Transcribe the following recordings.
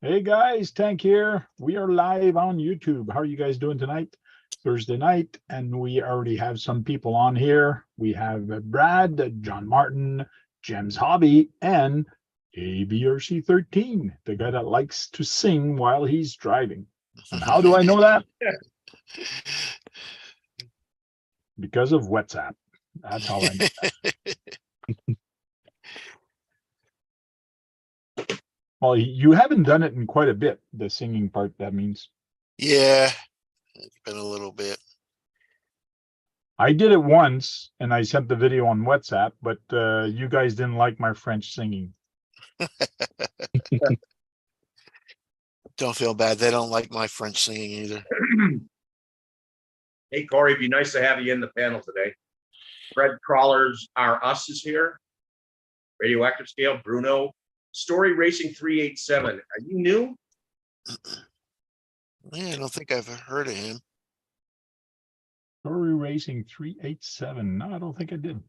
Hey guys, Tank here. We are live on YouTube. How are you guys doing tonight? Thursday night, and we already have some people on here. We have Brad, John Martin, Jem's Hobby, and ABRC13, the guy that likes to sing while he's driving. And how do I know that? Because of WhatsApp. That's how I know that. Well, you haven't done it in quite a bit, the singing part, that means. Yeah, it's been a little bit. I did it once, and I sent the video on WhatsApp, but you guys didn't like my French singing. Don't feel bad. They don't like my French singing either. Hey, Corey, it'd be nice to have you in the panel today. Fred Crawlers are us is here. Radioactive Scale, Bruno. Story Racing 387. Are you new? Yeah, I don't think I've heard of him. Story Racing 387. No, I don't think I did.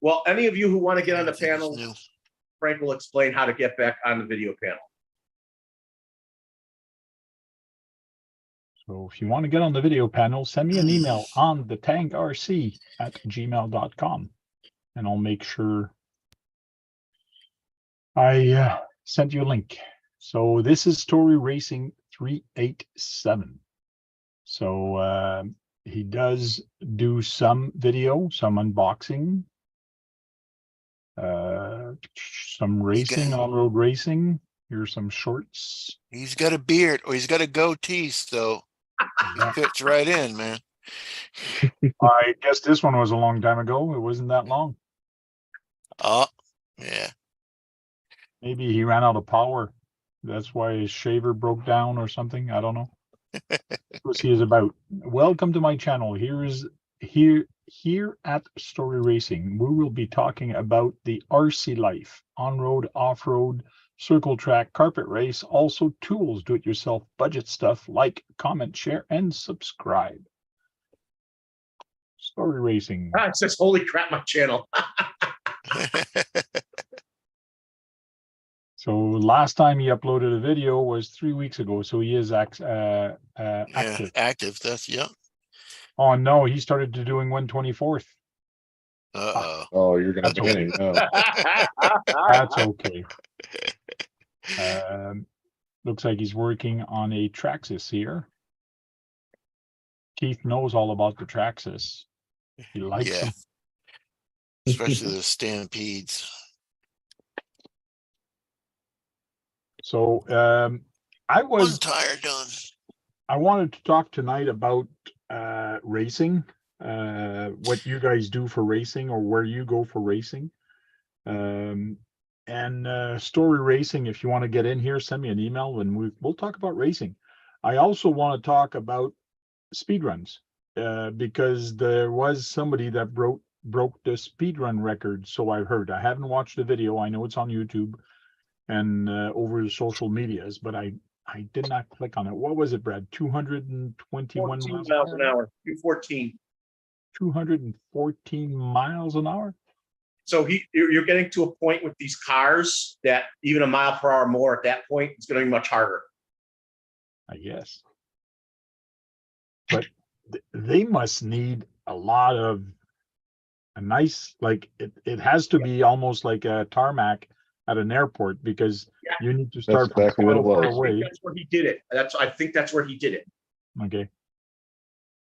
Well, any of you who want to get on the I think he's panel, new. Frank will explain how to get back on the video panel. So if you want to get on the video panel, send me an email on thetankrc@gmail.com, and I'll make sure I sent you a link. So this is Story Racing 387. So he does do some video, some unboxing, some racing, on-road racing. Here's some shorts. He's got a beard, or he's got a goatee, so he fits right in, man. I guess this one was a long time ago. It wasn't that long. Oh, yeah. Maybe he ran out of power. That's why his shaver broke down or something. I don't know. What he is about. Welcome to my channel. Here at Story Racing, we will be talking about the RC life, on-road, off-road, circle track, carpet race, also tools, do-it-yourself, budget stuff. Like, comment, share, and subscribe. Story Racing. It says, holy crap, my channel. So last time he uploaded a video was 3 weeks ago. So he is active. Yeah, active. That's, yeah. Oh no, he started to doing 124th. Uh-oh. Oh, you're gonna That's pin him. No. That's okay. Looks like he's working on a Traxxas here. Keith knows all about the Traxxas. He likes them. Especially the Stampedes. So One tire done. I wanted to talk tonight about racing, what you guys do for racing or where you go for racing. And Story Racing, if you want to get in here, send me an email and we'll talk about racing. I also want to talk about speedruns because there was somebody that broke the speedrun record. So I've heard. I haven't watched the video. I know it's on YouTube and over the social medias, but I did not click on it. What was it, Brad? 221 miles an hour. 214. 214 miles an hour. So you're getting to a point with these cars that even a mile per hour more at that point, it's going to be much harder. I guess. But they must need a lot of a nice, like it has to be almost like a tarmac at an airport because you need to start That's exactly what it far was. away. That's where he did it. I think that's where he did it. Okay.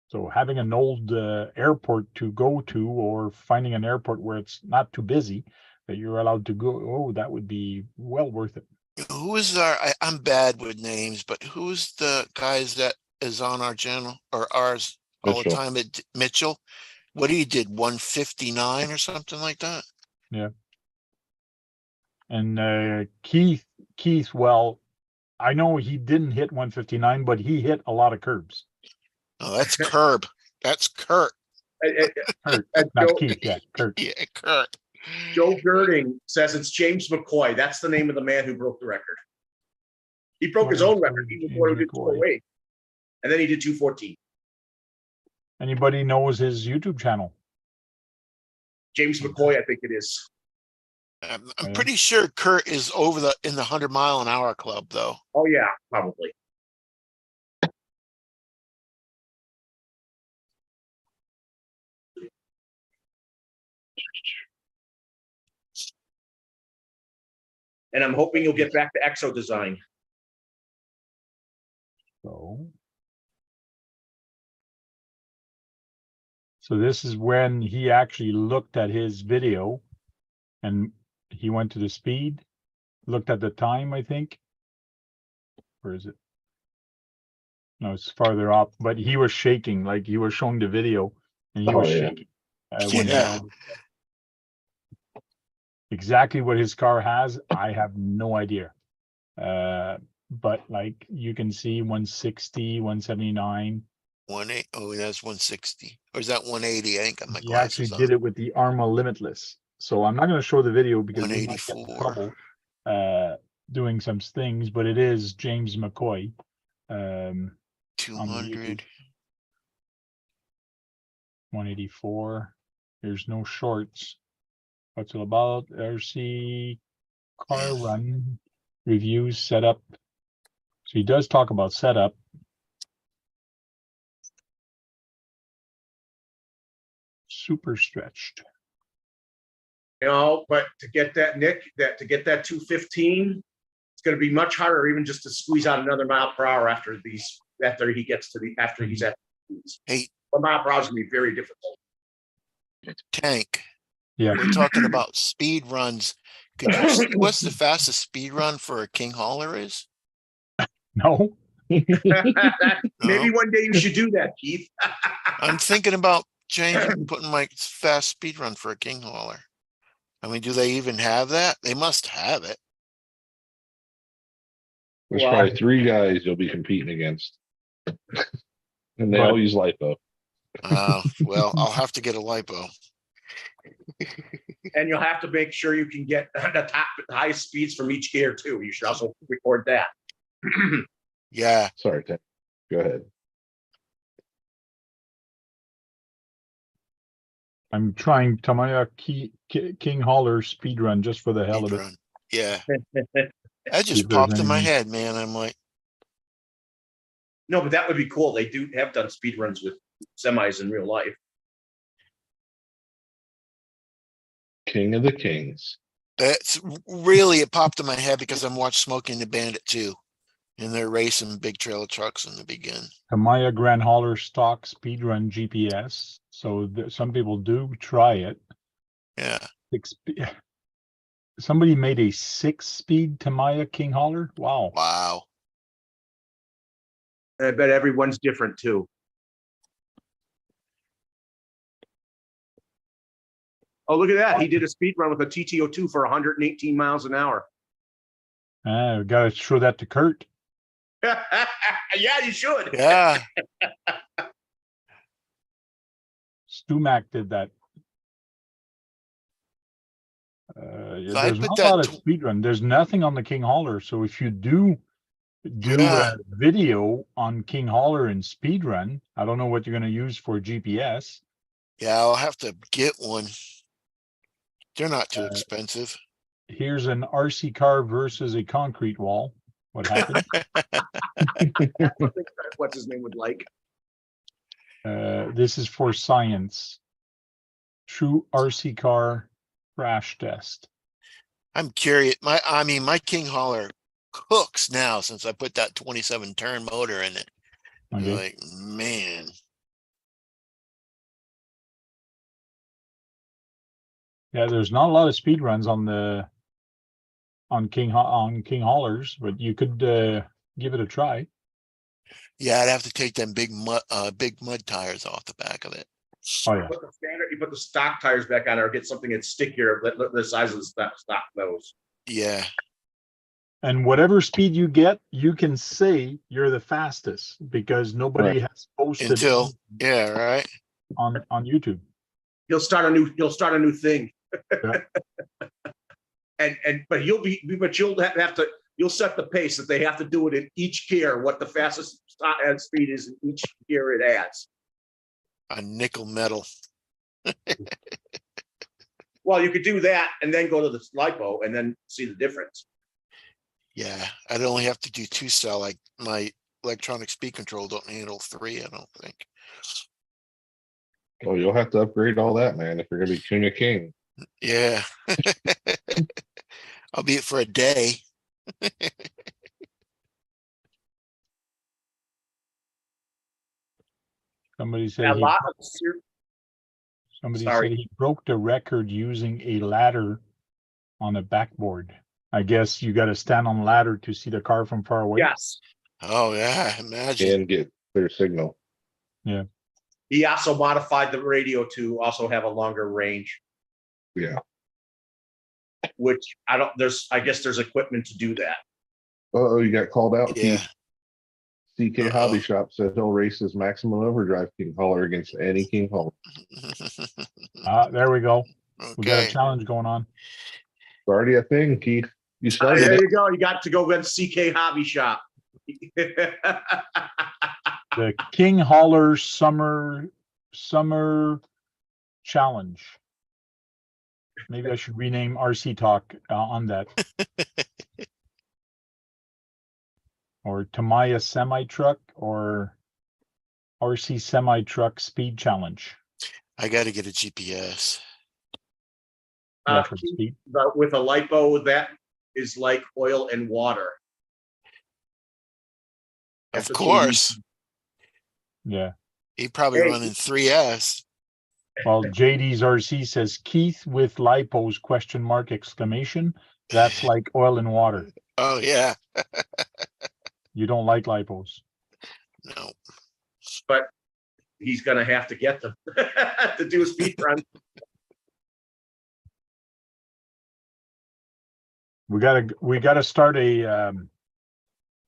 So having an old airport to go to, or finding an airport where it's not too busy that you're allowed to go, oh, that would be well worth it. Who is I'm bad with names, but who's the guys that is on our channel or ours all the time? Mitchell. What he did, 159 or something like that? Yeah. And Keith, well, I know he didn't hit 159, but he hit a lot of curbs. Oh, that's Curb. That's Kurt. Kurt, not Keith, yeah, Kurt. Yeah, Kurt. Joe Girding says it's James McCoy. That's the name of the man who broke the record. He broke his own record even before he did 208. And then he did 214. Anybody knows his YouTube channel? James McCoy, I think it is. I'm Yeah. pretty sure Kurt is in the 100-mile-an-hour club, though. Oh, yeah, probably. And I'm hoping you'll get back to Exo design. So this is when he actually looked at his video and he went to the speed, looked at the time, I think. Where is it? No, it's farther up, but he was shaking, like he was showing the video and he was shaking. When Yeah. exactly what his car has, I have no idea. But like you can see 160, 179. 18. Oh, that's 160. Or is that 180? I ain't got my He actually glasses on. did it with the Arma Limitless. So I'm not going to show the video because we might get in 184. trouble doing some things, but it is James McCoy. On the 200. 184. There's no shorts. What's it about? RC car Yeah. run reviews setup. So he does talk about setup. Super stretched. You know, but to get that, Nick, to get that 215, it's going to be much harder, even just to squeeze out another mile per hour after he's at these. Hey, 1 mile per hour is going to be very difficult. Tank. Yeah. We're talking about speed runs. Could you see what's the fastest speed run for a king hauler is? No. Maybe No? one day you should do that, Keith. I'm thinking about putting my fast speed run for a king hauler. I mean, do they even have that? They must have it. There's Well, probably 3 guys you'll be competing against. And they But- all use LiPo. Well, I'll have to get a lipo. And you'll have to make sure you can get the highest speeds from each gear too. You should also record that. Yeah. Sorry, Tim. Go ahead. I'm trying Tamiya King Hauler speed run just for the hell Speed of it. run. Yeah. That See just if there's popped in my anything. head, man. I'm like, No, but that would be cool. They do have done speed runs with semis in real life. King of the Kings. that's really, it popped in my head because I'm watching Smoking the Bandit too. And they're racing big trailer trucks in the beginning. Tamiya Grand Hauler stock speed run GPS. So some people do try it. Yeah. Somebody made a 6-speed Tamiya King Hauler. Wow. Wow. I bet everyone's different too. Oh, look at that. He did a speed run with a TT02 for 118 miles an hour. We gotta show that to Kurt. Yeah, you should. Yeah. Stumac did that. So I There's put not a that lot of speed run. There's nothing on the King Hauler. So if you do Yeah. a video on King Hauler and speed run, I don't know what you're gonna use for GPS. Yeah, I'll have to get one. They're not too expensive. Here's an RC car versus a concrete wall. What happened? What's his name would like. This is for science. True RC car crash test. I'm curious. My King Hauler cooks now since I put that 27 turn motor in it. Okay. Like, man. Yeah, there's not a lot of speed runs on King Haulers, but you could give it a try. Yeah, I'd have to take them big mud tires off the back of it. Oh yeah. You put the stock tires back on or get something that's stickier, the size of the stock nose. Yeah. And whatever speed you get, you can say you're the fastest because nobody has posted Until, yeah, right. on YouTube. He'll start a new thing. Yeah. But you'll have to set the pace that they have to do it in each gear, what the fastest speed is in each gear it adds. A nickel metal. Well, you could do that and then go to the lipo and then see the difference. Yeah, I'd only have to do 2-cell. Like my electronic speed control don't handle 3, I don't think. Oh, you'll have to upgrade all that, man, if you're gonna be king of king. Yeah. I'll be it for a day. Somebody A said lot of somebody Sorry. said he broke the record using a ladder on a backboard. I guess you got to stand on a ladder to see the car from far away. yes. Oh yeah, imagine. And get clear signal. He also modified the radio to also have a longer range, Yeah. which I guess there's equipment to do that. Oh, you got called out, Yeah. Keith. CK Uh-oh. Hobby Shop said he'll race his maximum overdrive king hauler against any king hauler. There we go. We got a Okay. challenge going on. It's already a thing, Keith. You started There it. you go. You got to go against CK Hobby Shop. The King Hauler Summer Challenge. Maybe I should rename RC Talk on that. Or Tamaya Semi Truck or RC Semi Truck Speed Challenge. I got to get a GPS. Yeah, for speed. But with a lipo, that is like oil and water. Of That's what course. Yeah. He probably Hey. running 3S. Well, JD's RC says Keith with lipos question mark exclamation. That's like oil and water. Oh yeah. You don't like lipos. No. But he's going to have to get them to do a speed run. We gotta start a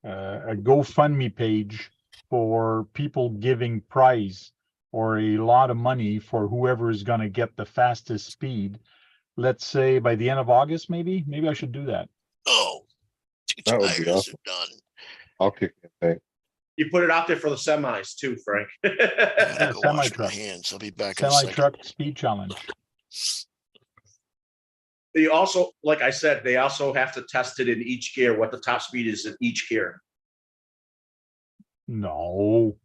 GoFundMe page for people giving prize or a lot of money for whoever is gonna get the fastest speed. Let's say by the end of August, maybe I should do that. Oh, 2 That would be tires awesome. are done. I'll kick that thing. You put it out there for the semis too, Frank. I gotta go wash my semi-truck. hands. I'll be back in a Semi second. truck speed challenge. They also, like I said, they also have to test it in each gear, what the top speed is in each gear. No,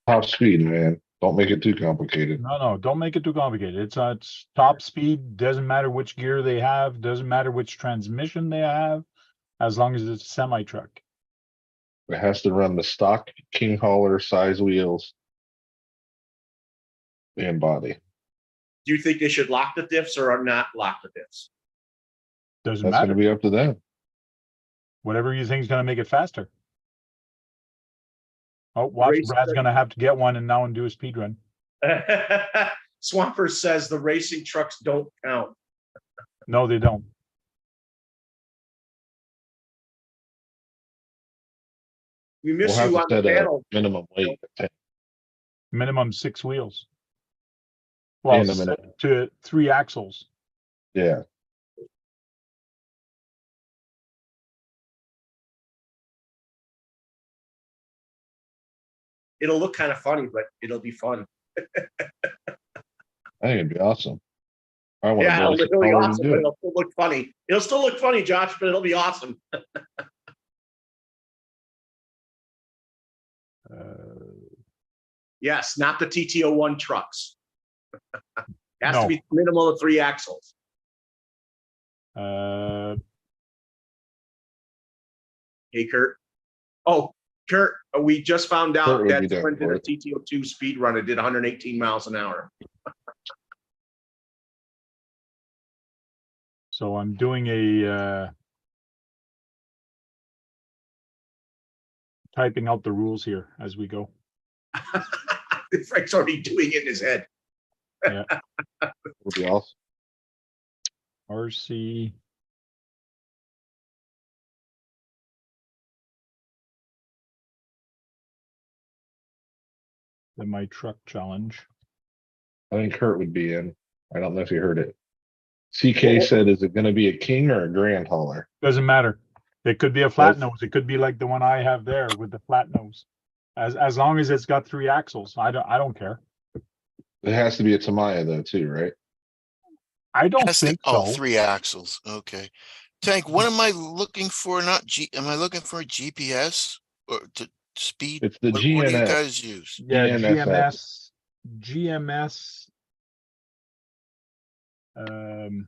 Top speed, man. Don't make it too complicated. no, don't make it too complicated. It's top speed. Doesn't matter which gear they have. Doesn't matter which transmission they have, as long as it's a semi truck. It has to run the stock king hauler size wheels and body. Do you think they should lock the diffs or not lock the diffs? Doesn't That's matter. gonna be up to them. Whatever you think is gonna make it faster. Oh, watch, Race Brad's truck. gonna have to get one and now and do a speed run. Swamper says the racing trucks don't count. No, they don't. We We'll miss have you to on the set a panel. minimum weight. Minimum 6 wheels. Well, And a minute. to 3 axles. Yeah. It'll look kind of funny, but it'll be fun. I think it'd be awesome. I want Yeah, to it'll build a be hauler to awesome, do but it. it'll still look funny. It'll still look funny, Josh, but it'll be awesome. Yes, not the TT01 trucks. Has No. to be minimal of 3 axles. Hey, Kurt. Oh, Kurt, we just found Kurt out would that be down someone did for a it. TT02 speed run. It did 118 miles an hour. So I'm doing a typing out the rules here as we go. Frank's already doing it in his head. Would be awesome. RC. The My Truck Challenge. I think Kurt would be in. I don't know if you heard it. CK said, is it gonna be a king or a grand hauler? Doesn't matter. It could be a flat Well- nose. It could be like the one I have there with the flat nose. As long as it's got 3 axles, I don't care. It has to be a Tamaya though, too, right? I don't Has to, think oh, so. 3 axles. Okay. Tank, what am I looking for? Not am I looking for a GPS or to speed? It's the What do you GNS. guys use? Yeah, GNSS. GMS. Um,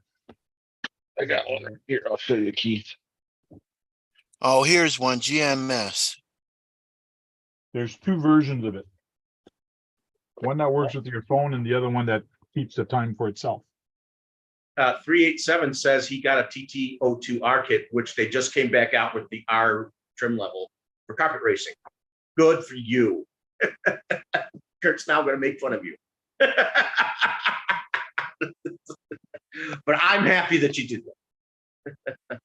I got one right here. I'll show you, Keith. Oh, here's one, GMS. there's 2 versions of it. One that works with your phone and the other one that keeps the time for itself. 387 says he got a TT02R kit, which they just came back out with the R trim level for carpet racing. Good for you. Kurt's now going to make fun of you. But I'm happy that you did that.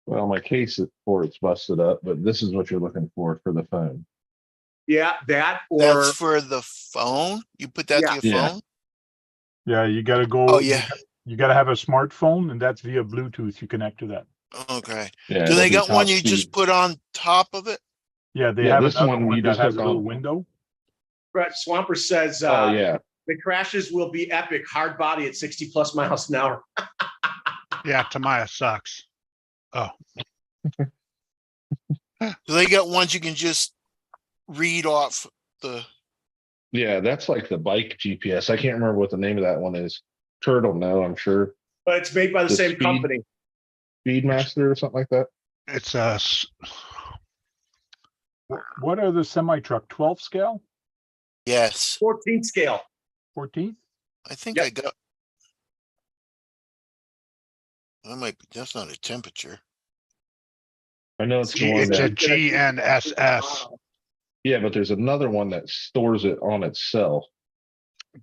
Well, my case for it's busted up, but this is what you're looking for the phone. Yeah, that or That's for the phone? You put that to your Yeah. phone? Yeah, you gotta go. Oh, yeah. You gotta have a smartphone, and that's via Bluetooth. You connect to that. Okay. Yeah. Do they it'll got be one top you just speed. put on top of it? Yeah, they Yeah, have this another one one you that just has a hook little on. window. Brett Swamper says Oh yeah. the crashes will be epic. Hard body at 60+ miles an hour. Yeah, Tamaya sucks. Oh, Do they got ones you can just read off the, Yeah, that's like the bike GPS. I can't remember what the name of that one is. Turtle, no, I'm sure. But it's made by the The same speed- company. Speedmaster or something like that. it's What are the semi truck? 12 scale, yes, 14 scale. 14? I think Yep. I got. That might be, that's not a temperature. I know it's the one it's a that, GNSS. yeah, but there's another one that stores it on itself.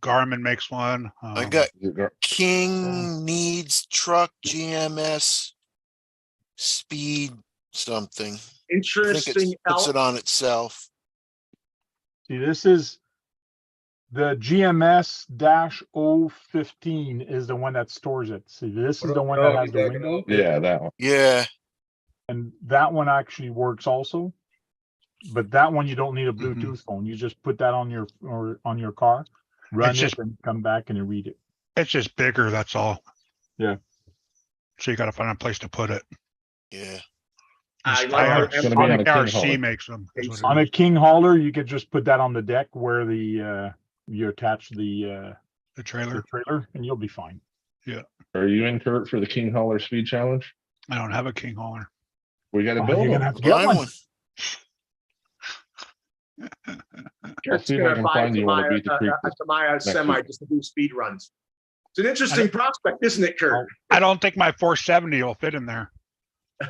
Garmin makes one. I got Is it gar- King needs truck GMS speed something. I think Interesting. it puts it on itself. See, this is the GMS-015 is the one that stores it. See, this is the one that has the window, Yeah, that one. Yeah, and that one actually works also. But that one you don't need a Bluetooth phone. You just put that on your on your car, run It's it, just- and come back and you read it. It's just bigger, that's all. Yeah. So you gotta find a place to put it. yeah. I Just like IR it. It's gonna be on a King IRC hauler. makes them. is what it On a is. King hauler, you could just put that on the deck where the you attach the The trailer. trailer, and you'll be fine. Are you in, Kurt, for the King Hauler Speed Challenge? I don't have a King hauler. We got to Oh, build you're one. gonna have to get Mine one. one. Kurt's see if I gonna can buy find you one to Tamaya- beat the creek this Tamaya semi week. just to do speed runs. It's an interesting prospect, isn't it, Kurt? I don't think my 470 will fit in there.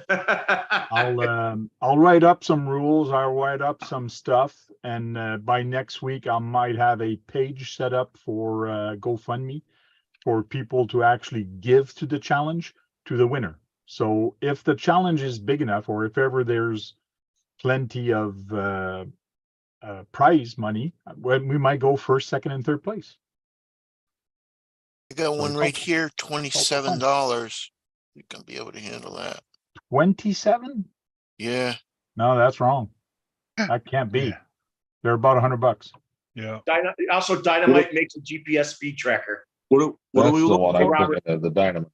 I'll write up some rules. I'll write up some stuff, and by next week I might have a page set up for GoFundMe for people to actually give to the challenge to the winner. So if the challenge is big enough, or if ever there's plenty of prize money, we might go first, second, and third place. I got one it's right helpful. here, $27. You can be able to handle that. 27? Yeah. No, that's wrong. That can't be. Yeah. They're about $100. Yeah. Also, Dynamite makes a GPS speed tracker. What are That's we the looking one I'm for? Robert? thinking of, the Dynamo.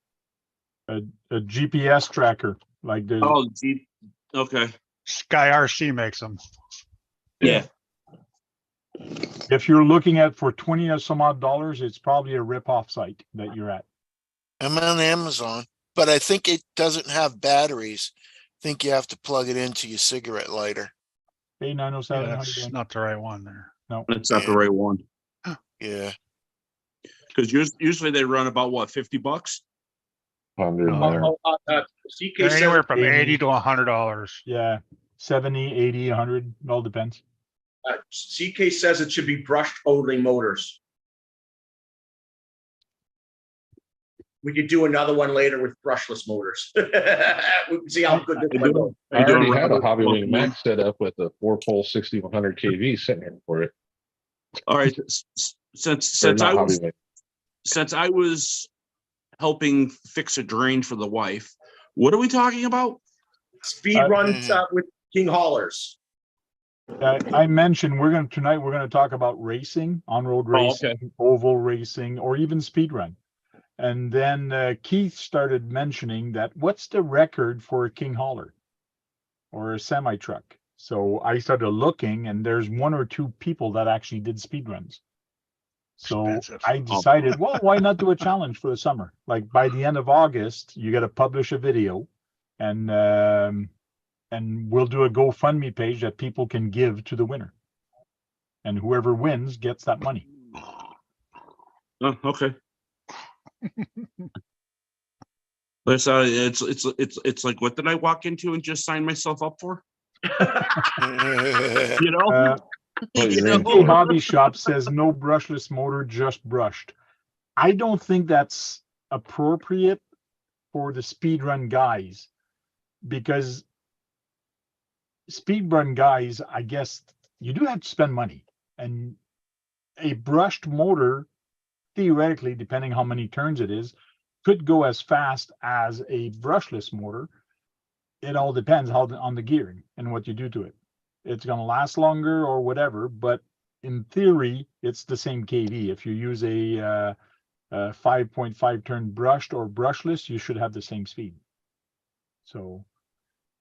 A GPS tracker, like the Oh, okay. Sky RC makes them. Yeah. if you're looking at for 20 or some odd dollars, it's probably a rip-off site that you're at. I'm on Amazon, but I think it doesn't have batteries. I think you have to plug it into your cigarette lighter. Hey, 907, Yeah, how you that's doing? not the right one there. That's not the right one. Yeah. Because usually they run about what, $50? 100 No. there. CK They're says anywhere from 80. 80 to $100. Yeah, 70, 80, 100, it all depends. CK says it should be brushed only motors. We could do another one later with brushless motors. We can see how good this one goes. I already had a Hobby Wing Max set up with a 4-pole 6100 kV sitting here for it. All right. Or Since not Hobby Wing. I was helping fix a drain for the wife, what are we talking about? Speed runs with King haulers. I mentioned tonight we're gonna talk about racing, on-road Oh, racing, oval racing, or even speed run. And then Keith started mentioning that what's the record for a king hauler or a semi truck? So I started looking, and there's one or two people that actually did speed runs. So Expensive. I decided, well, why not do a challenge for the summer? Like by the end of August, you got to publish a video, and we'll do a GoFundMe page that people can give to the winner, and whoever wins gets that money. Oh, okay. It's like, what did I walk into and just sign myself up for? You know, Well, You you're in know? for it. Hobby Shop says no brushless motor, just brushed. I don't think that's appropriate for the speedrun guys, because speedrun guys, I guess you do have to spend money, and a brushed motor, theoretically, depending how many turns it is, could go as fast as a brushless motor. It all depends on the gearing and what you do to it. It's going to last longer or whatever, but in theory, it's the same KV. If you use a 5.5 turn brushed or brushless, you should have the same speed. So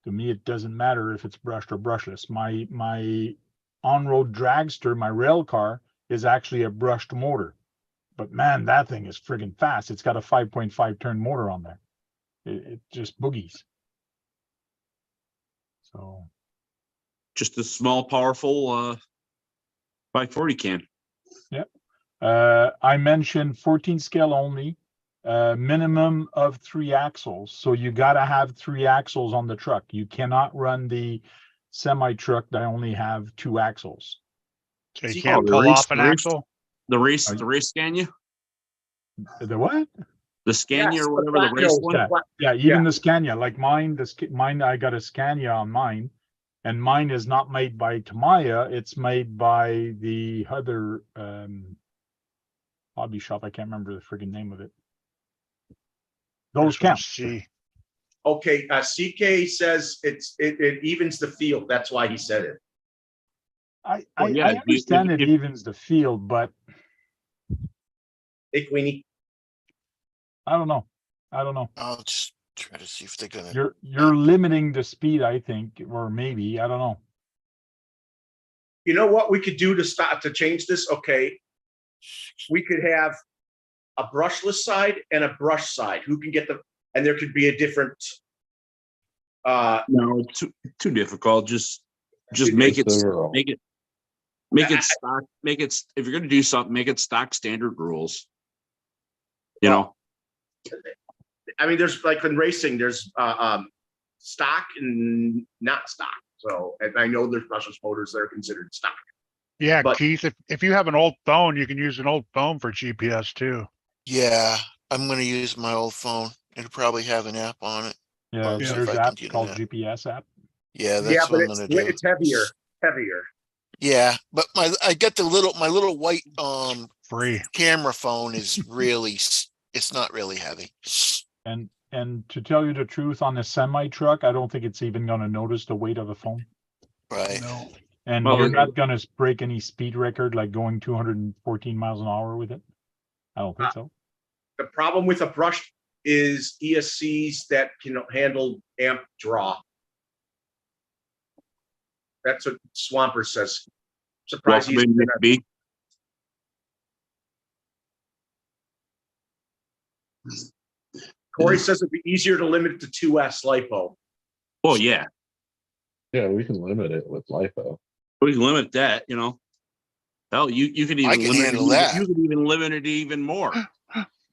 to me, it doesn't matter if it's brushed or brushless. My on-road dragster, my rail car, is actually a brushed motor, but man, that thing is friggin' fast. It's got a 5.5 turn motor on there. It just boogies. So Just a small, powerful 540 can. I mentioned 14 scale only, minimum of 3 axles. So you got to have 3 axles on the truck. You cannot run the semi truck that only have 2 axles. So you See, can't the pull race- off an the race- axle? The race Scania, The what? the Scania Yes, or the whatever, the flat race nose, one. Yeah. flat- Yeah, even the Scania, like mine, mine, I got a Scania on mine, and mine is not made by Tamiya. It's made by the other hobby shop. I can't remember the friggin' name of it. Those count. See, Okay, CK says it evens the field. That's why he said it. Well, yeah, I understand it if- evens the field, but Hey, Queenie. I don't know. I don't know. I'll just try to see if they're gonna. You're limiting the speed, I think, or maybe, I don't know. You know what we could do to change this? Okay, we could have a brushless side and a brush side. Who can get and there could be a different. No, too difficult. Just make it, Just overall. make it stock. Make it, if you're gonna do something, make it stock standard rules. You know, I mean, there's like in racing, there's stock and not stock. So, and I know there's brushless motors that are considered stock. yeah, But- Keith, if you have an old phone, you can use an old phone for GPS too. Yeah, I'm gonna use my old phone. It'll probably have an app on it. Yeah, Well, see if there's I an can app do called that. GPS app. Yeah, Yeah, that's but what I'm gonna do. it's heavier. Yeah, but I got my little white Free. camera phone is really it's not really heavy. And to tell you the truth, on a semi truck, I don't think it's even going to notice the weight of the phone. Right. No. And Well, you're okay. not going to break any speed record like going 214 miles an hour with it. I don't think so. The problem with a brush is ESCs that can handle amp draw. That's what Swamper says. Surprised welcome he's in, Nick B. Corey says it'd be easier to limit to 2S LiPo. Oh yeah, Yeah, we can limit it with LiPo. we can limit that. You know, hell, you can even I can limit handle that. You can even limit it even more.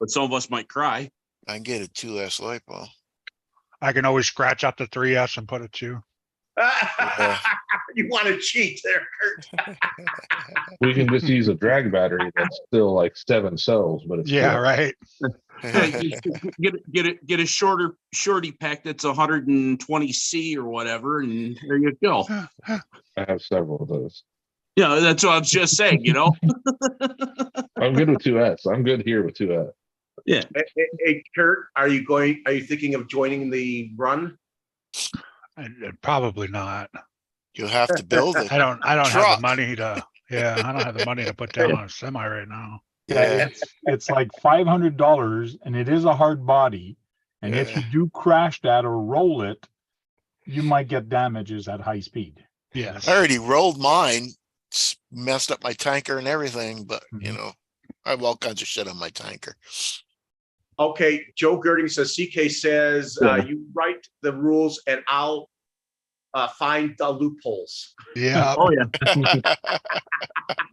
But some of us might cry. I can get a 2S LiPo. I can always scratch out the 3S and put a 2. You want to cheat there, Kurt. We can just use a drag battery that's still like 7 cells, but it's Yeah, still- right. Get a shorty pack that's 120C or whatever, and there you go. I have several of those. Yeah, that's what I was just saying. You know, I'm good with 2S. I'm good here with 2S. Hey, Kurt, are you thinking of joining the run? Probably not. You'll have to build it. I don't have Truck. the money to. Yeah, I don't have the money to put down on a semi right now. Yeah, It's like $500 and it is a hard body. And if you Yeah. do crash that or roll it, you might get damages at high speed. Yes. I already rolled mine, messed up my tanker and everything, but you Mhm. know, I have all kinds of shit on my tanker. Okay, Joe Girding says, CK says, you write the rules and I'll find the loopholes. Yeah. Oh, yeah.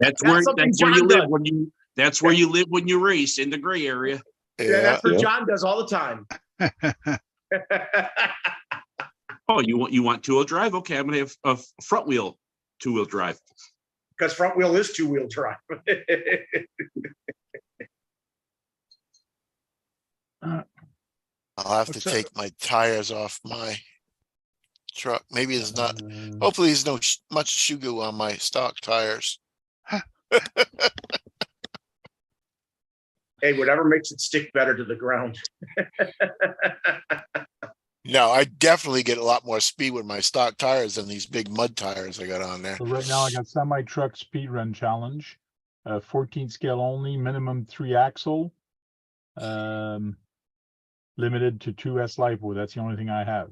That's where something you John live does. that's where you live when you race, in the gray area. Yeah, Yeah, that's what Yeah. John does all the time. Oh, you want two-wheel drive? Okay, I'm gonna have a front wheel two-wheel drive. Because front wheel is two-wheel drive. I'll have to What's up? take my tires off my truck. Maybe there's not, Uh, hopefully there's no much shugu on my stock tires. Hey, whatever makes it stick better to the ground. No, I definitely get a lot more speed with my stock tires than these big mud tires I got on there. So right now I got semi-truck speed run challenge, 14 scale only, minimum 3 axle. Limited to 2 S LiPo. That's the only thing I have.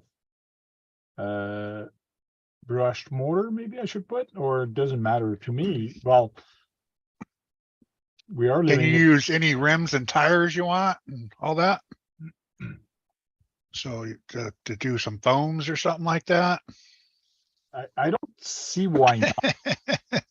Brushed motor, maybe I should put, or it doesn't matter to me. Well, we are Can you living. use any rims and tires you want and all that? So to do some foams or something like that? I don't see why not,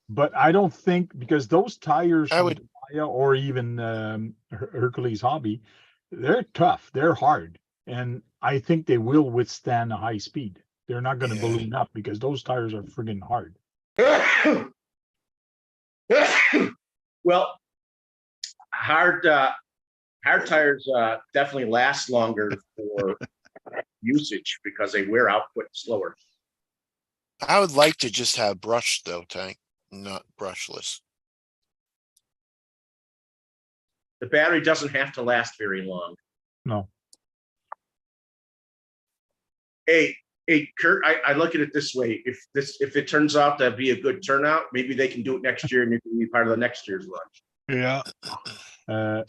but I don't think because those tires I from would- Maya or even Hercules Hobby, they're tough, they're hard, and I think they will withstand a high speed. They're not going to Yeah. balloon up because those tires are friggin' hard. Well, hard tires definitely last longer for usage because they wear out quick slower. I would like to just have brush though, tank, not brushless. The battery doesn't have to last very long. No, Hey, Kurt, I look at it this way. If it turns out to be a good turnout, maybe they can do it next year and you can be part of the next year's run. Yeah.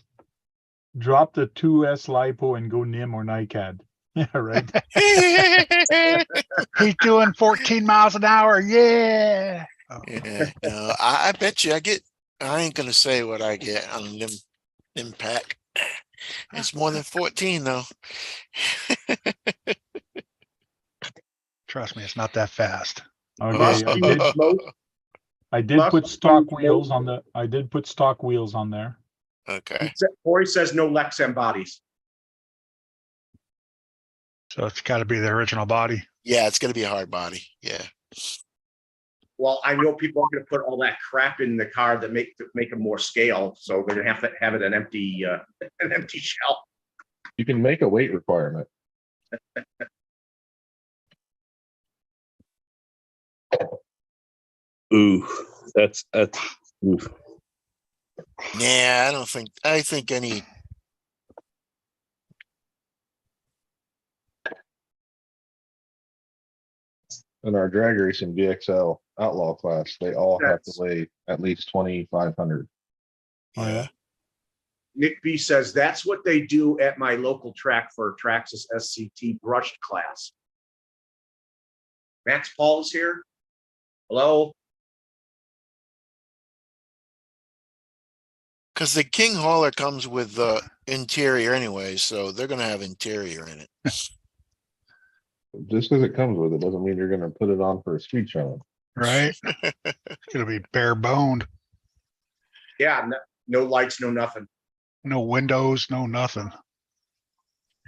drop the 2 S LiPo and go NIM or NiCad. Yeah, right. He's doing 14 miles an hour. Yeah. Oh, Yeah, no, I bet you I ain't gonna say what I get on them impact. It's more than 14 though. trust me, it's not that fast. Okay, Must use most. I did Must put stock use wheels most. on the. I did put stock wheels on there. Okay, Corey says no Lexan bodies. So it's got to be the original body. yeah, it's gonna be a hard body. Yeah, Well, I know people are going to put all that crap in the car that make them more scale, so they're going to have it an empty shell. You can make a weight requirement. Ooh, that's oof. yeah, I think any, In our drag racing VXL outlaw class, they all have to That's- weigh at least 2,500. Oh, yeah? yeah, Nick B says that's what they do at my local track for Traxxas SCT brushed class. Max Paul's here. Hello. because the King hauler comes with the interior anyway, so they're gonna have interior in it. Just because it comes with it doesn't mean you're going to put it on for a speed challenge. Right? It's gonna be bare boned. Yeah, no lights, no nothing. No windows, no nothing.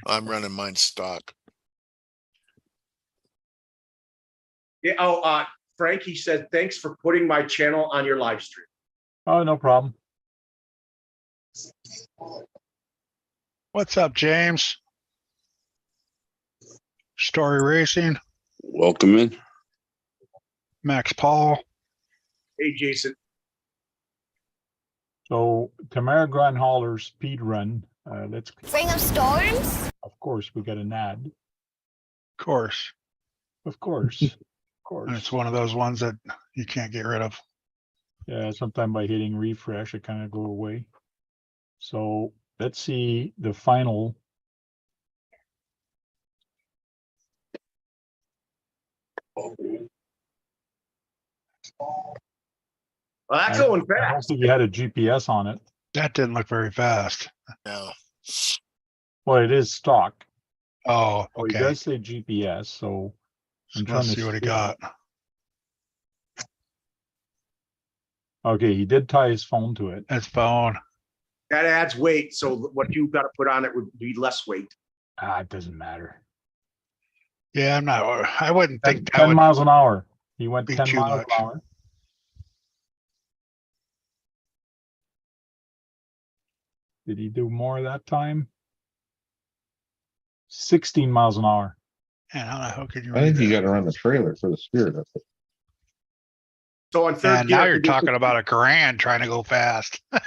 I'm running mine stock. Yeah. Oh, Frankie said thanks for putting my channel on your live stream. Oh, no problem. What's up, James? Story Racing, Welcome in. Max Paul. Hey, Jason. So Tamara Grand Hauler speed run. Let's. Ring of Storms? Of course, we got an ad. Of course. Of course, of And it's course. one of those ones that you can't get rid of. Yeah, sometime by hitting refresh, it kind of go away. So let's see the final. Well, that's I going I don't fast. think you had a GPS on it. That didn't look very fast. No. Well, it is stock. Oh, Oh, he okay. does say GPS, so So I'm let's trying to see what he see. got. Okay, he did tie his phone to it. His phone. That adds weight. So what you've got to put on it would be less weight. It doesn't matter. Yeah, I'm not. I wouldn't 10, think that 10 would miles an hour. He went be 10 too miles much. an hour. Did he do more that time? 16 miles an hour. And how the hell could you I read think you that? got to run the trailer for the spirit of it. So on third And gear, now if you're you get talking to- about $1,000 trying to go fast. no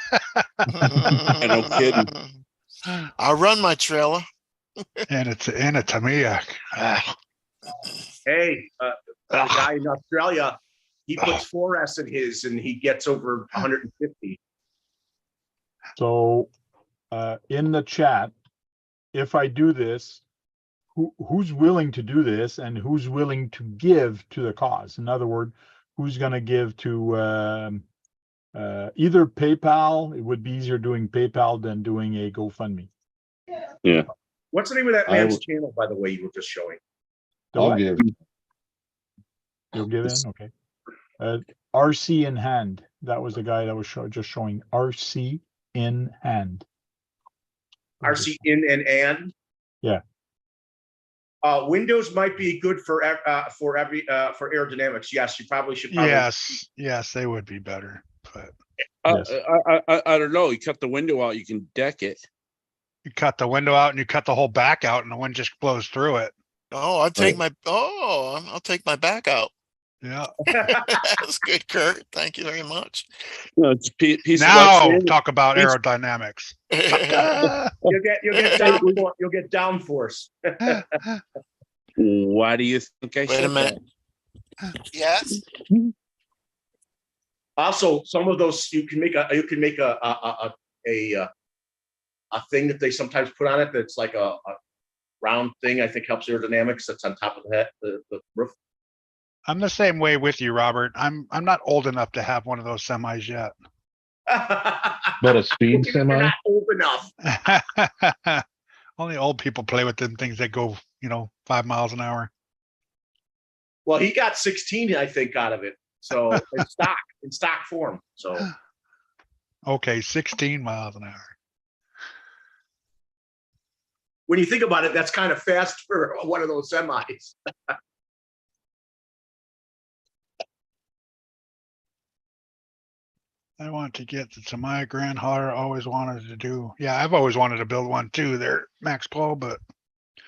kidding. I'll run my trailer. And it's a Tamiya. Ah. hey, the Ugh. guy in Australia, he puts 4S in his and he gets over 150. So in the chat, if I do this, who's willing to do this and who's willing to give to the cause? In other words, who's going to give to either PayPal? It would be easier doing PayPal than doing a GoFundMe. What's the name of that I man's will- channel, by the way, you were just showing? The I'll what? give. You'll give in? Okay. RC in hand. That was the guy that was just showing RC in hand. RC in and? Yeah. Windows might be good for aerodynamics. Yes, you probably should. Yes, they would be better. But Yes. I don't know. You cut the window out, you can deck it. you cut the window out and you cut the whole back out, and the wind just blows through it. Oh, I'll take I'll take my back out. Yeah. That's good, Kurt. Thank you very much. No, it's a piece of Now white sand. talk about Piece- aerodynamics. You'll get downforce. Why do you think I Wait said a minute. Yes. Also, some of those you can make a thing that they sometimes put on it that's like a round thing. I think helps aerodynamics. That's on top of the head, the roof. I'm the same way with you, Robert. I'm not old enough to have one of those semis yet. But a speed You're semi? not old enough. Only old people play with them things that go, 5 miles an hour. Well, he got 16, I think, out of it. So in stock form. So Okay, 16 miles an hour. when you think about it, that's kind of fast for one of those semis. I want to get the Tamiya Grand Hauler. Always wanted to do. Yeah, I've always wanted to build one too. There, Max Paul, but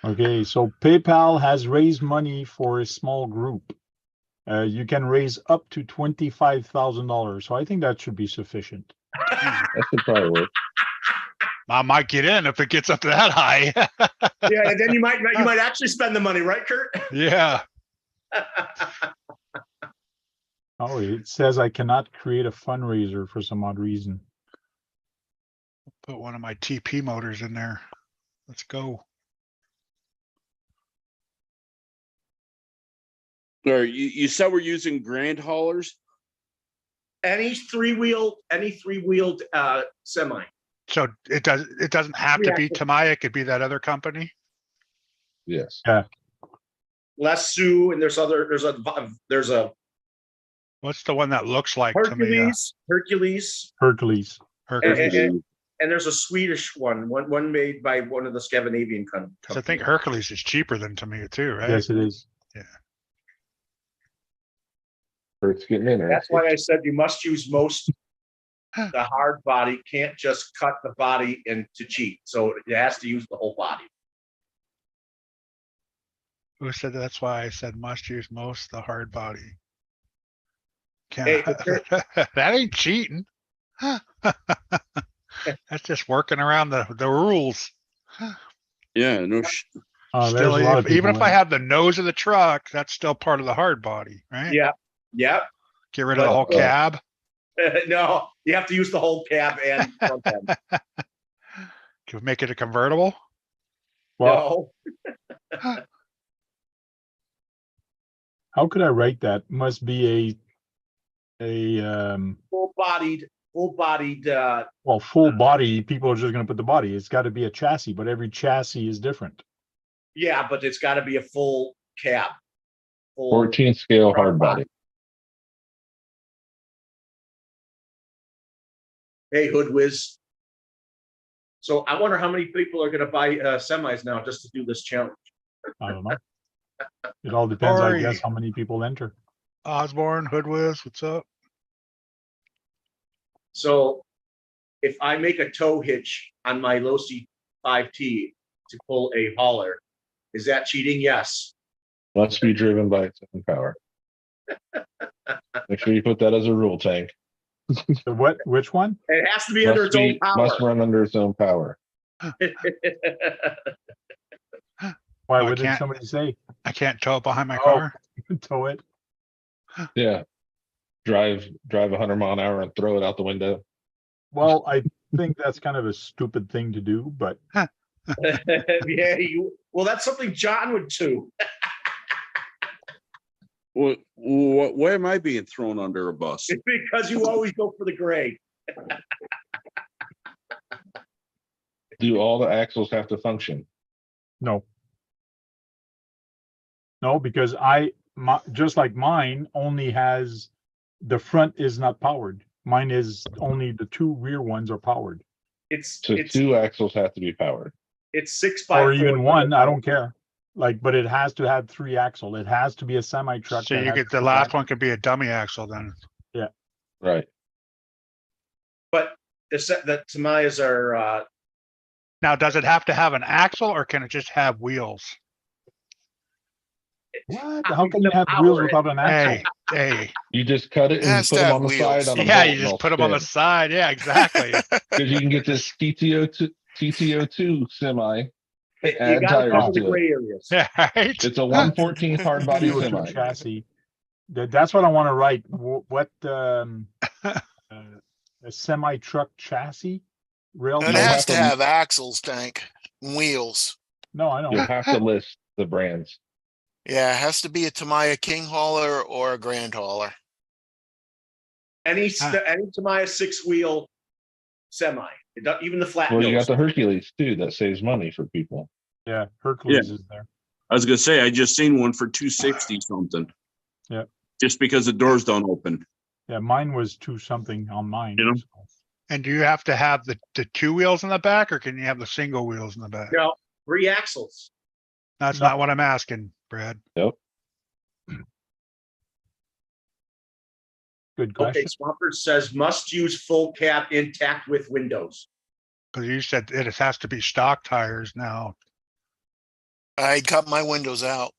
Okay, so PayPal has raised money for a small group. You can raise up to $25,000. So I think that should be sufficient. That should probably work. I might get in if it gets up to that high. Yeah, and then you might actually spend the money, right, Kurt? Yeah. Oh, it says I cannot create a fundraiser for some odd reason. Put one of my TP motors in there. Let's go. Or you said we're using grand haulers? Any three-wheeled semi. So it doesn't have to be Tamiya. It could be that other company. Yes. Les Sue, and there's a What's the one that looks like Tamiya? Hercules, Hercules. Hercules. and there's a Swedish one made by one of the Scandinavian companies. I think Hercules is cheaper than Tamiya too, right? Yes, it is. Yeah. Kurt's getting in there. That's why I said you must use most. The hard body can't just cut the body into cheap, so it has to use the whole body. Who said that? That's why I said must use most the hard body. Hey, That ain't cheating. That's just working around the rules. Yeah, no. There's Still, a lot of even if people I in. have the nose of the truck, that's still part of the hard body, right? Yeah. Get rid of the But- whole cab. No, you have to use the whole cab and front end. Can we make it a convertible? Well, No, how could I write that? Must be full-bodied, well, full body. People are just going to put the body. It's got to be a chassis, but every chassis is different. yeah, but it's got to be a full cab. Full- 14 scale hard body. Hey, Hood Whiz. So I wonder how many people are going to buy semis now just to do this challenge. I don't know. It all depends, I Sorry. guess, how many people enter. Osborne, Hoodwiz, what's up? So if I make a tow hitch on my Losi 5T to pull a hauler, is that cheating? Yes. Must be driven by its own power. Make sure you put that as a rule, Tank. So what? Which one? It has to be under its own Must power. run under its own power. Why? I What did can't- somebody say? I can't tow it behind my Oh. car. Tow it. Yeah. Drive 100-mile-an-hour and throw it out the window. Well, I think that's kind of a stupid thing to do, but Yeah, well, that's something John would do. Why am I being thrown under a bus? Because you always go for the gray. Do all the axles have to function? no. No, because just like mine only has, the front is not powered. Mine is only the two rear ones are powered. So two axles have to be powered. It's 6x4. Or even one, I don't care. Like, but it has to have 3 axle. It has to be a semi truck. So you get the last one could be a dummy axle then. Right. But the Tamayas are Now, does it have to have an axle or can it just have wheels? What? How can you have wheels without an axle? Hey, You just cut it It and has put to them have on the wheels. side on a yeah, bolt you and just they'll put them on the spin. side. Yeah, exactly. Because you can get this TTO2 semi. you Add got to tires cover the to it. gray areas. Yeah, right. It's a 114 hard body CO2 semi. chassis. That's what I want to write. What a semi truck chassis rail. It You'll has have to to- have axles, Tank, and wheels. No, I know. You'll have to list the brands. Yeah, it has to be a Tamiya King hauler or a Grand hauler. Any Tamaya 6-wheel semi, even the flat Well, you nose. got the Hercules too. That saves money for people. Yeah, Hercules is there. I was gonna say, I just seen one for 260 something. Yeah. Just because the doors don't open. Yeah, mine was 2 something on mine. You know? so. And do you have to have the 2 wheels in the back or can you have the single wheels in the back? No, 3 axles. That's No. not what I'm asking, Brad. Good Okay, question. Swampert says must use full cab intact with windows. Because you said it has to be stock tires now. I cut my windows out.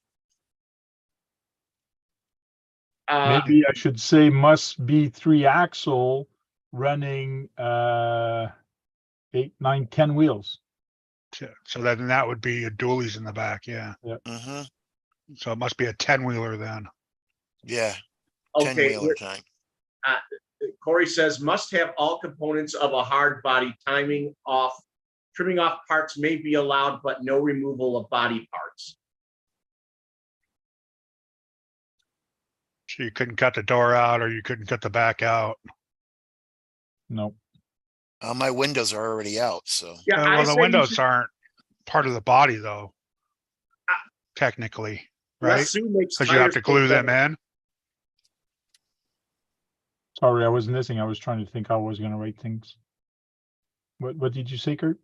Maybe I should say must be 3 axle running 8, 9, 10 wheels. So then that would be a dualies in the back. Yeah. Hmm. So it must be a 10-wheeler then. Yeah, Okay, 10-wheeler Tank. Corey says must have all components of a hard body trimming off parts may be allowed, but no removal of body parts. So you couldn't cut the door out or you couldn't cut the back out. No. My windows are already out, so. Yeah, Well, I the say windows aren't part of the body though. Uh, Technically, right? Sue makes Because you have tires to glue go them better. in. Sorry, I was missing. I was trying to think how I was going to write things. What did you say, Kurt?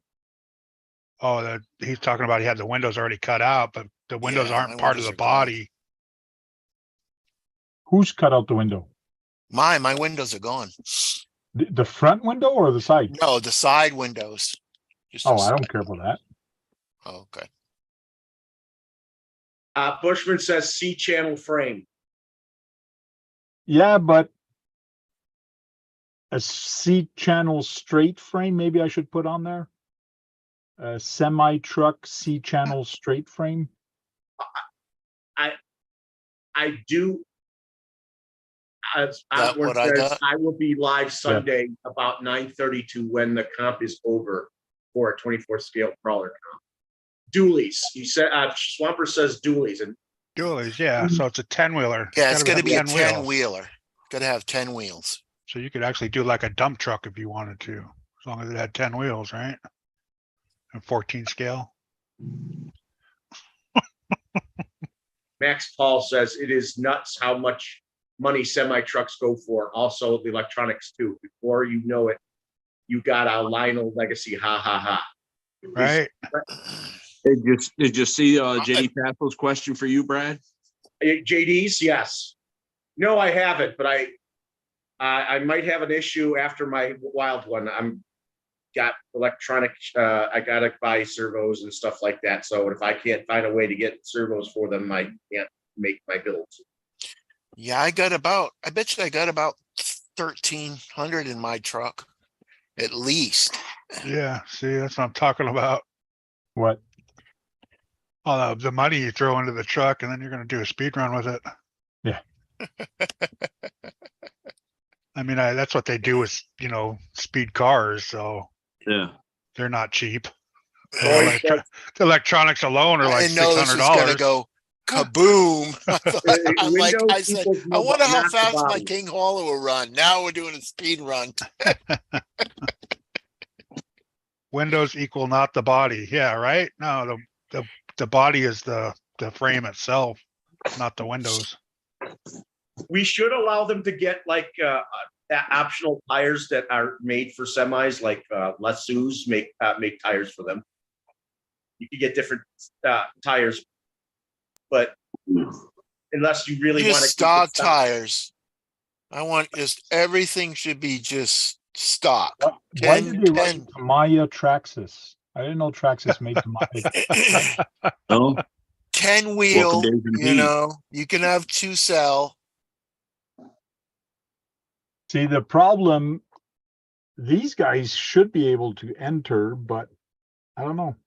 Oh, he's talking about he had the windows already cut out, but the windows Yeah, aren't my part of windows the are gone. body. Who's cut out the window? My windows are gone. The front window or the side? No, the side windows. Just the Oh, I don't side. care about that. Oh, okay. Bushman says C-channel frame. Yeah, but a C-channel straight frame, maybe I should put on there. A semi-truck C-channel straight frame. as That Osborne what I says, got? I will be live Sunday about 9:30 to when the comp is over for a 24 scale crawler comp. Dualies. He said, Swamper says dualies, and Dualies, yeah, so it's a 10-wheeler. Yeah, it's gonna be a 10 10 wheels. wheeler. Gotta have 10 wheels. So you could actually do like a dump truck if you wanted to, as long as it had 10 wheels, right? A 14 scale. Max Paul says it is nuts how much money semi trucks go for. Also, the electronics too. Before you know it, you got a Lionel legacy. Ha ha ha. Right? Did you see JD Pascal's question for you, Brad? JD's, yes. No, I haven't, but I might have an issue after my wild one. I'm got electronic. I gotta buy servos and stuff like that. So if I can't find a way to get servos for them, I can't make my builds. Yeah, I bet you I got about 1,300 in my truck. At least. Yeah, see, that's what I'm talking about. What? All the money you throw into the truck, and then you're going to do a speed run with it. Yeah. I mean, that's what they do with, speed cars. So Yeah. they're not cheap. Boy, The electronics alone are like I know this was gonna $600. go kaboom. I'm like, Windows I said, equals I wonder how not the fast my body. King Hauler will run. Now we're doing a speed run. Windows equal not the body. Yeah, right? No, the body is the frame itself, not the windows. We should allow them to get like optional tires that are made for semis, like Lassus make tires for them. You can get different tires, but unless you really want Just to stock tires. I want just everything should be just stock. Why did they write 10. Tamiya Traxxas? I didn't know Traxxas made Tamiya. Oh, 10 wheel, days indeed. you can have 2 cell. See, the problem, these guys should be able to enter, but I don't know.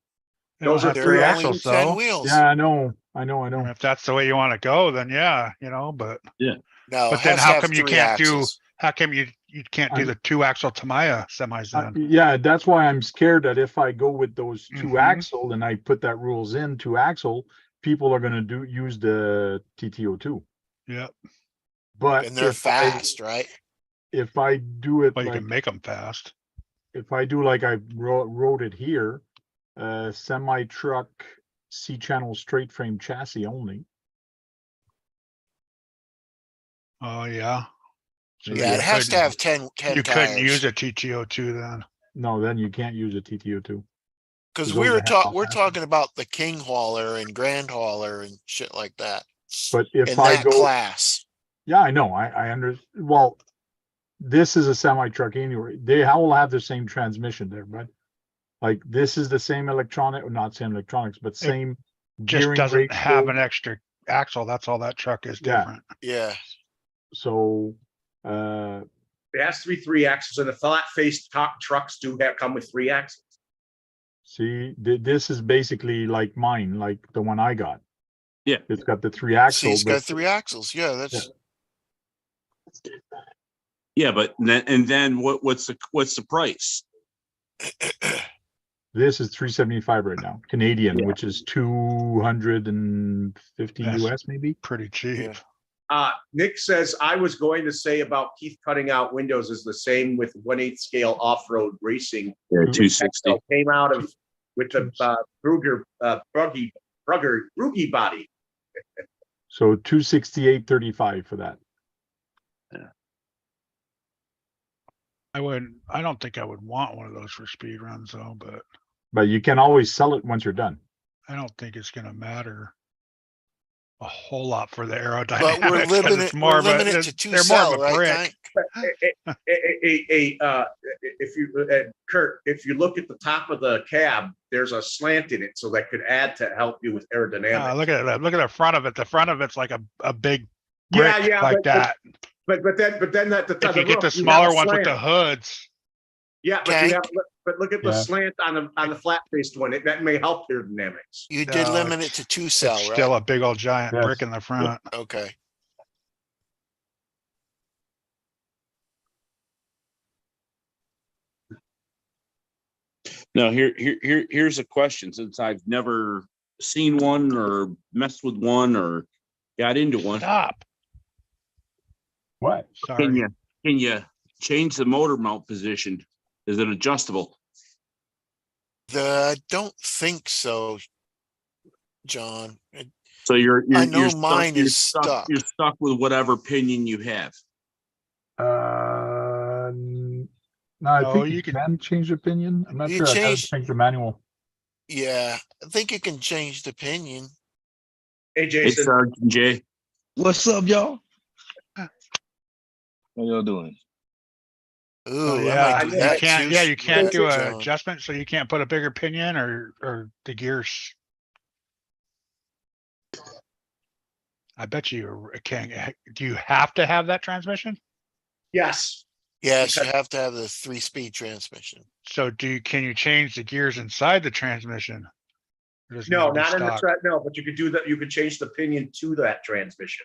They don't Those are have They're three only axles 10 though. wheels. Yeah, I know. If that's the way you want to go, then yeah, but No, but it then has to how have come you 3 can't axles. how come you can't do the 2-axle Tamiya semis then? Yeah, that's why I'm scared that if I go with those 2 Mhm. axle and I put that rules in 2 axle, people are going to use the TTO2. Yeah, But And they're fast, right? if I do it well, you like can make them fast. if I do like I wrote it here, semi truck C-channel straight frame chassis only. Oh yeah. So Yeah, it has to have 10 you tires. couldn't use a TTO2 then. No, then you can't use a TTO2. Because Those are we're talking about the King Hauler and Grand Hauler and shit like that. But if In I that go, class. yeah, I know. I understand. Well, this is a semi truck anyway. They all have the same transmission there, but like this is the same electronic, or not same electronics, but same Just gearing doesn't ratio. have an extra axle. That's all that truck is Yeah. different. Yeah. So, It has to be 3 axles, and the flat faced top trucks do come with 3 axles. see, this is basically like mine, like the one I got. Yeah. It's got the 3 See, axle. it's got 3 axles. Yeah, that's Yeah, but then what's the price? This is 375 right now, Canadian, Yeah. which is 250 That's US maybe. pretty cheap. Yeah. Nick says, I was going to say about Keith cutting out windows is the same with 1/8 scale off-road racing. Yeah, Two- 260. Came out of with the Brugger body. So 268.35 for that. I don't think I would want one of those for speed runs though, But you can always sell it once you're done. I don't think it's gonna matter a whole lot for the aerodynamics. but we're 'cause limiting it's it, more we're of a- limiting it to 2 they're more cell, of a right, brick. Tank? If you Kurt, if you look at the top of the cab, there's a slant in it, so that could add to help you with aerodynamics. Look at that. Look at the front of it. The front of it's like a big Yeah, brick yeah, like but- that. But then at the top If you of get the roof, you have smaller a ones with the slant. hoods, Yeah, but Tank. look at the Yeah. slant on the flat faced one. That may help aerodynamics. You did No, limit it it's- to 2 it's cell, still right? a big old giant Yes. brick in the front. Okay. Now, here's a question, since I've never seen one or messed with one or got into one. Stop. What? Sorry. Can you change the motor mount position? Is it adjustable? I don't think so, John. So you're I know you're stuck, mine you're is stuck. You're stuck with whatever pinion you have. No, I No, think you you can- can change opinion. I'm not You sure. I gotta change- check the manual. Yeah, I think you can change the opinion. Hey, It's Jason, Sergeant J. What's up, y'all? How y'all doing? Ooh, Oh, I yeah, might do you that can't, too. yeah, you can't do an John. adjustment, so you can't put a bigger pinion or the gears. I bet you can. Do you have to have that transmission? yes, Yes, you because- have to have the 3-speed transmission. So can you change the gears inside the transmission? Or does it no, need to be not in the stock? no, but you could do that. You could change the pinion to that transmission.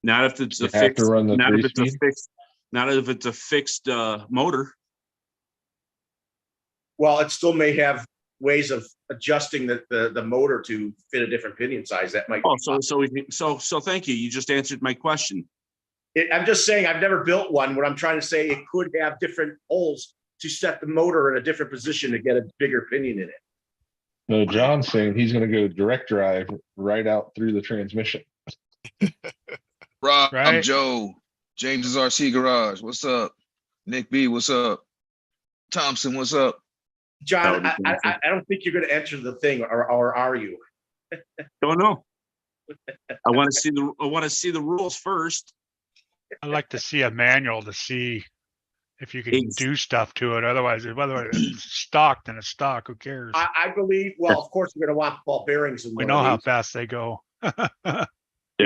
Not if it's a You have to fixed, run the not if it's a 3-speed? fixed, not if it's a fixed motor. Well, it still may have ways of adjusting the motor to fit a different pinion size. That might. Oh, be so thank you. You just answered my question. I'm just saying, I've never built one. What I'm trying to say, it could have different holes to set the motor in a different position to get a bigger pinion in it. No, John's saying he's gonna go direct drive right out through the transmission. Rob, Right. Joe, James's RC Garage. What's up? Nick B, what's up? Thompson, what's up? John, That would be I don't think you're going to enter the thing, or are you? Don't know. I want to see the rules first. I'd like to see a manual to see if you can Ex- do stuff to it. Otherwise, it's stock, then it's stock. Who cares? I believe. Well, of course, you're going to want ball bearings. In We one know of how these. fast they go. You're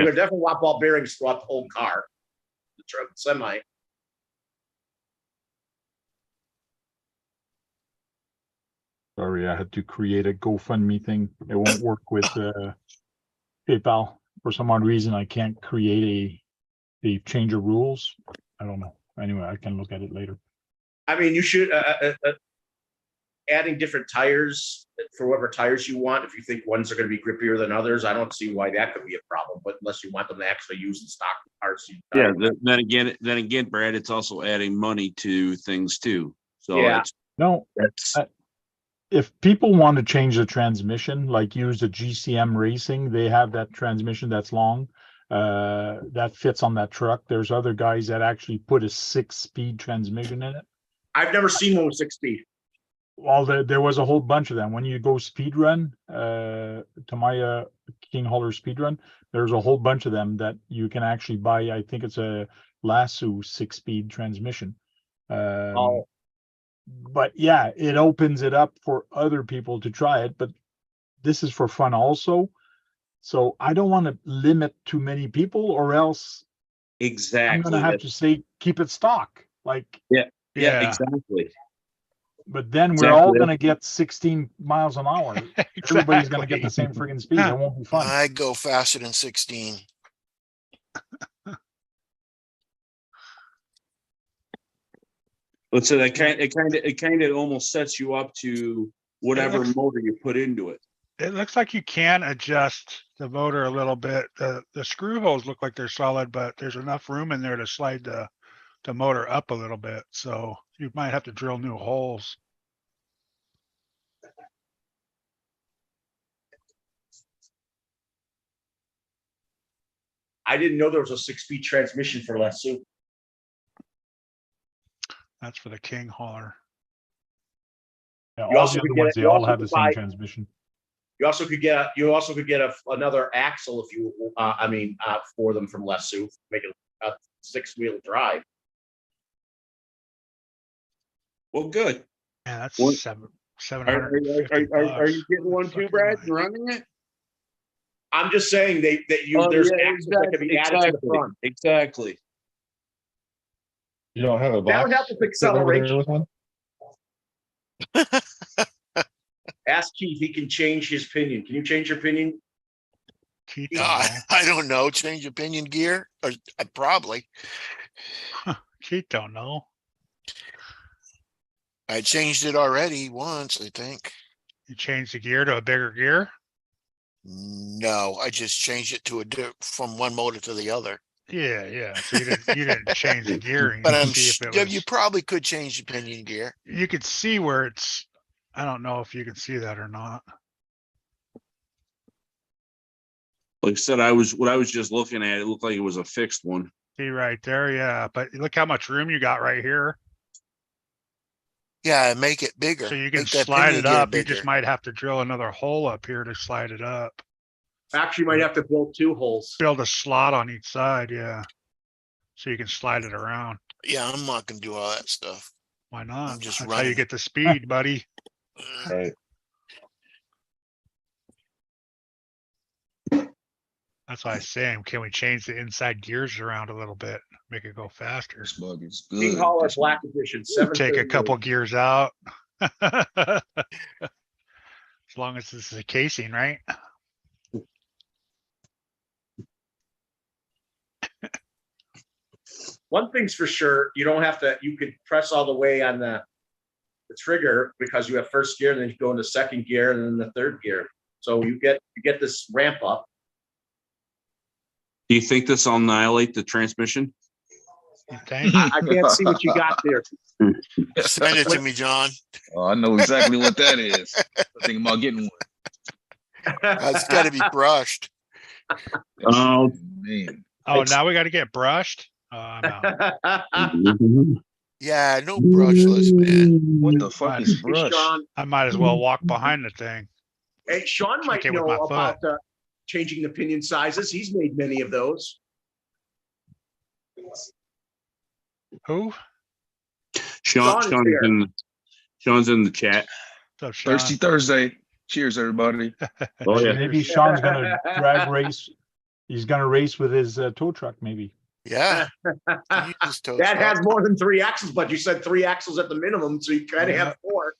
going to definitely want ball bearings throughout the whole car, the truck, semi. Sorry, I had to create a GoFundMe thing. It won't work with PayPal. For some odd reason, I can't create a change of rules. I don't know. Anyway, I can look at it later. I mean, you should adding different tires for whatever tires you want. If you think ones are going to be grippier than others, I don't see why that could be a problem. But unless you want them to actually use the stock RC. Yeah. Then again, Brad, it's also adding money to things too. So Yeah. No, it's if people want to change the transmission, like use the GCM Racing, they have that transmission that's long, that fits on that truck. There's other guys that actually put a 6-speed transmission in it. I've never seen one with 6-speed. Well, there was a whole bunch of them. When you go speed run, Tamaya King Hauler speed run, there's a whole bunch of them that you can actually buy. I think it's a Lasso 6-speed transmission. But yeah, it opens it up for other people to try it, but this is for fun also. So I don't want to limit too many people, or else exactly. I'm gonna have to say keep it stock. Like, Yeah, Yeah. exactly. but then we're all Exactly. gonna get 16 miles an hour. Everybody's gonna get the Exactly. same friggin' speed. It won't be fun. I go faster than 16. Let's say that it kind of almost sets you up to whatever looks- motor you put into it. It looks like you can adjust the motor a little bit. The screw holes look like they're solid, but there's enough room in there to slide the motor up a little bit. So you might have to drill new holes. I didn't know there was a 6-speed transmission for Lasso. That's for the King hauler. Yeah, You all also the could other get ones, it- they you all also have the could same buy- transmission. You also could get another axle if you, for them from Lasso, make it a 6-wheel drive. Well, good. Man, that's What- seven Are, hundred and fifty are you bucks. getting one too, Brad? You running it? I'm just saying there's axles that can be added to the front. Exactly. You don't have a box? That would help with sitting over there acceleration. with one? Ask Keith, he can change his pinion. Can you change your pinion? Keith, I don't know. Change opinion gear? Or probably. Keith don't know. I changed it already once, I think. You changed the gear to a bigger gear? No, I just changed it to from one motor to the other. Yeah, yeah. So you didn't change the gearing But to I'm see if it yeah, was. you probably could change the pinion gear. You could see where it's. I don't know if you can see that or not. Like I said, what I was just looking at, it looked like it was a fixed one. See right there, yeah. But look how much room you got right here. Yeah, make it bigger. So you can Make that slide pinion it gear up. You just bigger. might have to drill another hole up here to slide it up. Actually, might have to build 2 holes. Build a slot on each side, yeah. So you can slide it around. Yeah, I'm not gonna do all that stuff. Why not? I'm just That's how you running get the speed, buddy. Right. That's why I say, can we change the inside gears around a little bit, make it go faster? This bug is King good. Holler This Black Edition, 7. Take a couple gears out. As long as this is a casing, right? One thing's for sure, you don't have to, you could press all the way on the trigger because you have first gear, and then you go into second gear and then the third gear. So you get this ramp up. Do you think this will annihilate the transmission? You think? I can't see what you got there. Send it to me, John. Oh, I know exactly what that is. I'm thinking about getting one. It's gotta be brushed. Oh. Man. Oh, now we got to get brushed. I'm out. Yeah, no brushless, man. What the fuck Right. is Hey, brush? Sean, I might as well walk behind the thing. hey, Sean might Kick it with know my about changing the pinion sizes. He's made many of those. Who? Sean is here. Sean's in the chat. What's up, Sean? Thirsty Thursday. Cheers, everybody. Oh yeah. Maybe Sean's gonna drag race. He's gonna race with his tow truck, maybe. Yeah. He uses tow That has truck. more than 3 axles, but you said 3 axles at the minimum, so you kind of have 4.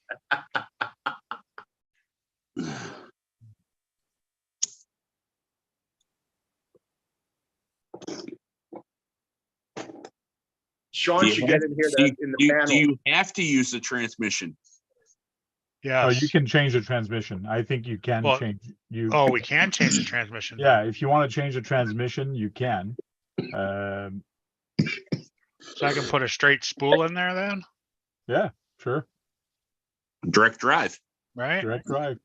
Sean should get in here in the panel. Do you have to use the transmission? Yes. Oh, you can change the transmission. I think you can Well, change. Oh, we can change the transmission. Yeah, if you want to change the transmission, you can. So I can put a straight spool in there then, Yeah, sure. Direct drive. right? Direct drive.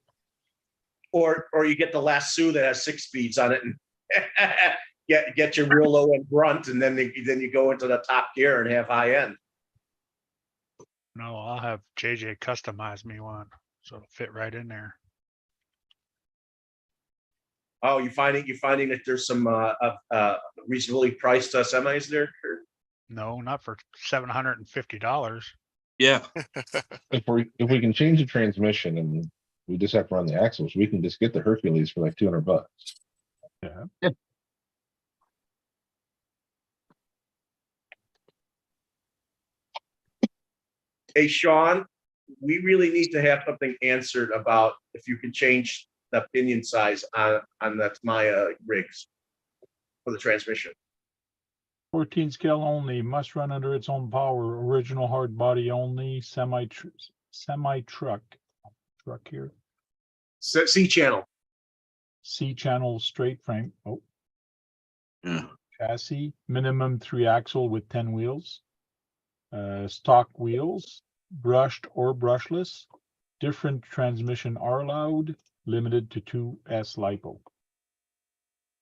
Or you get the lasso that has 6 speeds on it and get your real low end grunt, and then you go into the top gear and have high end. No, I'll have JJ customize me one, so it'll fit right in there. Oh, you're finding that there's some reasonably priced semis there? No, not for $750. Yeah. If we can change the transmission and we just have to run the axles, we can just get the Hercules for like $200. Yeah. Hey, Sean, we really need to have something answered about if you can change the pinion size on the Maya rigs for the transmission. 14 scale only, must run under its own power, original hard body only, semi truck here, C channel. C channel straight frame. Oh, Yeah. chassis, minimum 3 axle with 10 wheels. Stock wheels, brushed or brushless. Different transmission are allowed, limited to 2S LiPo.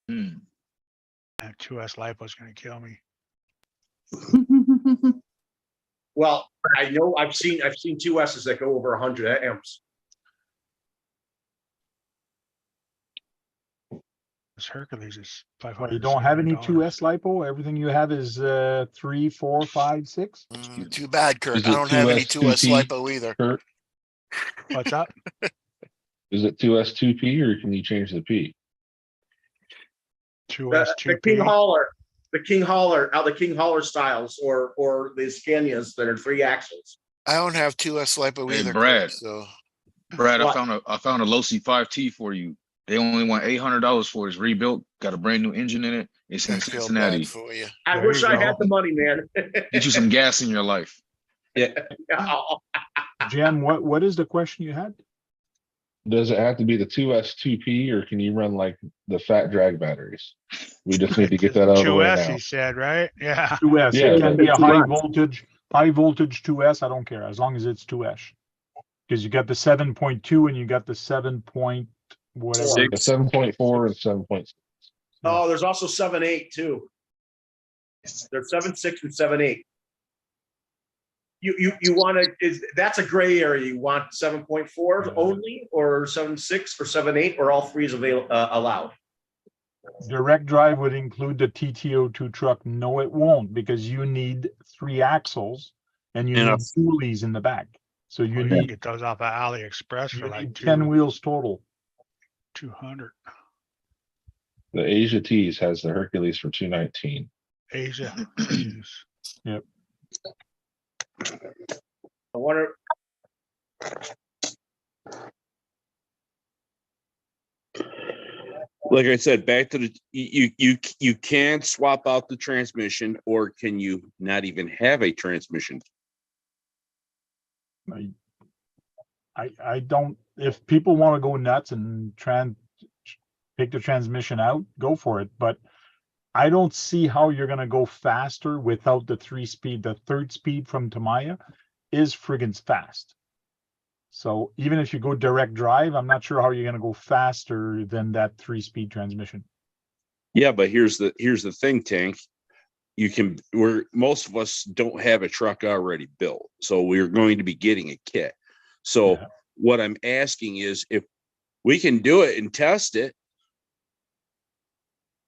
Hmm. That 2S LiPo is going to kill me. Well, I know I've seen 2S's that go over 100 amps. This Hercules is $500. Well, you don't have any 2S LiPo? Everything you have is 3, 4, 5, 6? Too bad, Kurt. Is I it don't have any 2S, 2S 2P? LiPo either. Kurt, What's up? is it 2S 2P or can you change the P? 2S The 2P. King Hauler styles or the Scanias that are 3 axles. I don't have 2S LiPo Hey, either, Brad. Kurt, so Brad, What? I found a low C5T for you. They only want $800 for it. It's rebuilt, got a brand new engine in it. It's in I feel Cincinnati. bad for you. I There wish you I go. had the money, man. Get you some gas in your life. Oh, Jen, what is the question you had? Does it have to be the 2S 2P or can you run like the fat drag batteries? We just need to get that out of the way 2S, now. he said, right? Yeah. 2S, Yeah, it can be a that's right. high voltage 2S, I don't care, as long as it's 2S. Because you got the 7.2 and you got the 7 point whatever. Six. The 7.4 and 7.6. Oh, there's also 7.8 too. There's 7.6 and 7.8. You want to, that's a gray area. You want 7.4 only, or 7.6 or 7.8, or all three is allowed? Direct drive would include the TTO2 truck. No, it won't, because you need 3 axles and you And need a- dualies in the back. So you You can need, get those off of AliExpress you for like need 10 wheels total. 200. The Asia Tees has the Hercules for 219. Asia. I wonder. Like I said, back to the, you can swap out the transmission, or can you not even have a transmission? I don't, if people want to go nuts and take the transmission out, go for it. But I don't see how you're going to go faster without the 3-speed. The 3rd speed from Tamiya is friggin' fast. So even if you go direct drive, I'm not sure how you're going to go faster than that 3-speed transmission. Yeah, but here's the thing, Tank. Most of us don't have a truck already built, so we're going to be getting a kit. So Yeah. what I'm asking is if we can do it and test it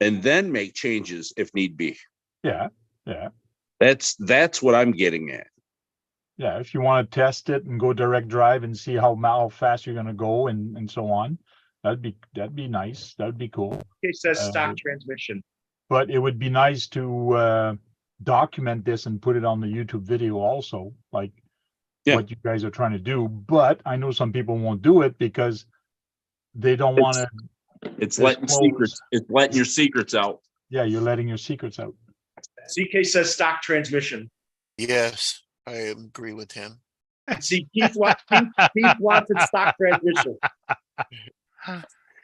and then make changes if need be. Yeah. That's what I'm getting at. Yeah, if you want to test it and go direct drive and see how fast you're going to go and so on, that'd be nice. That'd be cool. It says stock transmission. But it would be nice to document this and put it on the YouTube video also, like what you guys are trying to do. But I know some people won't do it because they don't want to. It's letting secrets. It's letting your secrets out. Yeah, you're letting your secrets out. CK says stock transmission. Yes, I agree with him. See, Keith wants it stock transmission.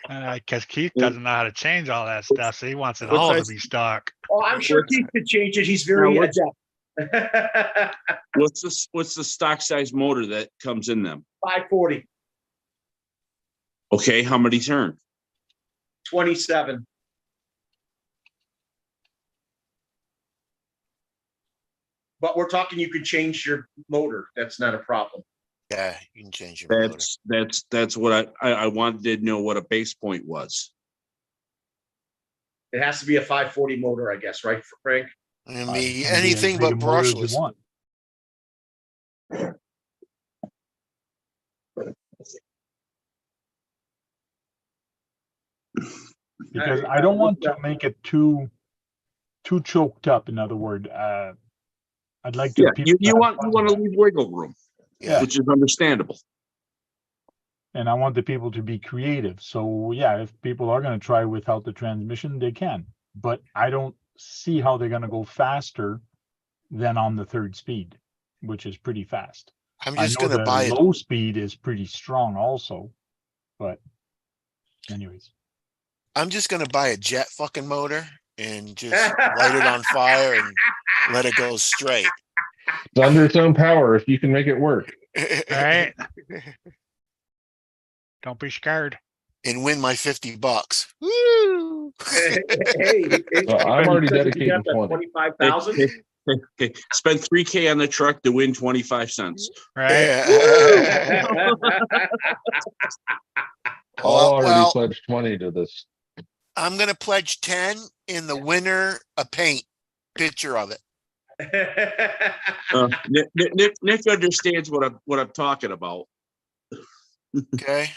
Because Keith doesn't know how to change all that stuff, so he wants it all to be stock. Oh, I'm sure Keith could change it. He's very adept. What's the stock size motor that comes in them? 540, Okay, how many turn? 27. But we're talking, you could change your motor. That's not a problem. Yeah, you can change your motor. That's what I wanted to know what a base point was. It has to be a 540 motor, I guess, right, Frank? I mean, Can be anything as but big a motor as you brushless. want. Because I don't want to make it too choked up. In other words, I'd like to. Yeah, you want to leave wiggle room, Yeah. which is understandable. And I want the people to be creative. So yeah, if people are going to try without the transmission, they can. But I don't see how they're going to go faster than on the 3rd speed, which is pretty fast. I'm I just know gonna the buy it. low speed is pretty strong also, but anyways. I'm just gonna buy a jet fucking motor and just light it on fire and let it go straight. It's under its own power if you can make it work. Right? Don't be scared. And win my $50. Woo! Well, I'm already dedicating 20. 25,000. Okay, spend $3K on the truck to win 25 cents. Right? Yeah. I'll already Well, pledged 20 to this. I'm gonna pledge 10 in the winner a paint picture of it. Nick understands what I'm talking about. Okay.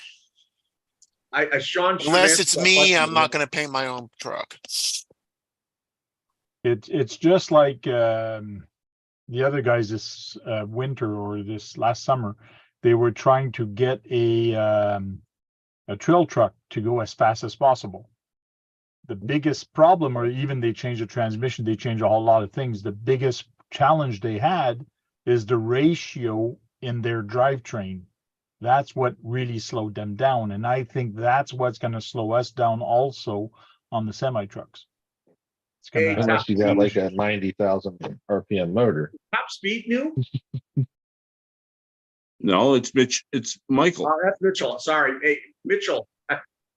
Sean. Unless it's me, I'm not gonna paint my own truck. It's just like the other guys this winter or this last summer, they were trying to get a trail truck to go as fast as possible. The biggest problem, or even they changed the transmission, they changed a whole lot of things. The biggest challenge they had is the ratio in their drivetrain. That's what really slowed them down. And I think that's what's going to slow us down also on the semi trucks. It's Hey, going to Unless you got like a 90,000 RPM motor. top speed new? No, it's Mitch, it's Michael. Oh, that's Mitchell. Sorry. Hey, Mitchell,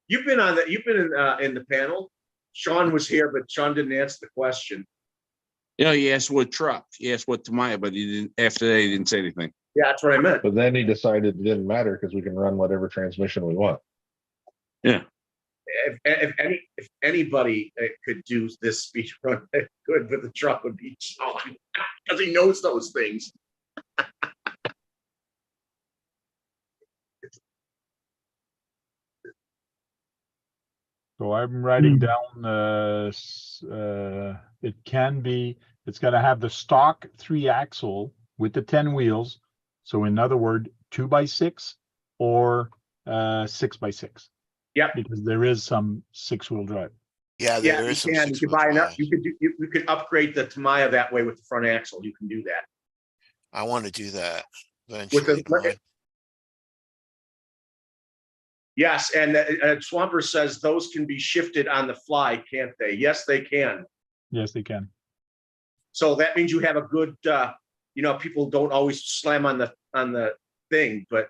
you've been in the panel. Sean was here, but Sean didn't answer the question. Yeah, he asked what truck. He asked what Tamiya, but he didn't, after that, he didn't say anything. Yeah, that's what I meant. But then he decided it didn't matter because we can run whatever transmission we want. Yeah. If anybody could do this speed run good with the truck would be Sean, because he knows those things. So I'm writing down, it's gonna have the stock 3-axle with the 10 wheels. So in other words, 2x6 or 6x6. Yep. Because there is some 6-wheel drive. Yeah, Yeah, there you is some can. You could six-wheel buy enough. drive. You could upgrade the Tamiya that way with the front axle. You can do that. I want to do that With eventually. the, yes, and Swamper says those can be shifted on the fly, can't they? Yes, they can. Yes, they can. So that means you have a good, people don't always slam on the thing, but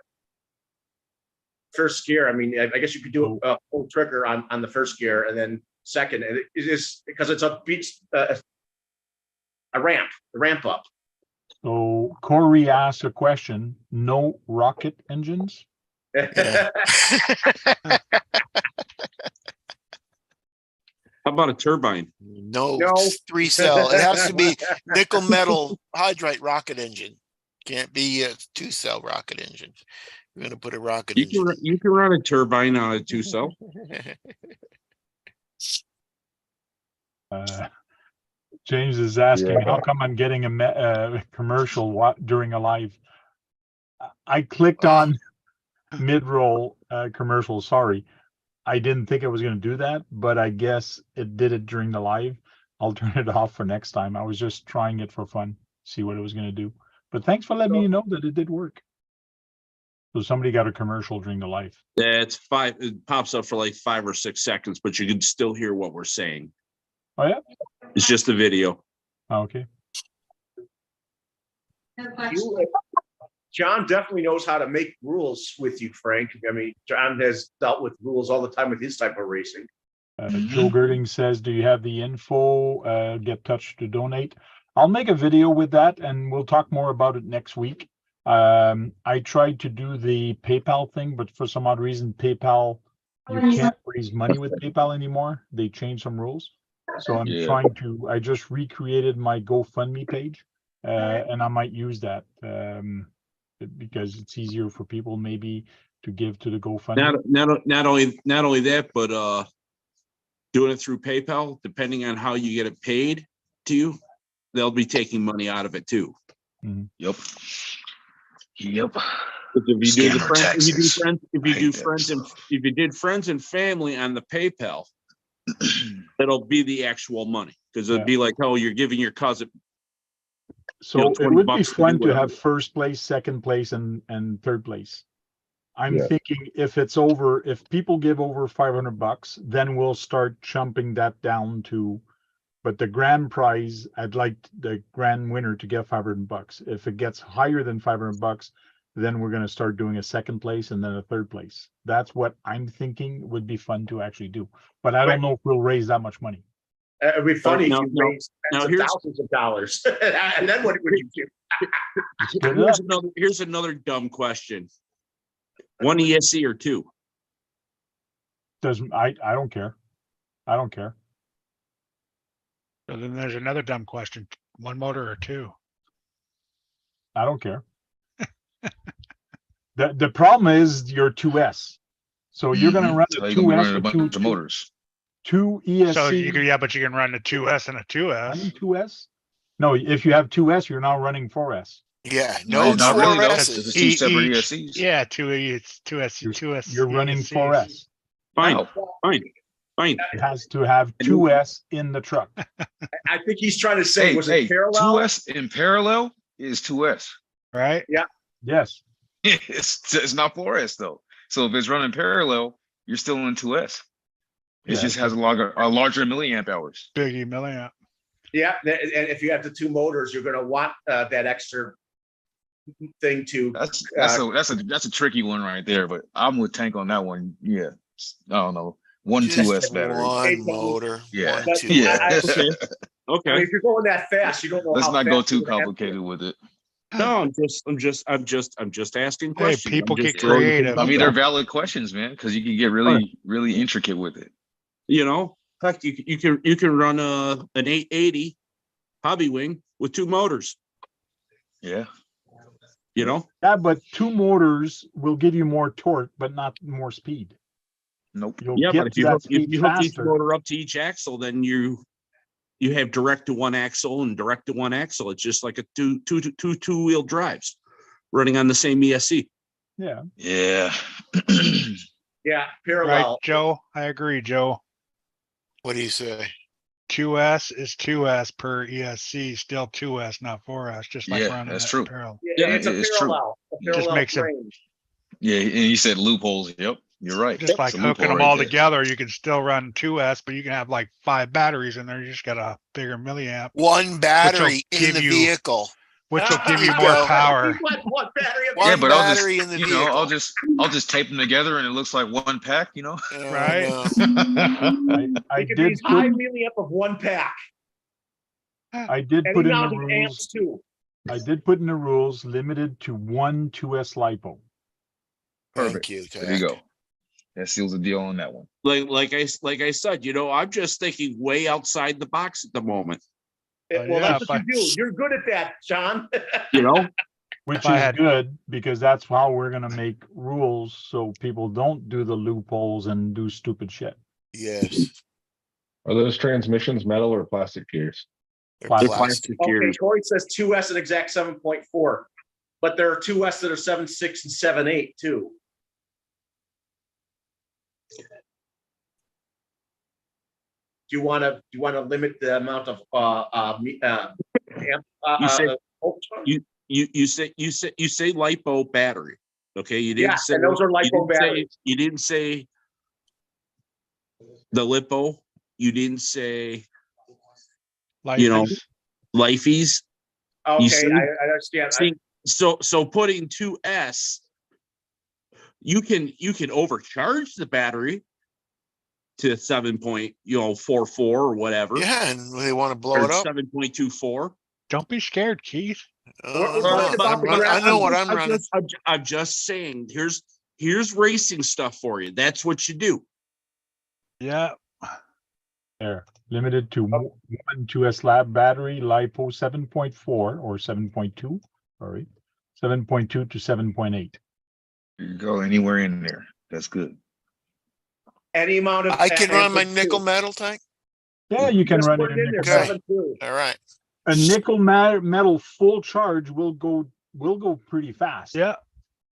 first gear, I mean, I guess you could do a full trigger on the first gear, and then second, and it is because it's a ramp up. So Corey asked a question, no rocket engines? Yeah. How about a turbine? No, No. 3-cell. It has to be nickel metal hydride rocket engine. Can't be a 2-cell rocket engine. We're gonna put a rocket engine. You can run a turbine on a 2-cell. James is asking, Yeah. how come I'm getting a commercial during a live? I clicked on mid-roll commercial. Sorry, I didn't think I was going to do that, but I guess it did it during the live. I'll turn it off for next time. I was just trying it for fun, see what it was going to do. But thanks for letting me know that it did work. So somebody got a commercial during the live. That's 5. It pops up for like 5 or 6 seconds, but you can still hear what we're saying. Oh yeah. It's just a video. Oh, okay. John definitely knows how to make rules with you, Frank. I mean, John has dealt with rules all the time with his type of racing. Joe Girding says, do you have the info? Get touched to donate. I'll make a video with that and we'll talk more about it next week. I tried to do the PayPal thing, but for some odd reason, PayPal, you can't raise money with PayPal anymore. They changed some rules. So I'm trying to, I just recreated my GoFundMe page and I might use that because it's easier for people maybe to give to the GoFundMe. Not only that, but doing it through PayPal, depending on how you get it paid to you, they'll be taking money out of it too. Mm-hmm. Yep. If you do Scammer taxes. if you did friends and family on the PayPal, it'll be the actual money because it'd be like, oh, you're giving your cousin. So it would be $20 fun to whatever. have first place, second place, and third place. I'm thinking if people give over $500, then we'll start chumping that down to, but the grand prize, I'd like the grand winner to get $500. If it gets higher than $500, then we're going to start doing a second place and then a third place. That's what I'm thinking would be fun to actually do. But I don't know if we'll raise that much money. It'd be funny if you raised now thousands of dollars. And then what would you do? Here's another dumb question. 1 ESC or 2? I don't care. I don't care. So then there's another dumb question. 1 motor or 2? I don't care. The problem is your 2S. So you're going to run a 2S with two motors. 2 ESC. So you can, but you can run a 2S and a 2S. 2S? No, if you have 2S, you're now running 4S. Yeah, no, not really, though. 4Ss. It's 2 separate ESCs. Yeah, 2S. You're running 4S. Fine. It has to have 2S in the truck. I think he's trying to say, was it parallel? 2S in parallel is 2S. Right? Yeah. Yes. It's not 4S though. So if it's running parallel, you're still in 2S. It Yeah, just has a larger milliamp hours. Biggie milliamp. Yeah, and if you have the two motors, you're gonna want that extra thing to. That's a tricky one right there. But I'm with Tank on that one. Yeah, I don't know. One Just 2S battery. one motor, Yeah. one, But two. Yeah. Okay. I mean, Okay. if you're going that fast, you don't know. Let's how not go fast too you're gonna have to- complicated with it. No, I'm just asking Hey, questions. people I'm just get throwing things creative. out I mean, they're there. valid questions, man, because you can get really intricate with it. You know, heck, you can run an 880 hobby wing with two motors. Yeah. You know, Yeah, but two motors will give you more torque, but not more speed. Nope. You'll yeah, but get if to you that hook speed each faster. motor up to each axle, then you have direct to one axle and direct to one axle. It's just like a two-wheel drives running on the same ESC. Yeah. Yeah. Yeah, Right, parallel. Joe? I agree, Joe. What do you say? 2S is 2S per ESC, still 2S, not 4S, just like Yeah, running that's that true. parallel. Yeah, it's a it's true. parallel. A It just parallel makes it- frame. Yeah, and you said loopholes. Yep, you're right. Just like It's a hooking loophole them right all there. together, you can still run 2S, but you can have like 5 batteries in there. You just got a bigger milliamp, One battery in give the you- vehicle. which will give There you you more go. power. One battery. One Yeah, but I'll just, battery in the you know, I'll vehicle. just tape them together and it looks like one pack, you know? Oh, Right. no. I It could did be high put milliamp of one pack. I did Any put in the amount of rules. amps too. I did put in the rules limited to one 2S lipo. Thank Perfect. you, There you Tack. go. That seals the deal on that one. Like I said, you know, I'm just thinking way outside the box at the moment. Oh, Well, yeah, that's what you do. You're good at that, John. You know, Which If I is had- good because that's how we're gonna make rules so people don't do the loopholes and do stupid shit. Yes. Are those transmissions metal or plastic gears? They're Plastic. plastic. Okay, gears. Corey says 2S and exact 7.4, but there are 2S that are 7.6 and 7.8 too. Do you want to limit the amount of You say- you say lipo battery. Okay, you didn't Yeah, say and those are you lipo didn't say- batteries. You didn't say the lipo. You didn't say you know, Lifeys. lifeys. Okay, see- I understand. See, so putting 2S, you can overcharge the battery to 7.44 or whatever. Yeah, and they want to blow Or it up. 7.24. Don't be scared, Keith. We're No, talking about the I know what I'm I'm running. I'm just saying, here's racing stuff for you. That's what you do. Yeah, There, limited to one 2S lab battery, lipo 7.4 or 7.2, sorry, 7.2 to 7.8. You can go anywhere in there. That's good. Any amount of. I can run my amperage, nickel too. metal tank. Yeah, you can Just run put it it in in there, nickel. Okay. 7.2. All right. A nickel metal full charge will go pretty fast. yeah.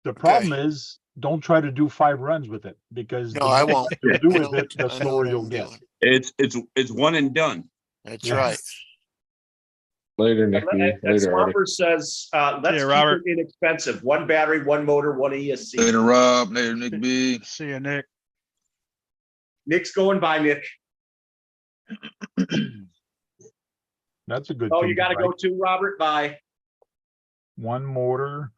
The problem is don't try to do 5 runs with it because No, the I more won't. you do I with know- it, the I know slower what you'll I'm get. doing. It's one and done. That's Yeah. right. Later, Nick. And Later, Artie. Swamper says, let's keep Robert. it inexpensive. One battery, one motor, one ESC. Later, Rob. Later, Nick B. See you, Nick. Nick's going by, Nick. That's a good Oh, thing. you got to right? go too, Robert. Bye. One motor.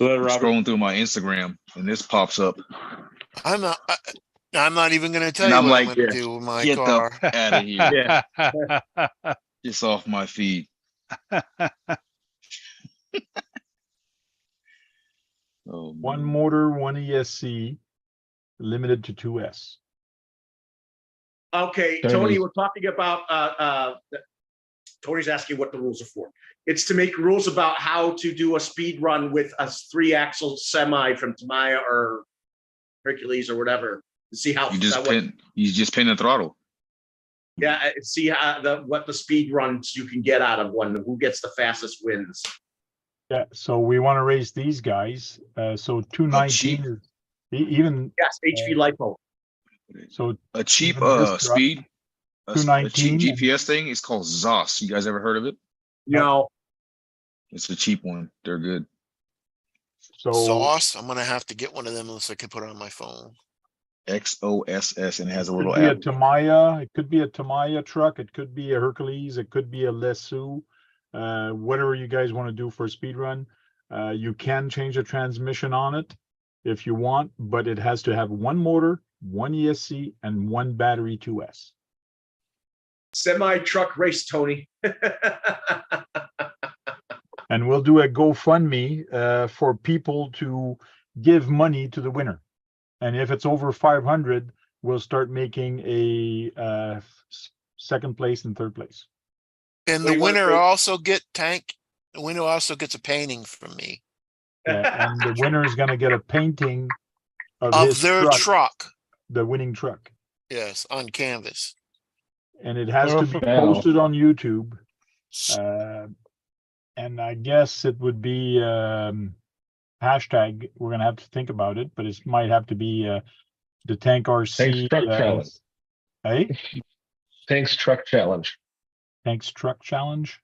I'm scrolling through my Instagram and this pops up. I'm not even going to tell And you I'm what like, I'm going to do with my Get car. the out of here. Yeah. It's off my feed. Oh, One man. motor, one ESC, limited to 2S. Okay, Tony's- Tony, we're talking about, Tony's asking what the rules are for. It's to make rules about how to do a speed run with a 3-axle semi from Tamiya or Hercules or whatever. To see how You just pin the throttle. see how what the speed runs you can get out of one. Who gets the fastest wins. Yeah, so we want to race these guys. So 219 is even Yes, HV lipo. so A cheap Even this truck, speed, a cheap 219. GPS thing is called ZOS. You guys ever heard of it? No, It's a cheap one. They're good. So Sauce, I'm gonna have to get one of them unless I can put it on my phone. XOSS, and it has a it little could be a app. Tamiya, it could be a Tamiya truck, it could be a Hercules, it could be a Lesu. Whatever you guys want to do for a speed run. You can change the transmission on it if you want, but it has to have one motor, one ESC, and one battery 2S. Semi-truck race, Tony. And we'll do a GoFundMe for people to give money to the winner. And if it's over 500, we'll start making a second place and third place. And What do the you wanna winner say? also get the winner also gets a painting from me Yeah, and the winner is going to get a painting of of his their truck. the winning truck. Yes, on canvas. And it has to be Wow. posted on YouTube. And I guess it would be hashtag. We're gonna have to think about it, but it might have to be the Tank RC. Tanks Truck Challenge. Hey, Tanks Truck Challenge. Tanks Truck Challenge.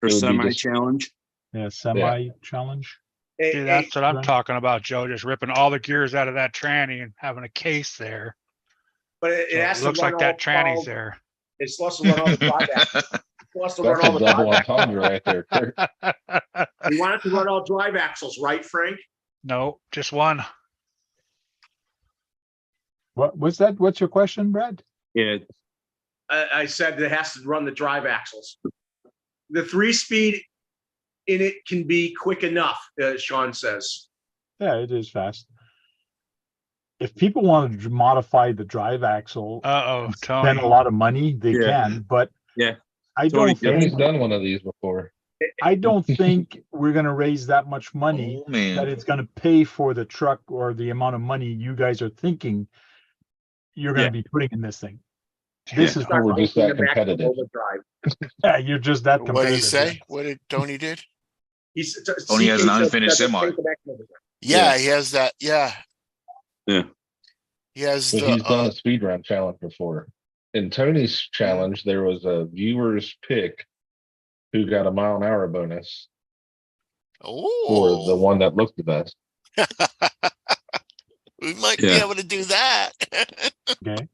Or It would be semi just- challenge. Yeah, semi challenge. Hey, See, hey, that's what I'm Right. talking about, Joe, just ripping all the gears out of that tranny and having a case there. but it So has it to looks run like that all tranny's 12 there. It's supposed to run all the drive axles. It's supposed to run That's all a the double drive axles. entendre right there, Kurt. We want it to run all drive axles, right, Frank? No, just one. What was that? What's your question, Brad? Yeah, I said it has to run the drive axles. The 3-speed in it can be quick enough, Sean says. Yeah, it is fast. If people want to modify the drive axle, Uh-oh, and spend a Tony. lot of money, they Yeah. can, but Yeah. I Tony, don't Tony's think done one of these before. we're gonna raise that much money Oh, man. that it's gonna pay for the truck or the amount of money you guys are thinking you're gonna Yeah. be putting in this thing. This is Oh, we're just that competitive. Overdrive. yeah, you're just that What did he competitive. say? yeah. What did Tony did? Tony has an unfinished semi. Yeah, he has that. Yeah. Yeah. He has But the he's done a speed run challenge before. In Tony's challenge, there was a viewer's pick who got a mile-an-hour bonus for the oh, one that looked the best. we might be Yeah. able to do that. Okay.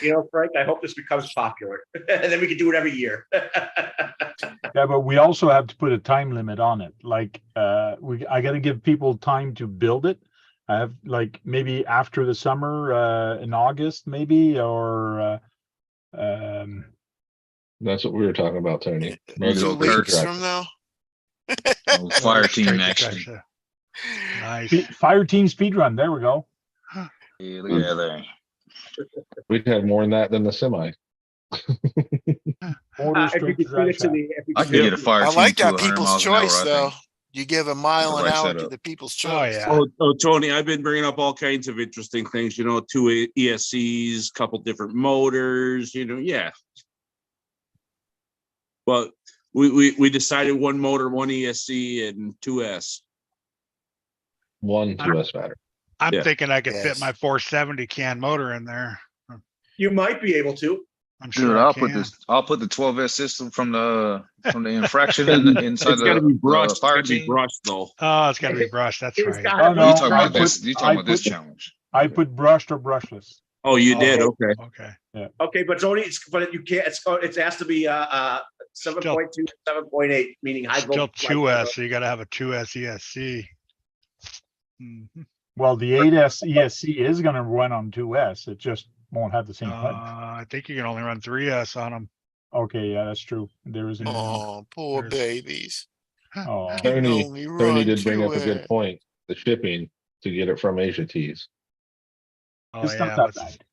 You know, Frank, I hope this becomes popular. And then we can do it every year. Yeah, but we also have to put a time limit on it. Like I gotta give people time to build it. I have like maybe after the summer, in August, maybe, or That's what we were talking about, Tony. Maybe Two go weeks Kirk. from now. Fire Straight team to action. Traxxas. Nice. Fire Team Speed Run. There we go. Yeah, look at that there. We'd have more than that than the semi. Motor If we straight could drive fit it to shaft. the, if we I could could fit get it a to fire I team like to that 100 people's miles an hour, choice, I though. think. You give a mile The an right hour to setup. the people's Oh, choice. yeah. Oh, Tony, I've been bringing up all kinds of interesting things, you know, 2 ESCs, couple different motors, you know, yeah. But we decided one motor, one ESC and 2S. One 2S battery. I'm Yeah. thinking I could fit Yes. my 470 can motor in there. You might be able to. I'm Dude, sure I I'll can. put the 12S system from the infraction inside It's gotta be the brushed, fire it's gotta be team. brushed though. Oh, it's gotta be brushed. That's It's right. got- Oh, You no, talking about this? You talking about this put- challenge? I put brushed or brushless. Oh, you did, Oh, okay. Okay. Okay, but it's only, but you can't, it has to be 7.2, 7.8, meaning high Still voltage. 2S, so you gotta have a 2S ESC. Mhm. Well, the 8S ESC is gonna run on 2S. It just won't have the same punch. I think you can only run 3S on them. Okay, yeah, that's true. There is an. Oh, poor There's- babies. Oh, You can Tony, only Tony run did bring up a good 2S. point. The shipping to get it from Asia tees. Oh, it's yeah, not that but bad.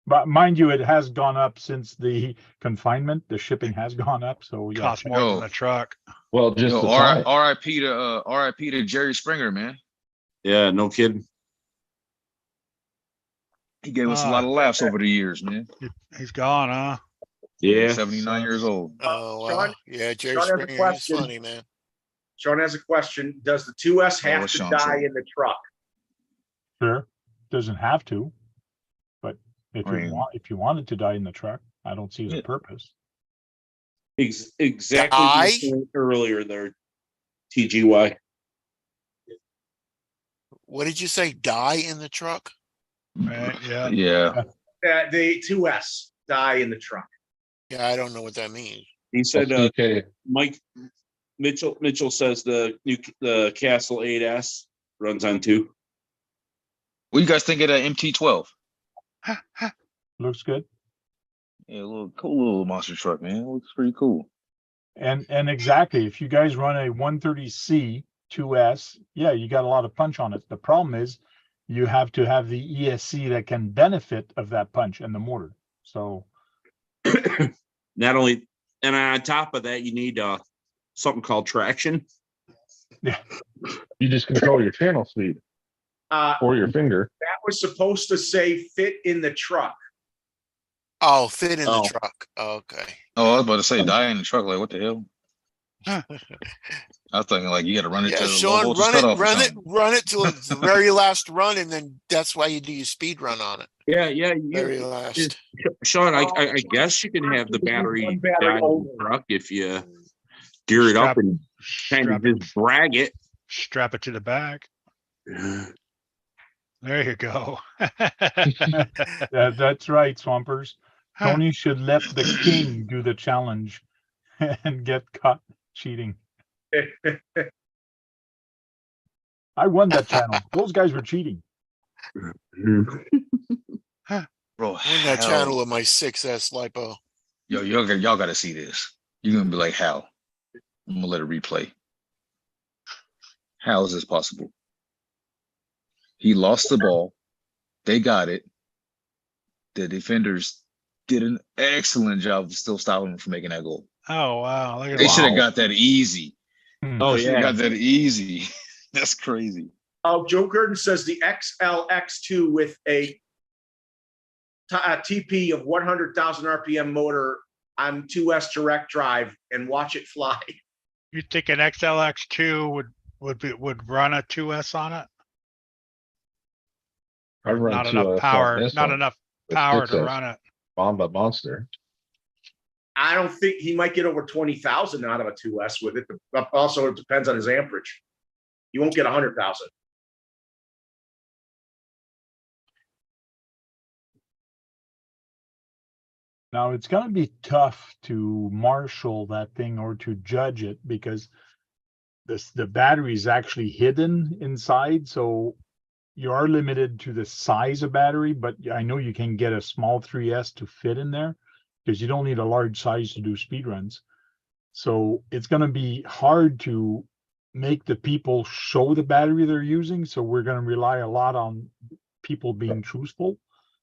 But mind you, it has gone up since the confinement. The shipping has gone up, so yeah. costs more than Yo. the truck. Well, just Yo, the time. RIP to Jerry Springer, man. Yeah, no kidding. He gave us a lot of laughs over the years, man. He's gone, huh? Yeah. 79 years old. Oh, Sean- wow. Yeah, Jerry Sean has a Springer is question. funny, man. Sean has a question. Does the 2S have what's to Sean die saying? in the truck? Sure, doesn't have to, but if I mean- if you want it to die in the truck, I don't see the Yeah. purpose. Exactly Die? the point earlier there, TGY. What did you say? Die in the truck? Right, yeah. Yeah. The 2S die in the truck. Yeah, I don't know what that means. He said, CK, Mike Mitchell says the Castle 8S runs on 2. What do you guys think of that MT-12? Looks good. Yeah, a little cool little monster truck, man. It looks pretty cool. And exactly, if you guys run a 130C 2S, yeah, you got a lot of punch on it. The problem is you have to have the ESC that can benefit of that punch and the motor. So Not only, and on top of that, you need something called traction. you just control your channel speed or your finger. That was supposed to say fit in the truck. Oh, fit in the Oh. truck. Okay. Oh, I was about to say die in the truck. Like, what the hell? Huh. I was thinking like you got to run it Yeah, to the low Sean, voltage run it, cutoff or run it, something. run it till it's the very last run, and then that's why you do your speed run on it. Yeah. Very last. Sean, I guess you can have the battery One battery die in only. the truck if you gear it up and kind of just drag it. Strap it to the back. There you go. that's right, Swampers. Tony should let the king do the challenge and get caught cheating. I won that channel. Those guys were cheating. Bro, On that how? channel of my 6S lipo. Yo, y'all got to see this. You're gonna be like, how? I'm gonna let it replay. How is this possible? He lost the ball. They got it. The defenders did an excellent job of still stopping him from making that goal. Oh, wow. Look at They should have that. got that easy. Oh, They should yeah. have got that easy. That's crazy. Oh, Joe Gurdon says the XLX2 with a TP of 100,000 RPM motor on 2S direct drive and watch it fly. You think an XLX2 would run a 2S on it? I Or run not 2S enough on power, this not one. enough The power to 6S. run it. Bomba Monster. I don't think he might get over 20,000 out of a 2S with it. Also, it depends on his amperage. You won't get 100,000. Now it's going to be tough to marshal that thing or to judge it because the battery is actually hidden inside. So you are limited to the size of battery, but I know you can get a small 3S to fit in there because you don't need a large size to do speed runs. So it's going to be hard to make the people show the battery they're using. So we're going to rely a lot on people being truthful.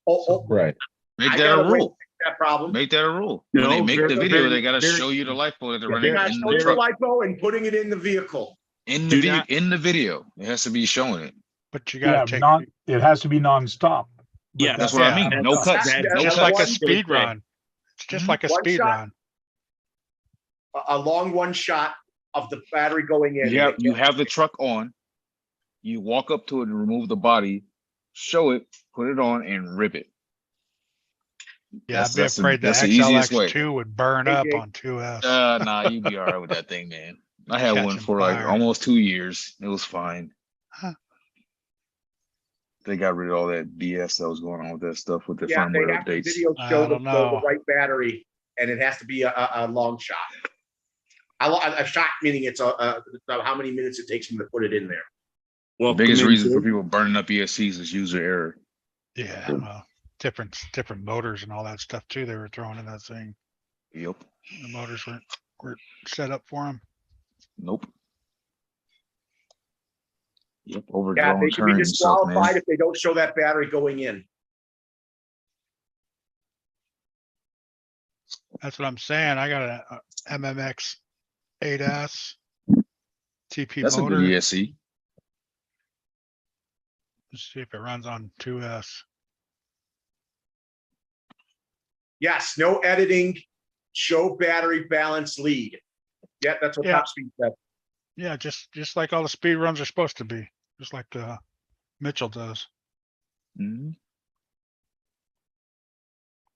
Oh, Right. Make I that got a rule. that problem. Make that a rule. No, When they make very- the video, very- they got to very- show you the LiPo that they're Yeah, running They're not in showing the the truck. LiPo and putting it in the vehicle. In Do the not- in the video, it has to be showing it. But you Yeah, gotta take, it has to be nonstop. But Yeah, That's what I Yeah. mean. No cuts. That- No just that like a cuts. one- speed run. It's just like a One speed shot. run. A long one shot of the battery going in. You have the truck on. You walk up to it and remove the body, show it, put it on, and rip it. Yeah, I'd be That's afraid the that's the easiest way. XLX2 would burn Hey, up Jake. on 2S. Nah, you'd be all right with that thing, man. I had one Catching for like fire. almost 2 years. It was fine. Huh. They got rid of all that BS that was going on with that stuff with the Yeah, they firmware have the updates. video I show don't the know. right battery, and it has to be a long shot. A shot meaning it's how many minutes it takes them to put it in there. Well, The biggest come in, reason for Jake. people burning up ESCs is user error. Yeah, well, different motors and all that stuff too. They were throwing in that thing. Yep. The motors were set up for them. Nope. Yep. Yeah, Overdrawn they should be turn and stuff, disqualified man. if they don't show that battery going in. That's what I'm saying. I got a MMX 8S TP That's a motor. good ESC. Let's see if it runs on 2S. Yes, no editing. Show battery balance lead. Yeah, that's what Yeah. Top Speed said. Yeah, just like all the speed runs are supposed to be, just like Mitchell does. Mhm.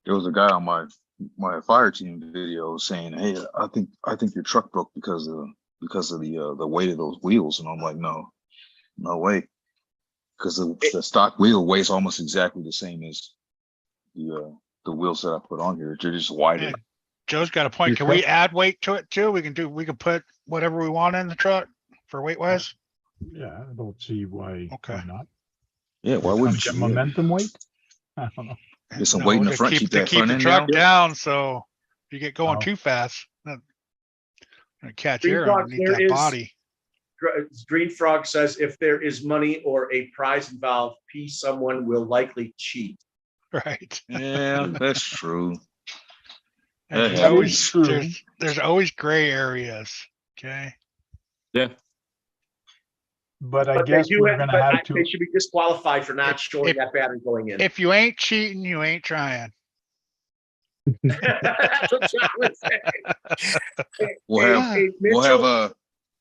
There was a guy on my fire team video saying, "Hey, I think your truck broke because of the weight of those wheels," and I'm like, "No way." because the stock wheel weighs almost exactly the same as the wheels that I put on here. They're just wider. Yeah. Joe's got a point. Your Can we truck- add weight to it too? We can put whatever we want in the truck for weight wise. Yeah, I don't see why Okay. not. Yeah, why We're trying wouldn't to get you? Yeah. momentum weight. I don't know. Get some weight in the front, keep that front the end truck down. down. So if you get going Oh. too fast, gonna catch Green air Frog, underneath there that is- body. Green Frog says if there is money or a prize involved, someone will likely cheat. Right. Yeah, that's true. There's That always is true. there's always gray areas. Okay. Yeah. But I But guess they do we're it, gonna but have they to. should be disqualified for not showing if- that battery going in. If you ain't cheating, you ain't trying. That's what John was saying. We'll have Hey,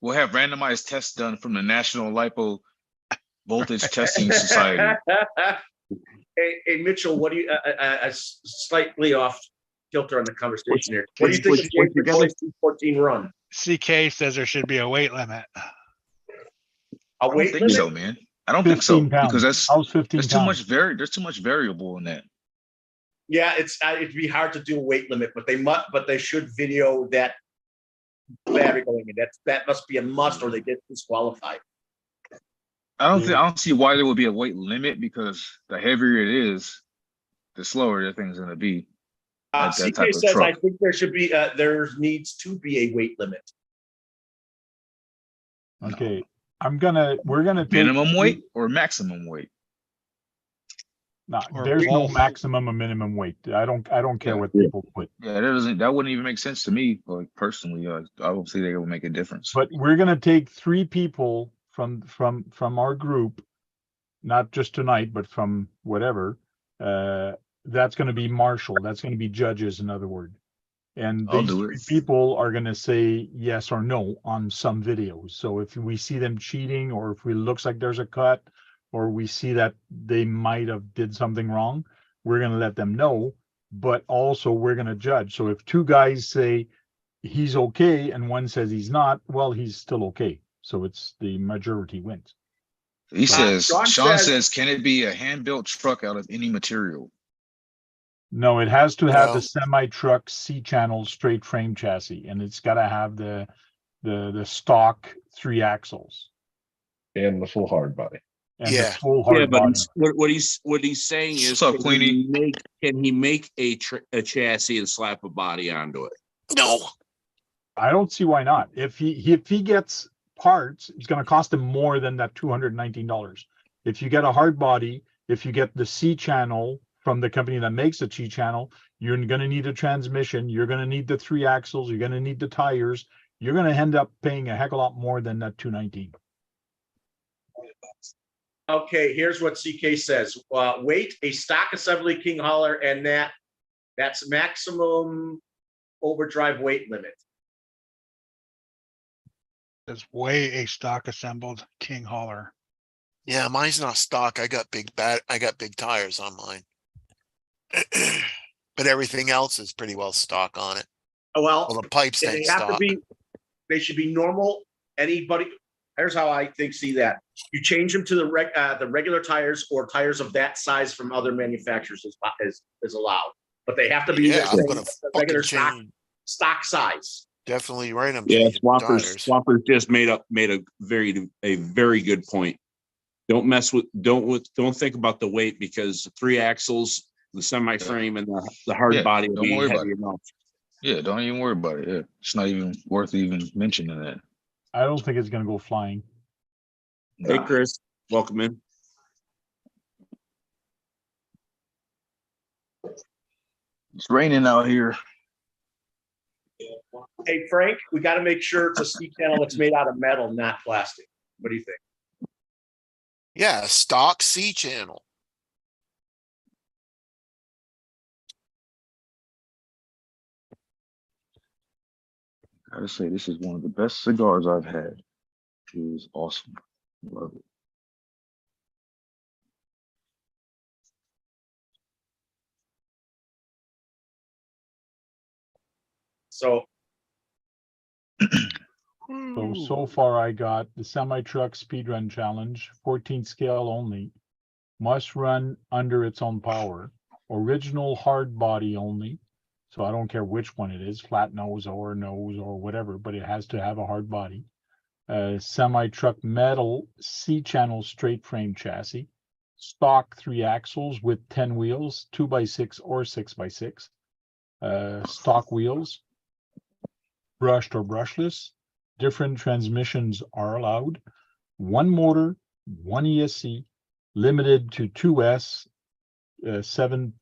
we'll have randomized tests done from the National Lipo Voltage Testing Society. Hey, Mitchell, what do you, slightly off kilter on the conversation here. What do you think of James McCoy's 214 run? CK says there should be a weight limit. A I don't weight think limit? so, man. I don't think so 15 pounds. because that's How's 15 there's too pounds? much there's too much variable in that. Yeah, it'd be hard to do a weight limit, but they should video that battery going in. That must be a must, or they get disqualified. I don't see why there would be a weight limit because the heavier it is, the slower the thing's gonna be. That type CK of says I truck. think there should be there needs to be a weight limit. Okay, we're gonna take Minimum weight or maximum weight? No, Or there's no both. maximum or minimum weight. I don't care Yeah. what people put. Yeah, that wouldn't even make sense to me, like personally. I don't see they would make a difference. But we're gonna take 3 people from our group, not just tonight, but from whatever. That's gonna be Marshall. That's gonna be judges, in other words. And I'll these do 3 it. people are gonna say yes or no on some videos. So if we see them cheating, or if it looks like there's a cut, or we see that they might have did something wrong, we're gonna let them know. But also we're gonna judge. So if 2 guys say he's okay and one says he's not, well, he's still okay. So it's the majority wins. He says, Sean Sean says- says, can it be a hand-built truck out of any material? No, it has to have No. the semi-truck C-channel straight frame chassis, and it's gotta have the stock 3 axles And the full hard body. and the Yeah. full Yeah, hard but body. what he's saying is, What's up, Queenie? can he make a chassis and slap a body onto it? No, I don't see why not. If he gets parts, it's gonna cost him more than that $219. If you get a hard body, if you get the C channel from the company that makes the C channel, you're gonna need a transmission, you're gonna need the 3 axles, you're gonna need the tires, you're gonna end up paying a heck of a lot more than that $219. Okay, here's what CK says. Weight, a stock assembly king hauler, and that's maximum overdrive weight limit. There's way a stock assembled king hauler. yeah, mine's not stock. I got big tires on mine. But everything else is pretty well stock on it. Well, Well, the pipes they ain't have to stock. be. They should be normal. Anybody. Here's how I see that. You change them to the regular tires or tires of that size from other manufacturers is allowed, but they have to be Yeah, the I'm same gonna regular fucking change. stock size. Definitely right. I'm Yeah, changing tires. Swampers just made a very good point. Don't think about the weight because 3 axles, the semi frame, and the hard Yeah, body will don't be worry about heavy it. enough. Yeah, don't even worry about it. Yeah, it's not even worth even mentioning that. I don't think it's gonna go flying. Hey, Chris, welcome in. It's raining out here. Hey Frank, we got to make sure it's a C channel that's made out of metal, not plastic. What do you think? Yeah, stock C channel. Gotta say, this is one of the best cigars I've had. It is awesome. Love it. So So far I got the semi-truck speed run challenge, 14 scale only. Must run under its own power. Original hard body only. So I don't care which one it is, flat nose or whatever, but it has to have a hard body. Semi-truck metal C-channel straight frame chassis. Stock 3 axles with 10 wheels, 2x6 or 6x6. Stock wheels, brushed or brushless. Different transmissions are allowed. One motor, one ESC, limited to 2S, 7.2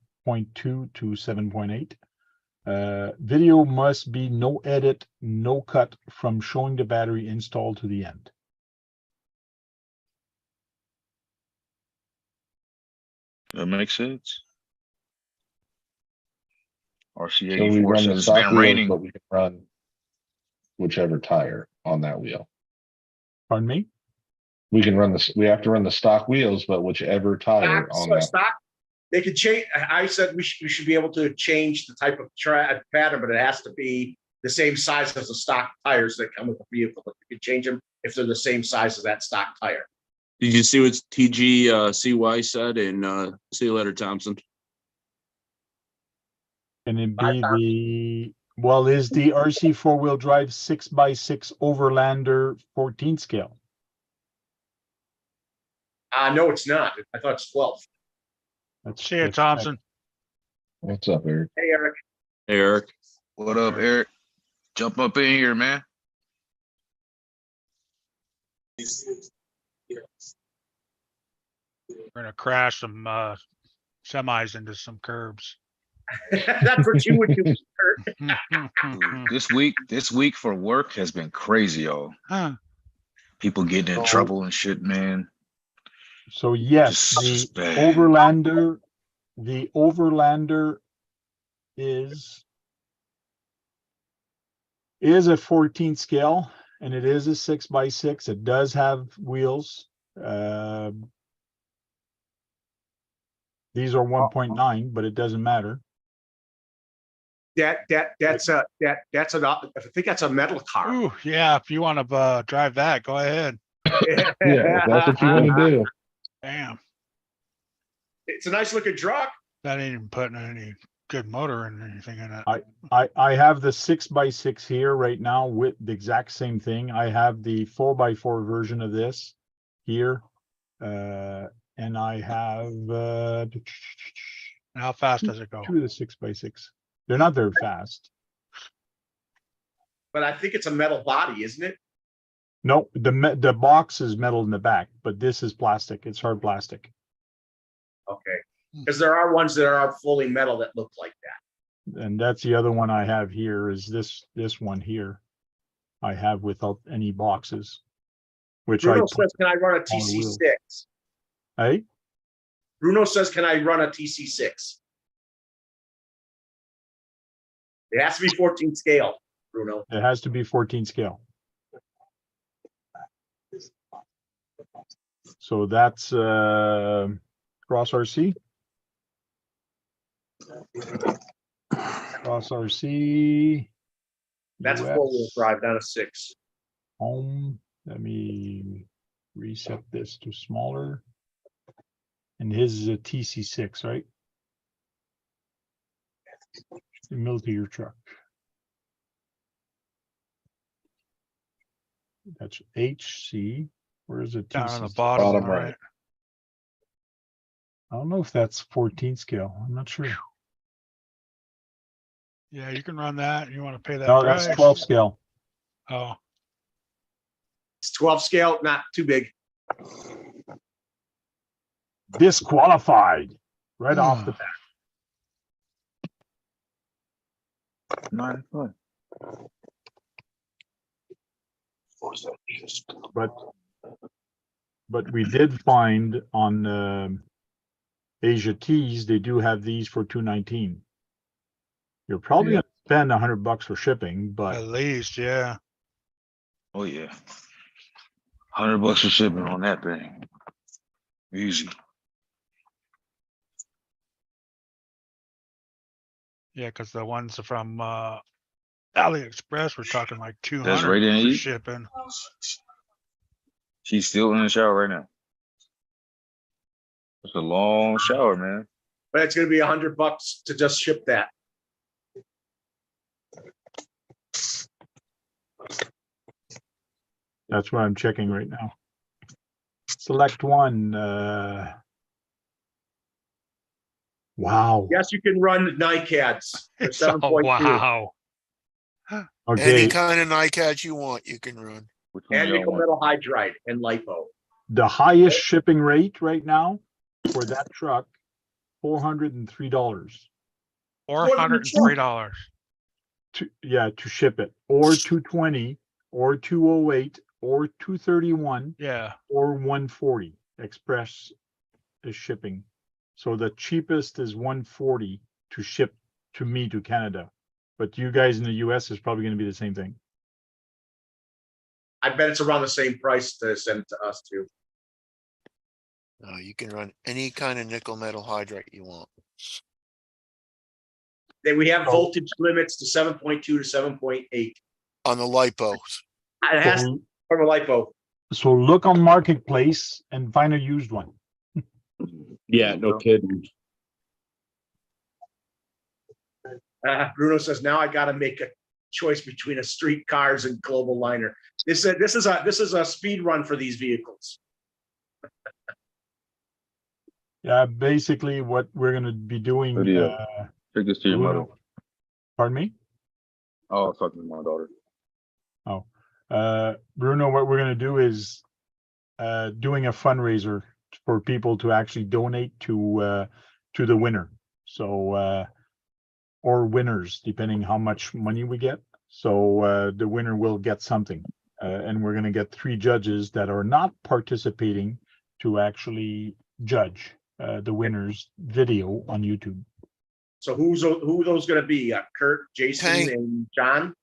to 7.8. Video must be no edit, no cut from showing the battery installed to the end. That makes sense. RCA So we run the forces stock been wheels, raining. but we can run whichever tire on that wheel. Pardon me? We can run we have to run the stock wheels, but whichever tire on that. Stock. They could change. I said we should be able to change the type of pattern, but it has to be the same size as the stock tires that come with the vehicle. But you can change them if they're the same size as that stock tire. Did you see what TGCY said? And see you later, Thompson. And it be is the RC 4-wheel drive 6x6 Overlander 14 scale? No, it's not. I thought it's 12. See you, Thompson. What's up, Eric? Hey, Eric. Hey, Eric. What up, Eric? Jump up in here, man. We're gonna crash some semis into some curbs. That's what you would do. Dude, this week for work has been crazy, y'all. Huh. People getting in trouble and shit, man. So yes, Just the bad. Overlander is a 14 scale, and it is a 6x6. It does have wheels. These are 1.9, but it doesn't matter. I think that's a metal car. Ooh, yeah. If you want to drive that, go ahead. Yeah, if that's what you want to do. Damn, It's a nice looking truck. that ain't even putting any good motor and anything in it. I have the 6x6 here right now with the exact same thing. I have the 4x4 version of this here. And I have How fast does it go? 2 of the 6x6. They're not very fast. But I think it's a metal body, isn't it? No, the box is metal in the back, but this is plastic. It's hard plastic. Okay. Because there are ones that are fully metal that look like that. And that's the other one I have here is this one here. I have without any boxes. Which Bruno says, can I run a TC6? Hey? Bruno says, can I run a TC6? It has to be 14 scale, Bruno. It has to be 14 scale. So that's Cross RC. Cross RC. That's US, 4-wheel drive, not a 6. home. Let me reset this to smaller. And his is a TC6, right? The military truck. That's HC. Where is it? Down on the TC6? bottom, Bottom right? right. I don't know if that's 14 scale. I'm not sure. Yeah, you can run that. You want to pay that No, price? that's 12 scale. Oh, It's 12 scale, not too big. Disqualified right off the bat. Not fun. But we did find on Asia Tees, they do have these for $219. You're probably gonna spend $100 for shipping, but at least, yeah. Oh yeah. $100 for shipping on that thing. Easy. Yeah, because the ones from AliExpress, we're talking like That's 200 right in for eat. shipping. She's still in the shower right now. It's a long shower, man. But it's gonna be $100 to just ship that. That's what I'm checking right now. Select one. Wow. Yes, you can run NiCads for It's a 7.2 wow. Any Okay. kind of NiCad you want, you can run. Which one and y'all nickel want? metal hydride and lipo. The highest shipping rate right now for that truck, $403 $403. to ship it, or 220, or 208, or 231, Yeah. or 140. Express is shipping. So the cheapest is 140 to ship to me to Canada. But you guys in the US is probably going to be the same thing. I bet it's around the same price to send to us too. No, you can run any kind of nickel metal hydride you want. We have Oh. voltage limits to 7.2 to 7.8. On the lipos. It has So, from a lipo. so look on Marketplace and find a used one. Yeah, no kidding. Bruno says now I got to make a choice between a street cars and global liner. This is a speed run for these vehicles. Yeah, basically what we're going to be doing. Video. Take this to your mother. Bruno, pardon me? Oh, I was talking to my daughter. Bruno, what we're going to do is doing a fundraiser for people to actually donate to the winner. So or winners, depending how much money we get. So the winner will get something, and we're going to get 3 judges that are not participating to actually judge the winner's video on YouTube. So who are those going to be? Kurt, Jason, Tank. and John.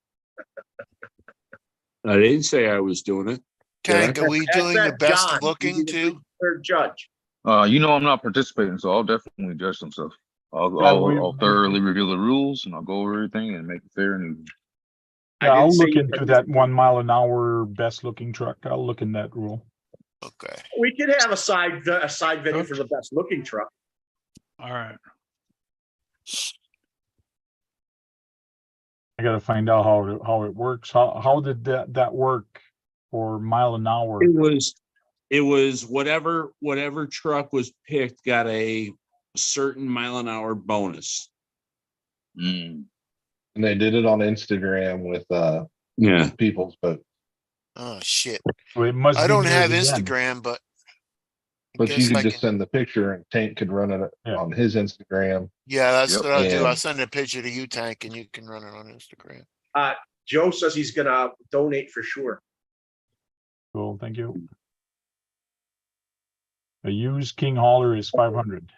I didn't say I was doing it. Tank, are we That's doing the that best John. looking He's the too? third judge. You know I'm not participating, so I'll definitely judge some stuff. Yeah, I'll thoroughly review the rules and I'll go over everything and make it fair and even. Yeah, I I'll didn't say look you into that 1 mile an hour best looking truck. I'll look in that rule. Okay. We could have a side video for the best looking truck. All right. I got to find out how it works. How did that work for mile an hour? It was whatever truck was picked got a certain mile an hour bonus. Mm. And they did it on Instagram with Yeah. people's vote. Oh shit. So it must I be don't have yours again. Instagram, but I But you guess could I just can. send the picture and Tank could run it Yeah. on his Instagram. Yeah, that's Yep. what I'll do. Yeah. I'll send a picture to you, Tank, and you can run it on Instagram. Joe says he's gonna donate for sure. Cool, thank you. A used King hauler is 500.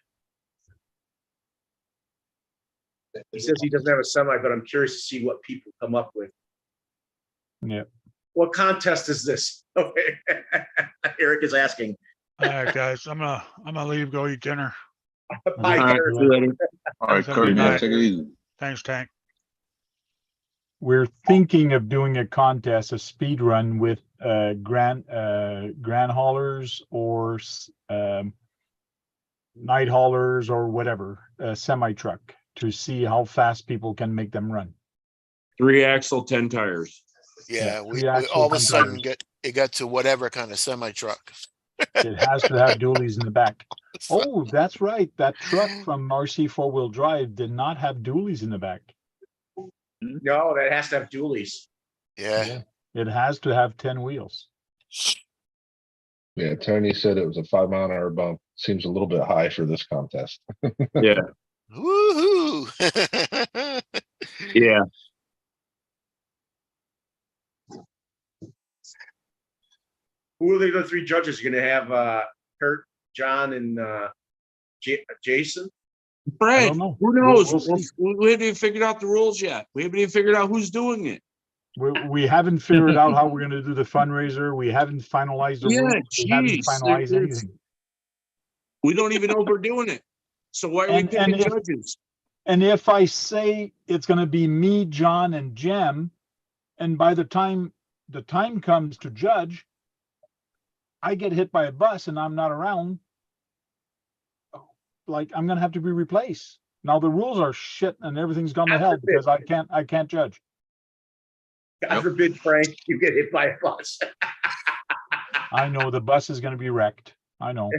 He says he doesn't have a semi, but I'm curious to see what people come up with. Yeah. What contest is this? Okay. Eric is asking. All right, guys. I'm gonna leave. Go eat dinner. Bye, All right, Eric. see you later. All right, Have a Kurt, good man, night. take it easy. Thanks, Tank. We're thinking of doing a contest, a speed run with grand haulers or night haulers or whatever, a semi truck, to see how fast people can make them run. 3-axle, 10 tires. Yeah, we 3-axle all of a sudden containers. it got to whatever kind of semi truck. It has to have dualies in the back. Oh, that's right. That truck from RC 4-wheel drive did not have dualies in the back. No, that has to have dualies. Yeah. It has to have 10 wheels. Yeah, Tony said it was a 5 mile an hour bump. Seems a little bit high for this contest. Yeah. Woohoo! Yeah. Who are the 3 judges? You're gonna have Kurt, John, and Jason. I Right. don't know. Who knows? We'll see. We haven't even figured out the rules yet. We haven't even figured out who's doing it. We haven't figured out how we're going to do the fundraiser. We haven't finalized the Yeah, rules. We haven't geez, finalized there's- anything. We don't even know if we're doing it. So why are we And picking if- judges? And if I say it's gonna be me, John, and Jem, and by the time comes to judge, I get hit by a bus and I'm not around, like, I'm gonna have to be replaced. Now the rules are shit and everything's gone to God hell forbid. because I can't judge. God Yep. forbid, Frank, you get hit by a bus. I know the bus is gonna be wrecked. I know.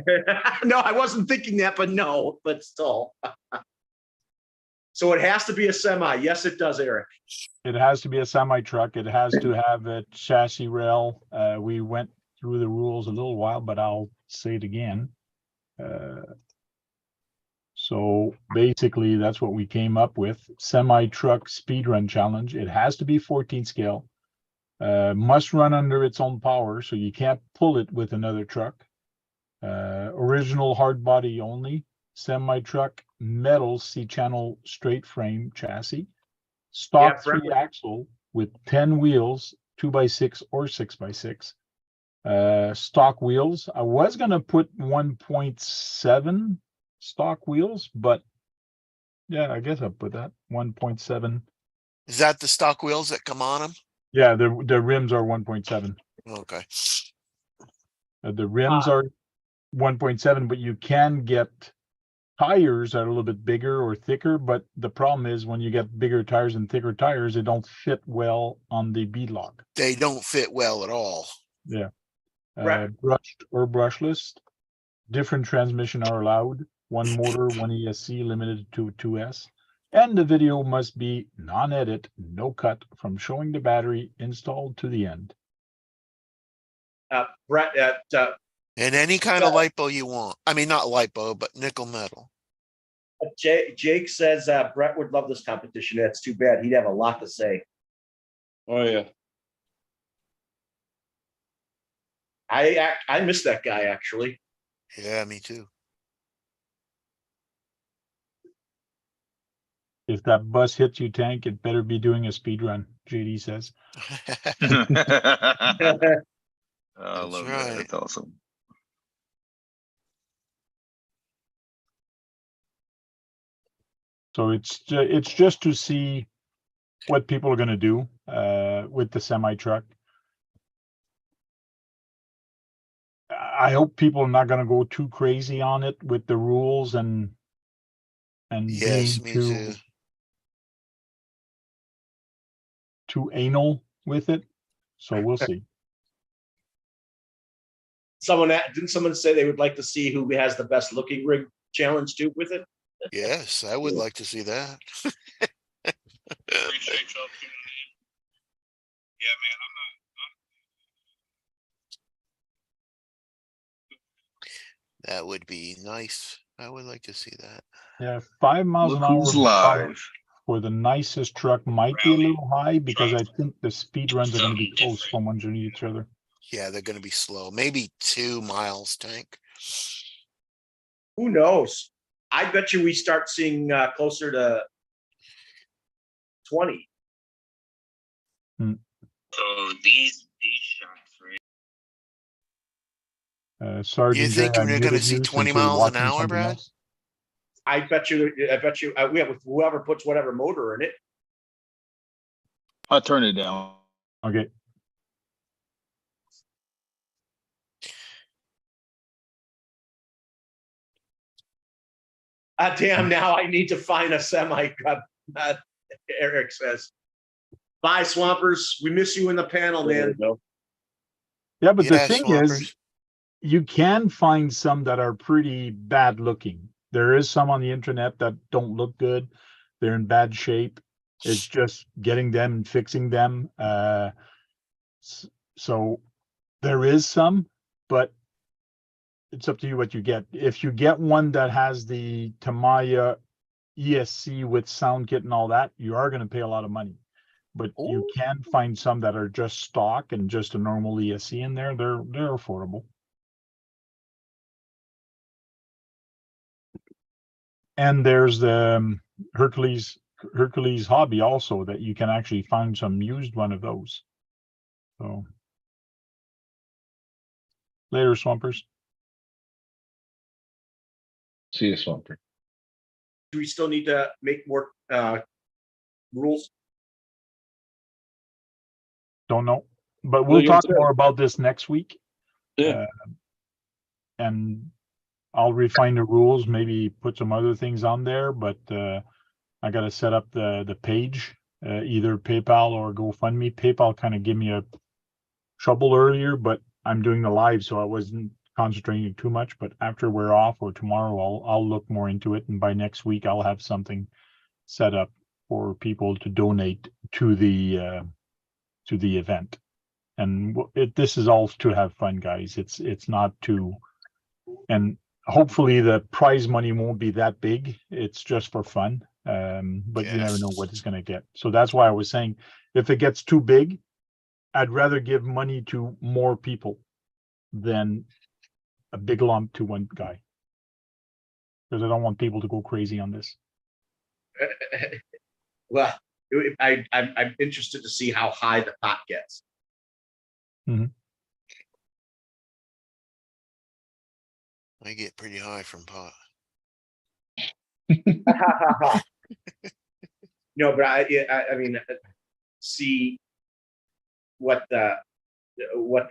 No, I wasn't thinking that, but no, but still. So it has to be a semi. Yes, it does, Eric. It has to be a semi truck. It has to have a chassis rail. We went through the rules a little while, but I'll say it again. So basically that's what we came up with. Semi truck speed run challenge. It has to be 14 scale. Must run under its own power, so you can't pull it with another truck. Original hard body only. Semi truck metal C-channel straight frame chassis. Stock Yeah, Brett 3-axle with 10 wheels, 2x6 or 6x6. Stock wheels. I was gonna put 1.7 stock wheels, but yeah, I guess I'll put that 1.7. Is that the stock wheels that come on them? Yeah, the rims are 1.7. Okay. The rims are 1.7, but you can get tires that are a little bit bigger or thicker. But the problem is when you get bigger tires and thicker tires, they don't fit well on the beadlock. They don't fit well at all. Yeah. Right. Brushed or brushless. Different transmission are allowed. One motor, one ESC, limited to 2S. And the video must be non-edit, no cut from showing the battery installed to the end. Brett, And any kind of lipo you want. I mean, not lipo, but nickel metal. Jake says Brett would love this competition. That's too bad. He'd have a lot to say. Oh, yeah. I miss that guy, actually. Yeah, me too. If that bus hits you, Tank, it better be doing a speed run, JD says. I That's love that. right. That's awesome. So it's just to see what people are going to do with the semi truck. I hope people are not going to go too crazy on it with the rules and Yes, being me too. too anal with it. So we'll see. Didn't someone say they would like to see who has the best looking rig challenge too with it? Yes, I would like to see that. Appreciate y'all tuning in. Yeah, man, That would be nice. I would like to see that. Yeah, 5 miles Look an hour who's live. for the nicest truck might be a little high because I think the speed runs are going to be close from underneath each other. Yeah, they're going to be slow. Maybe 2 miles, Tank. Who knows? I bet you we start seeing closer to 20. So these shots, right? Sergeant You think J, I we're gonna muted see you 20 since you're miles an watching hour, something Brad? else. I bet you we have with whoever puts whatever motor in it. I'll turn it down. Okay. Damn, now I need to find a semi. Eric says. Bye, Swampers. We miss you in the panel, man. Yeah, but the Yeah, thing Swampers. is, you can find some that are pretty bad looking. There is some on the internet that don't look good. They're in bad shape. It's just getting them and fixing them. So there is some, but it's up to you what you get. If you get one that has the Tamiya ESC with sound kit and all that, you are going to pay a lot of money. But you can find some that are just stock and just a normal ESC in there. They're affordable. And there's the Hercules Hobby also that you can actually find some used one of those. So later, Swampers. See you, Swamper. do we still need to make more rules? Don't know, but we'll Like I talk said. more about this next week. Yeah. And I'll refine the rules, maybe put some other things on there, but I gotta set up the page, either PayPal or GoFundMe. PayPal kind of gave me a trouble earlier, but I'm doing the live, so I wasn't concentrating too much. But after we're off or tomorrow, I'll look more into it, and by next week I'll have something set up for people to donate to the event. And this is all to have fun, guys. It's not to, and hopefully the prize money won't be that big. It's just for fun. But you never know what it's going to get. So that's why I was saying, if it gets too big, I'd rather give money to more people than a big lump to one guy. Because I don't want people to go crazy on this. Well, I'm interested to see how high the pot gets. I get pretty high from pot. No, but I mean, see what the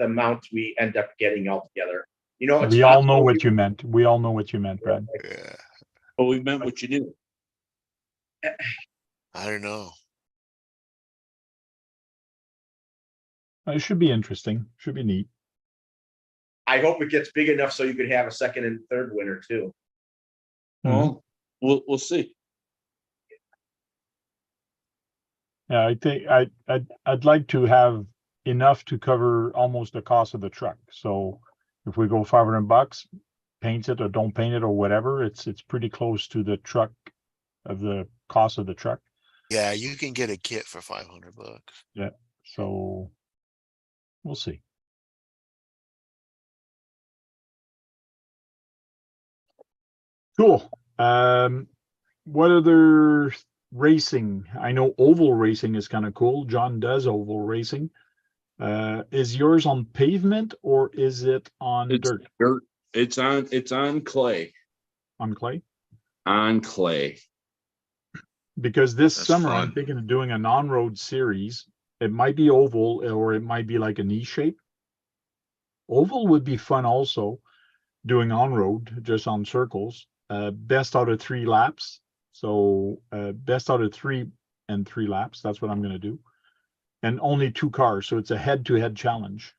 amount we end up getting altogether. You know, it's We all know possible what you meant. We all know what you meant, Brad. Yeah. But we meant what you knew. I don't know. It should be interesting. Should be neat. I hope it gets big enough so you could have a second and third winner too. Well, we'll see. Yeah, I think I'd like to have enough to cover almost the cost of the truck. So if we go $500, paint it or don't paint it or whatever, it's pretty close to the truck of the cost of the truck. Yeah, you can get a kit for $500. Yeah. So we'll see. Cool. What other racing? I know oval racing is kind of cool. John does oval racing. Is yours on pavement or is it on It's dirt? dirt. It's on clay. On clay? On clay. Because this That's summer I'm fun. thinking of doing an on-road series. It might be oval or it might be like an E shape. Oval would be fun also, doing on-road, just on circles. Best out of 3 laps. So best out of 3 and 3 laps. That's what I'm going to do. And only 2 cars. So it's a head-to-head challenge.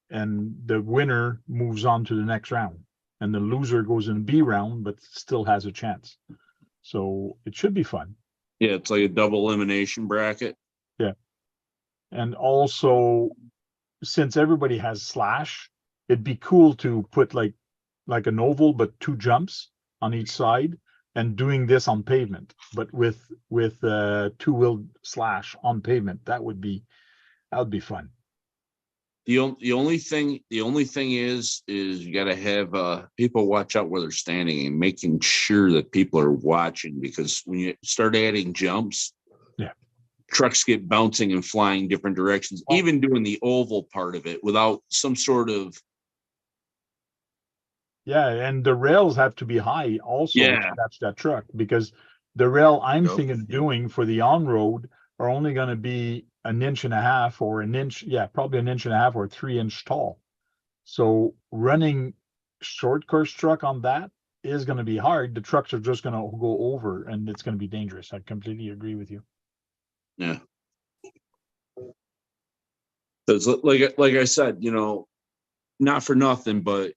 And the winner moves on to the next round. And the loser goes in B round, but still has a chance. So it should be fun. Yeah, it's like a double elimination bracket. Yeah. And also, since everybody has slash, it'd be cool to put like an oval, but 2 jumps on each side, and doing this on pavement, but with 2-wheel slash on pavement. That would be fun. The only thing is you got to have people watch out where they're standing and making sure that people are watching, because when you start adding jumps, Yeah, trucks get bouncing and flying different directions. Well, even doing the oval part of it without some sort of yeah, and the rails have to be high also to catch that truck, because the rail I'm Yep. thinking of doing for the on-road are only going to be 1.5 inches or an inch. Yeah, probably 1.5 inches or 3-inch tall. So running short course truck on that is going to be hard. The trucks are just going to go over and it's going to be dangerous. I completely agree with you. Yeah. Because like I said, not for nothing, but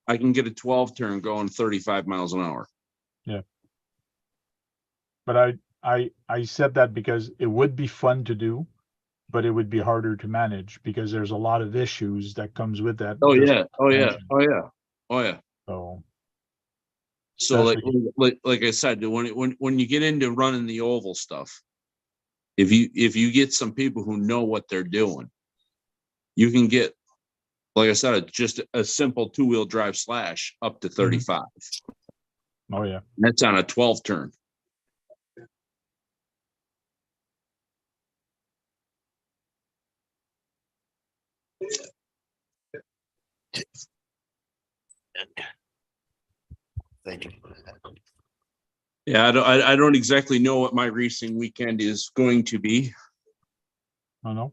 I can get a 12 turn going 35 miles an hour. Yeah. But I said that because it would be fun to do, but it would be harder to manage because there's a lot of issues that comes with that. Oh just yeah. Oh yeah. mentioned. Oh yeah. Oh yeah. So So like I said, when you get into running the oval stuff, if you get some people who know what they're doing, you can get, like I said, just a simple 2-wheel drive slash up to 35. oh yeah. That's on a 12 turn. Thank you. Yeah, I don't exactly know what my racing weekend is going to be. I know.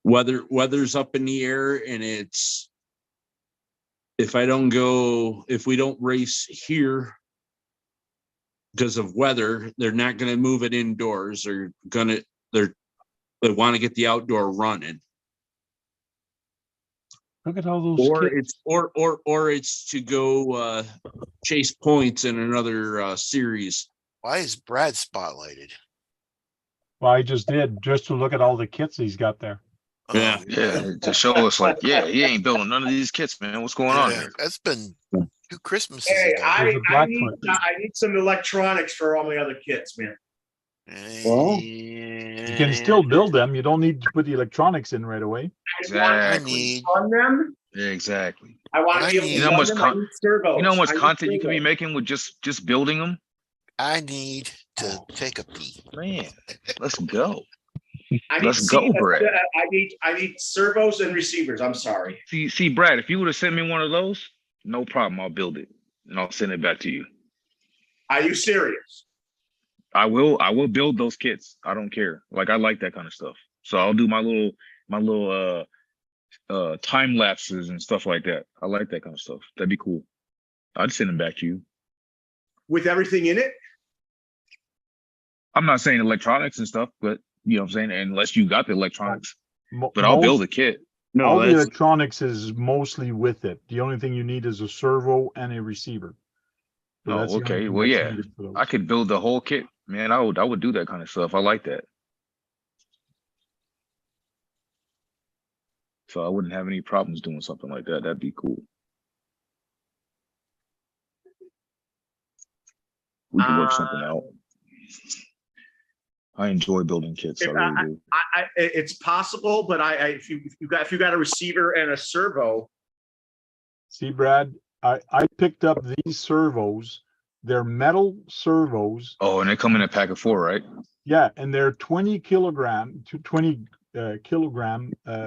Weather's up in the air, and it's if we don't race here because of weather, they're not going to move it indoors. They want to get the outdoor running. Look at all those Or kids. it's to go chase points in another series. Why is Brad spotlighted? Well, I just did, just to look at all the kits he's got there. Yeah. Oh, Yeah, to show us like, yeah, he ain't building none of these kits, man. What's going on yeah, here? that's been 2 Christmases Hey, ago. There's a Blackfoot. I need some electronics for all my other kits, man. Well, You can still build them. You don't need to put the electronics in right away. I Exactly. need, On them, Yeah, exactly. I want I to be able need- to You know how run much them. con- I need servos. You know how much I need content you could be servos. making with just building them? I need to take a pee. Man, let's go. I need Let's go, Brad. I need servos and receivers. I'm sorry. See, Brad, if you would have sent me one of those, no problem. I'll build it and I'll send it back to you. Are you serious? I will build those kits. I don't care. Like I like that kind of stuff. So I'll do my little time lapses and stuff like that. I like that kind of stuff. That'd be cool. I'd send them back to you. With everything in it? I'm not saying electronics and stuff, but you know what I'm saying? Unless you got the electronics, but I'll Most- build a kit. no, all the that's electronics is mostly with it. The only thing you need is a servo and a receiver. So Oh, that's the only okay. thing Well, that's yeah. needed for those. I could build the whole kit, man. I would do that kind of stuff. I like that. So I wouldn't have any problems doing something like that. That'd be cool. We can work something out. I enjoy building kits. I If really do. It's possible, but if you got a receiver and a servo, See, Brad, I picked up these servos. They're metal servos. Oh, and they come in a pack of 4, right? Yeah, and they're 20 kilogram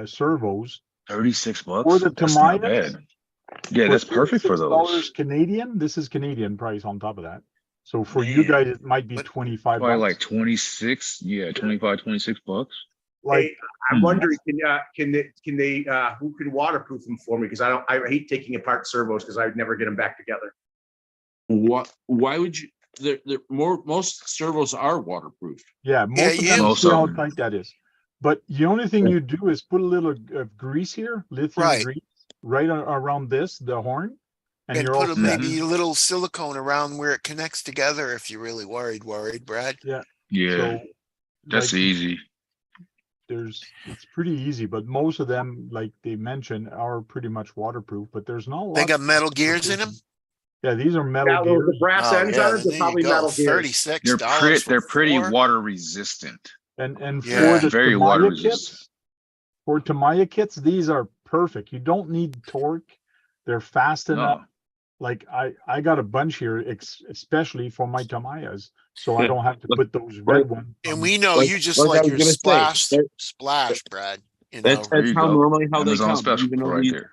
servos. 36 bucks. For the That's not Tamayas, bad. Yeah, that's perfect for $36 those. Canadian. This is Canadian price on top of that. So for you Man, guys, it might be but 25 Probably bucks. like 26. Yeah, 25, 26 bucks. Like, hey, I'm wondering, can they who can waterproof them for me? Because I hate taking apart servos because I'd never get them back together. why would you? Most servos are waterproof. yeah, most of them, Most see of how them. tight that is. But the only thing you do is put a little grease here, lithium Right. grease, right around the horn, and and you're all put a, set. maybe a little silicone around where it connects together if you're really worried, Brad. Yeah, So, that's like, easy. it's pretty easy, but most of them, like they mentioned, are pretty much waterproof, but there's not a lot. They got metal gears in them. Yeah, these are metal Yeah, those gears. the brass Oh, ends yeah, on then it. They're there you probably go. metal gears. $36. They're pretty for 4? water resistant. And Yeah. for the Very water Tamaya resistant. kits, for Tamaya kits, these are perfect. You don't need torque. They're fast enough. No. Like I got a bunch here, especially for my Tamayas, so I don't have to Look, put those red like- ones. And on. we know Like- you just like I like was your gonna say, splash, Brad. You know, That's There you how go. normally how they Amazon come. special Even though right these, there.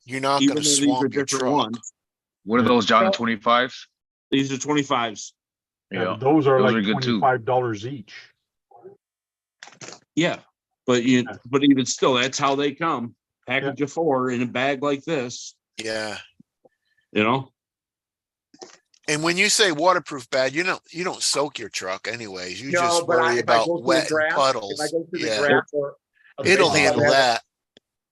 you're not even going though to these are swamp your different truck. ones, What are Yeah. those John Well- 25s? these are 25s. Yeah, those are Those like are good too. $25 each. Yeah, but Yeah. but even still, that's how they come. Package of 4 in a bag like this. Yeah. You know, And when you say waterproof, Brad, you don't soak your truck anyways. You No, just but worry if I about go through the wet and grass, puddles. if I go through the Yeah. grass or It'll baseball handle net,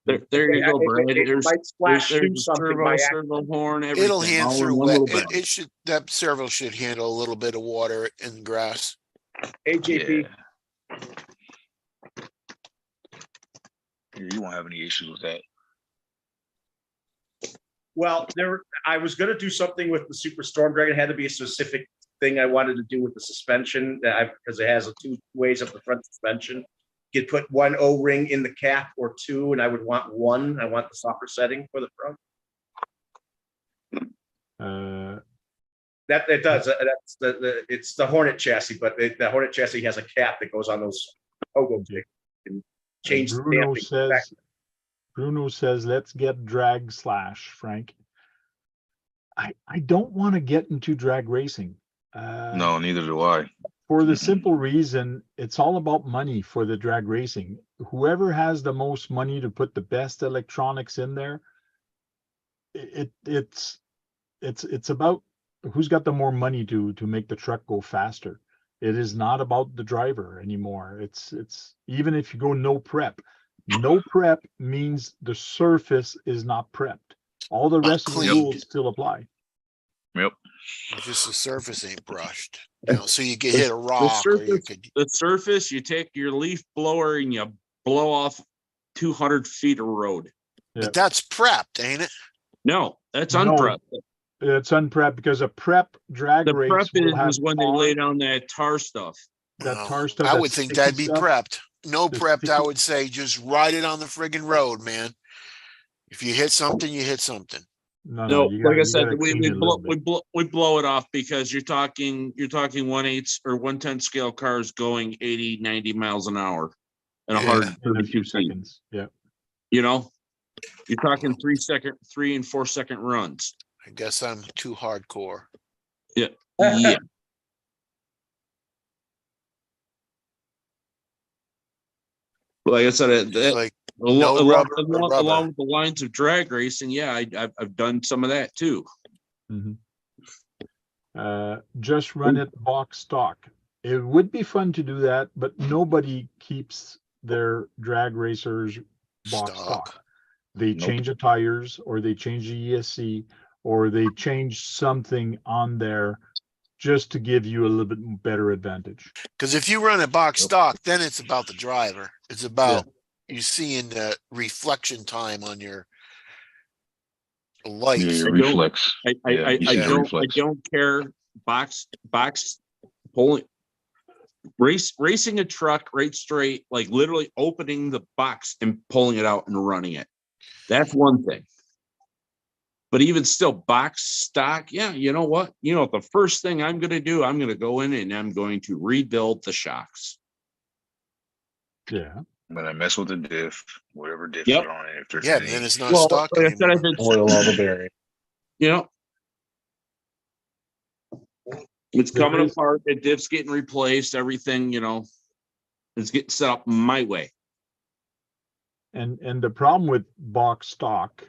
that. there you go, Brad. It There's might splash there's through a something by servo horn, everything. It'll hand all in through one wet. little bag. It should, that servo should handle a little bit of water in grass. AJP. Yeah. You won't have any issues with that. Well, I was going to do something with the Super Storm Dragon. It had to be a specific thing I wanted to do with the suspension because it has 2 ways of the front suspension. You could put 1 O-ring in the cap or 2, and I would want 1. I want the softer setting for the front. That it does. That's it's the Hornet chassis, but the Hornet chassis has a cap that goes on those pogo sticks and change the damping. Bruno says, let's get drag slash, Frank. I don't want to get into drag racing. No, neither do I. For the Mm-mm. simple reason, it's all about money for the drag racing. Whoever has the most money to put the best electronics in there, it's about who's got the more money to make the truck go faster. It is not about the driver anymore. It's even if you go no prep means the surface is not prepped. All the Not rest of the clean. rules still apply. Yep. It's just the surface ain't brushed. You know, so you could The- hit a rock or you surface, could. the surface, you take your leaf blower and you blow off 200 feet of road. Yeah. But that's prepped, ain't it? No, that's No. unprepped. It's unprepped because a prep drag The race prep will have is when they tar. lay down that tar stuff. That No, tar stuff, I that would think sticky that'd be stuff. prepped. No The prepped, I sticky- would say just ride it on the friggin' road, man. If you hit something, you hit something. No, you like I gotta said, we clean it a little bit. blow it off because you're talking 1/8 or 1/10 scale cars going 80, 90 miles an hour and Yeah. 132 in a few feet. seconds. Yeah. You know, you're talking 3 and 4 second runs. I guess I'm too hardcore. Yeah. Like I said, It's like along, rubber or along, rubber. along with the lines of drag racing, yeah, I've done some of that too. Just run it box stock. It would be fun to do that, but nobody keeps their drag racers box stock. They Nope. change the tires, or they change the ESC, or they change something on there just to give you a little bit better advantage. Because if you run a box Yep. stock, then it's about the driver. It's about you seeing the reflection time on your lights. Yeah, your I don't- reflex. I You see the reflex. don't care box pulling racing a truck right straight, like literally opening the box and pulling it out and running it. That's one thing. But even still, box stock, yeah, you know what? The first thing I'm going to do, I'm going to go in and I'm going to rebuild the shocks. Yeah. But I mess with the diff, whatever diff Yep. are on it. If there's Yeah, any, then it's not Well, stock like I said, anymore. Oil all the bearing. It's There coming is- apart. The diff's getting replaced. Everything, it's getting set up my way. And the problem with box stock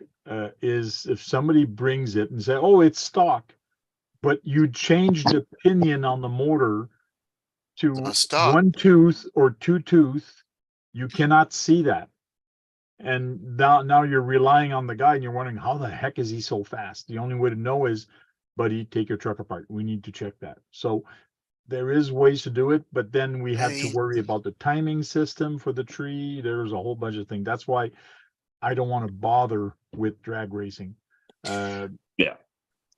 is if somebody brings it and say, "Oh, it's stock," but you change the pinion on the motor to Not stock. 1 tooth or 2 tooth, you cannot see that. And now you're relying on the guy, and you're wondering, how the heck is he so fast? The only way to know is, buddy, take your truck apart. We need to check that. So there is ways to do it, but then we have to Hey. worry about the timing system for the tree. There's a whole bunch of things. That's why I don't want to bother with drag racing.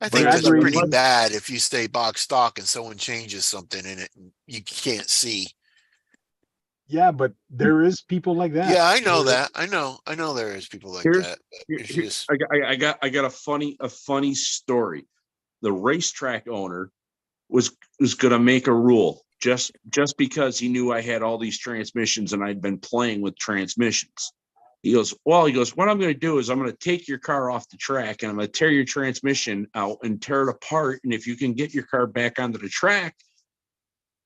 I think Drag that's pretty racing- bad if you stay box stock and someone changes something in it and you can't see. Yeah, but there is people like that. Yeah, I know There- that. I know there is people like Here's- that. It's Here- just I got a funny story. The racetrack owner was going to make a rule just because he knew I had all these transmissions and I'd been playing with transmissions. He goes, what I'm going to do is I'm going to take your car off the track and I'm going to tear your transmission out and tear it apart. And if you can get your car back onto the track,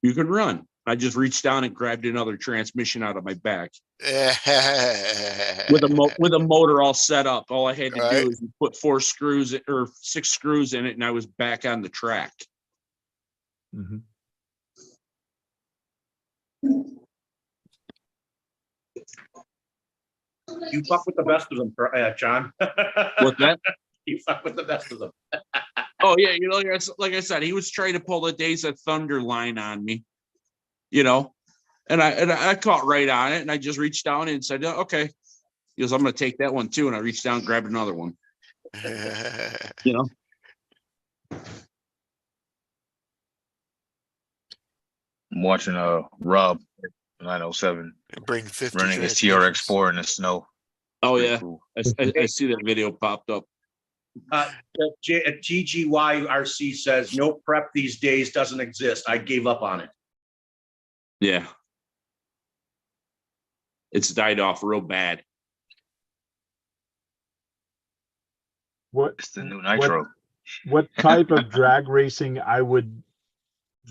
you can run. I just reached down and grabbed another transmission out of my back with a motor all set up. All I had to Right. do is put 4 screws or 6 screws in it and I was back on the track. Mhm. You fuck with the best of them, John. What's that? You fuck with the best of them. Oh yeah, like I said, he was trying to pull the Days of Thunder line on me, and I caught right on it, and I just reached down and said, oh, "Okay." He goes, "I'm going to take that one too," and I reached down, and grabbed another one. I'm watching Rob 907 Bring 50 running his transmissions. TRX4 in the snow. Oh Pretty yeah, cool. I see that video popped up. GGYRC says no prep these days doesn't exist. I gave up on it. Yeah, it's died off real bad. What It's the new Nitro. what type of drag racing I would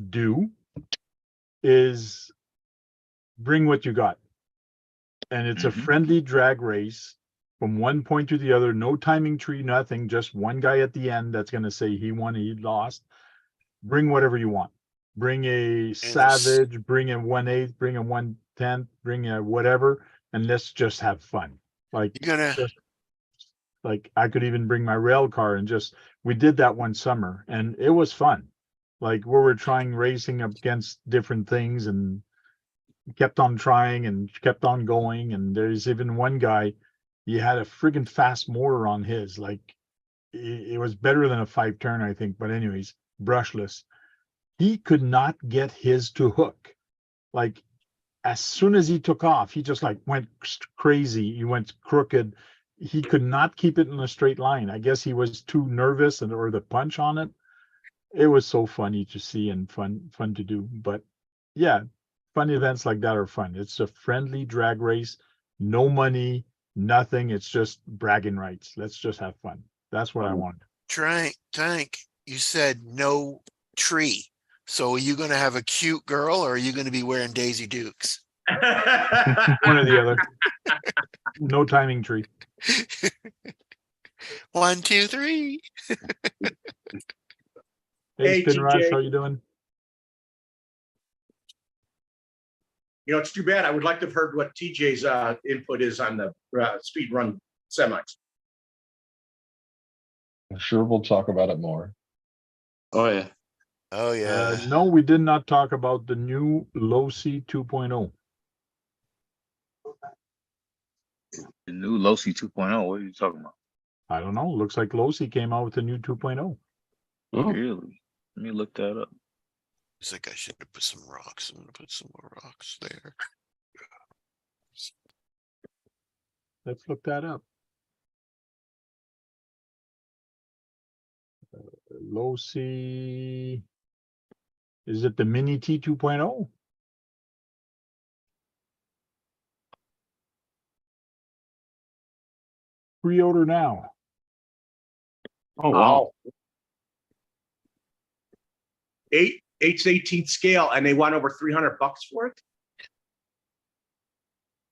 do is bring what you got. And it's a Mhm. friendly drag race from one point to the other, no timing tree, nothing, just one guy at the end that's gonna say he won, he lost. Bring whatever you want. Bring a Savage, bring a 1/8, bring a 1/10, bring a whatever, and let's just have fun. Like, You're gonna, just like I could even bring my rail car and just, we did that one summer and it was fun. Like, we were trying racing up against different things and kept on trying and kept on going. And there's even one guy, he had a friggin' fast motor on his, like it was better than a 5-turn, I think. But anyways, brushless. He could not get his to hook. Like, as soon as he took off, he just like went crazy. He went crooked. He could not keep it in a straight line. I guess he was too nervous and or the punch on it. It was so funny to see and fun to do. But yeah, fun events like that are fun. It's a friendly drag race, no money, nothing. It's just bragging rights. Let's just have fun. That's what I want. Tank, you said no tree. So are you gonna have a cute girl or are you gonna be wearing Daisy Dukes? One or the other. No timing tree. 1, 2, 3. Hey, Hey, Spin Rush, TJ. how you doing? You know, it's too bad. I would like to have heard what TJ's input is on the speed run semis. I'm sure we'll talk about it more. Oh, yeah. Oh yeah. No, we did not talk about the new Low C 2.0. The new Losi 2.0. What are you talking about? I don't know. Looks like Low C came out with a new 2.0. Oh, Really? Let me look that up. It's like I should have put some rocks. I'm gonna put some more rocks there. Let's look that up. Low C. Is it the Mini T 2.0? Pre-order now. oh wow. 8/18 scale, and they want over $300 for it.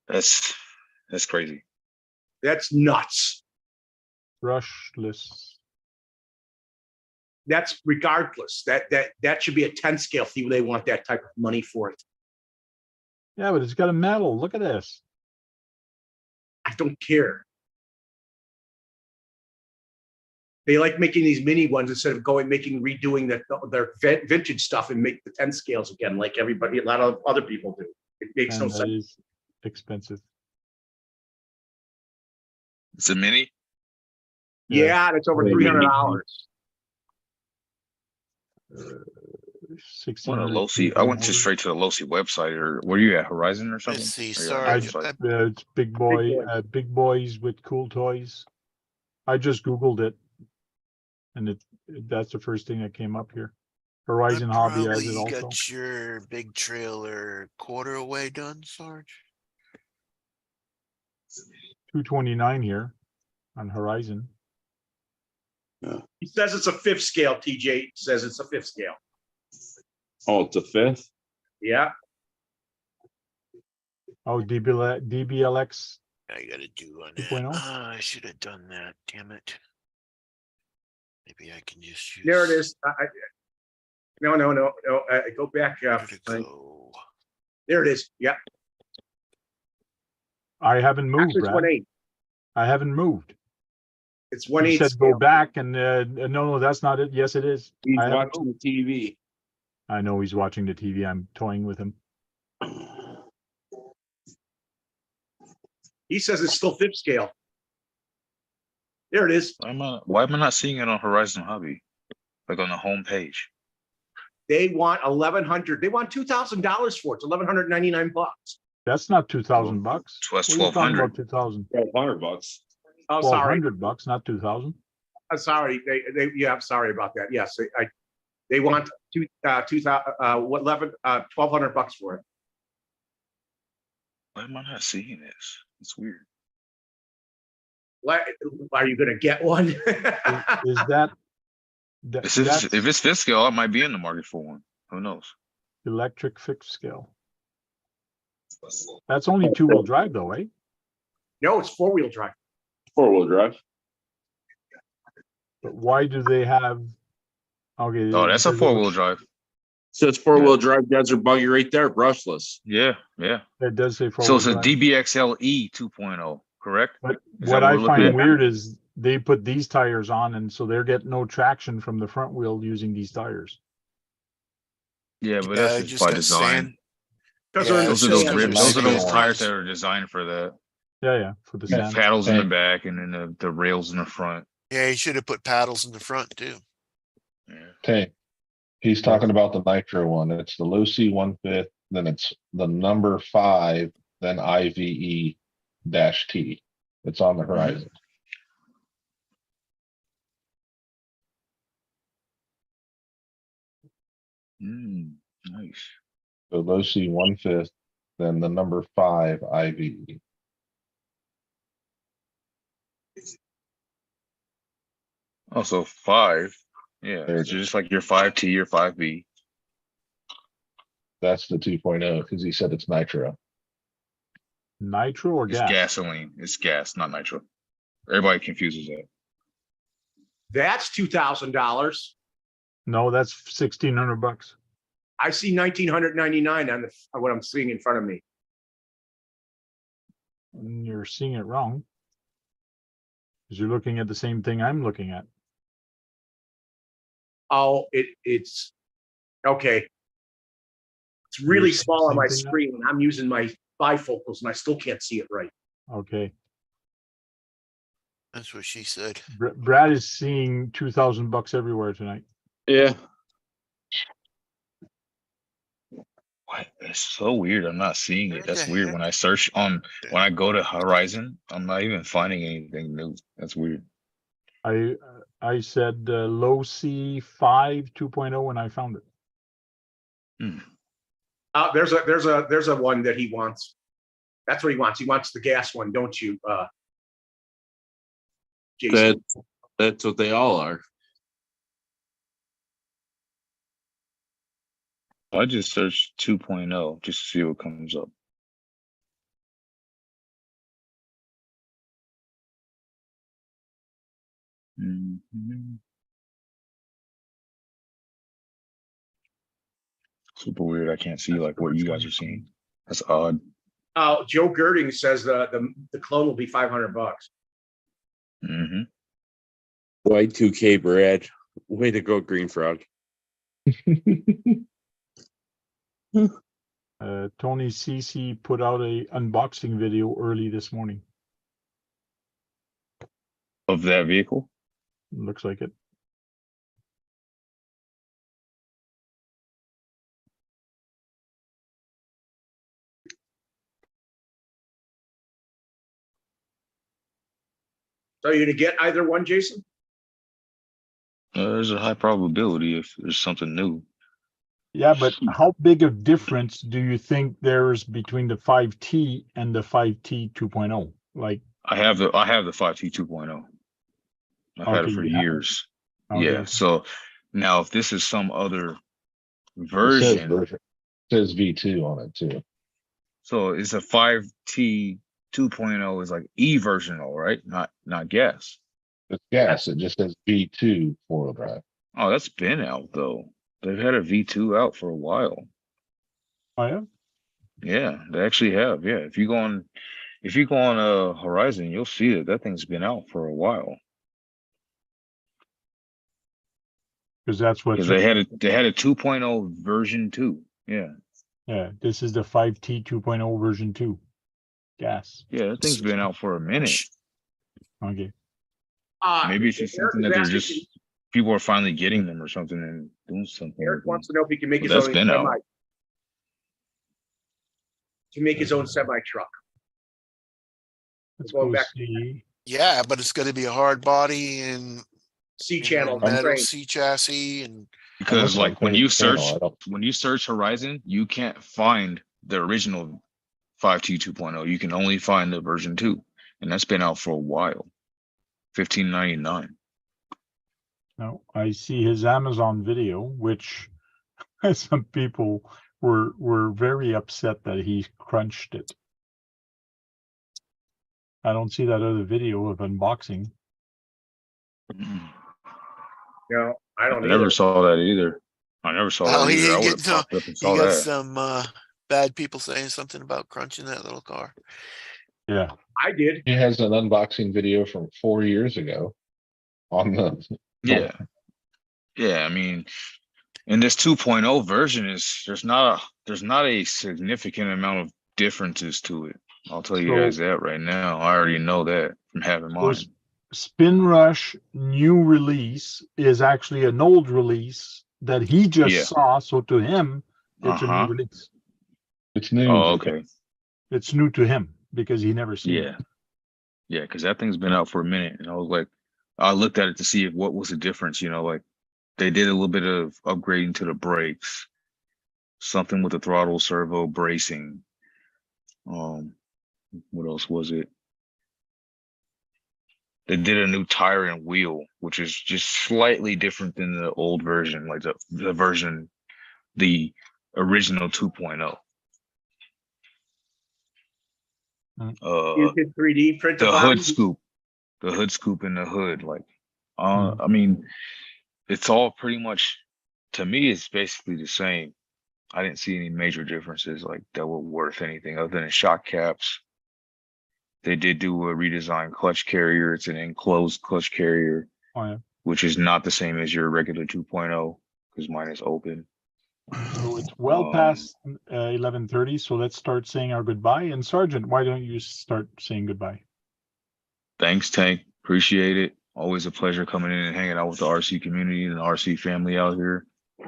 That's crazy. That's nuts. Brushless. That's regardless. That should be a 10 scale fee. They want that type of money for it. Yeah, but it's got a medal. Look at this. I don't care. They like making these mini ones instead of redoing their vintage stuff and make the 10 scales again, like everybody, a lot of other people do. It makes no And that sense. is expensive. It's a mini. Yeah, that's over $300. 1600 What a Losi. I went motor. straight to the Losi website, or where you at? Horizon or something? Let's see, Or you on Sarge. the website? It's big boy, boys. big boys with cool toys. I just Googled it. And that's the first thing that came up here. Horizon Hobby has it Probably also. got your big trailer quarter away done, Sarge. 229 here on Horizon. He says it's a 5th scale. TJ says it's a 5th scale. Oh, it's a 5th. Yeah. Oh, DBLX. I gotta do on 2.0? that. I should have done that. Damn it. Maybe I can just use. There it is. No. Go back. Where'd it go? There it is. Yeah. I haven't moved, Actually, it's Brad. 1/8. I haven't moved. It's You 1/8 said go scale. back and no, that's not it. Yes, it is. He's I haven't watching the TV. I know he's watching the TV. I'm toying with him. He says it's still 5th scale. There it is. Why am I not seeing it on Horizon Hobby? Like on the home page. They want $1,100. They want $2,000 for it. It's $1,199. That's not $2,000. So that's What are you talking 1,200. about? 2,000. $1,200. Oh, sorry. $1,200, not 2,000. I'm sorry. I'm sorry about that. Yes, they want $1,200 for it. Why am I not seeing this? It's weird. Are you going to get one? Is that If it's 5th scale, I might be in the market for one. Who knows? Electric fixed scale. That's only 2-wheel drive though, right? No, it's 4-wheel drive. 4-wheel drive. But why do they have? Okay. Oh, that's a there's little 4-wheel drive. So it's 4-wheel drive desert buggy right there, brushless. Yeah, yeah. It does say 4-wheel So it's a drive. DBXLE 2.0, correct? But Is what that I we're looking find at? weird is they put these tires on, and so they're getting no traction from the front wheel using these tires. Yeah, but Yeah, that's they just just by got design. sand. Because Yeah, they're in the Those are it's those just sand. them those are those sand tires lines. that are designed for that. Yeah, for the The sand. paddles in the Hey. back and then the rails in the front. Yeah, you should have put paddles in the front too. Yeah. Okay. He's talking about the nitro one. It's the low C 1/5, then it's the number 5, then IVE-T. It's on the horizon. Nice. So low C 1/5, then the number 5 IVE. Also 5. Yeah, There it it's just like your 5T or 5B. That's the 2.0 because he said it's nitro. Nitro or It's gas? gasoline. It's gas, not nitro. Everybody confuses that. That's $2,000. No, that's $1,600. I see 1,999 on what I'm seeing in front of me. And you're seeing it wrong. Because you're looking at the same thing I'm looking at. Oh, it's okay. It's really seeing the small on same my thing now? screen. I'm using my bifocals and I still can't see it right. Okay. That's what she said. Brad is seeing $2,000 everywhere tonight. Yeah. What? It's so weird. I'm not seeing Where it. That's the weird. heck? When I search when I go to Horizon, I'm not even finding anything new. That's weird. I said low C5 2.0 and I found it. Hmm. There's a one that he wants. That's what he wants. He wants the gas one, don't you, Jason? That's what they all are. I just searched 2.0 just to see what comes up. Mhm. Super weird. I can't see like what you guys are seeing. That's odd. Joe Girding says the clone will be $500. Hmm. Y2K Brad. Way to go, Green Frog. Tony CC put out a unboxing video early this morning. Of that vehicle. Looks like it. So you're gonna get either one, Jason? There's a high probability if there's something new. Yeah, but how big of difference do you think there's between the 5T and the 5T 2.0? Like, I have the 5T 2.0. I've had Okay, it for you have it. years. okay, Yeah. So now if this is some other It says version, version. It says V2 on it too. so it's a 5T 2.0 is like E versional, right? Not gas. It's gas. It just says V2 4-wheel drive. Oh, that's been out though. They've had a V2 out for a while. oh yeah, Yeah, they actually have. Yeah. If you go on Horizon, you'll see that thing's been out for a while. because that's what Because they had a 2.0 version 2. Yeah. yeah, this is the 5T 2.0 version 2 gas. Yeah, that thing's been out for a minute. Okay, Maybe it's just something that they're just people are finally getting them or something and doing something. Eric with them. wants to know if he can make But his that's own been out. semi. To make his own semi truck. let's Going go back- see. Yeah, but it's gonna be a hard body and C you know, channel. metal frame. C chassis and Because looking like when at you the channel, search Horizon, you can't find the original 5T 2.0. You can only find the version 2, and that's been out for a while. $15.99. No, I see his Amazon video, which some people were very upset that he crunched it. I don't see that other video of unboxing. No, I I don't never either. saw that either. I never saw Oh, that he either. I didn't would have get no. popped up and He saw got that. some bad people saying something about crunching that little car. Yeah. I did. He has an unboxing video from 4 years ago on the. Yeah. Yeah, I mean, in this 2.0 version there's not a significant amount of differences to it. I'll tell you guys So- that right now. I already know that from having mine. Those Spin Rush new release is actually an old release that he just Yeah. saw. So to him, it's a new Uh-huh. release. It's new. Oh, okay. It's new to him because he never seen Yeah. it. Yeah, because that thing's been out for a minute, and I was like, I looked at it to see what was the difference. Like they did a little bit of upgrading to the brakes, something with the throttle, servo, bracing. What else was it? They did a new tire and wheel, which is just slightly different than the old version, like the original 2.0. You did 3D print The body? hood scoop in the hood, like, I mean, it's all pretty much, to me, it's basically the same. I didn't see any major differences like that were worth anything other than shock caps. They did do a redesigned clutch carrier. It's an enclosed clutch carrier, Oh, yeah. which is not the same as your regular 2.0 because mine is open. So it's well past 11:30. So let's start saying our goodbye. And Sergeant, why don't you start saying goodbye? Thanks, Tank. Appreciate it. Always a pleasure coming in and hanging out with the RC community and the RC family out here.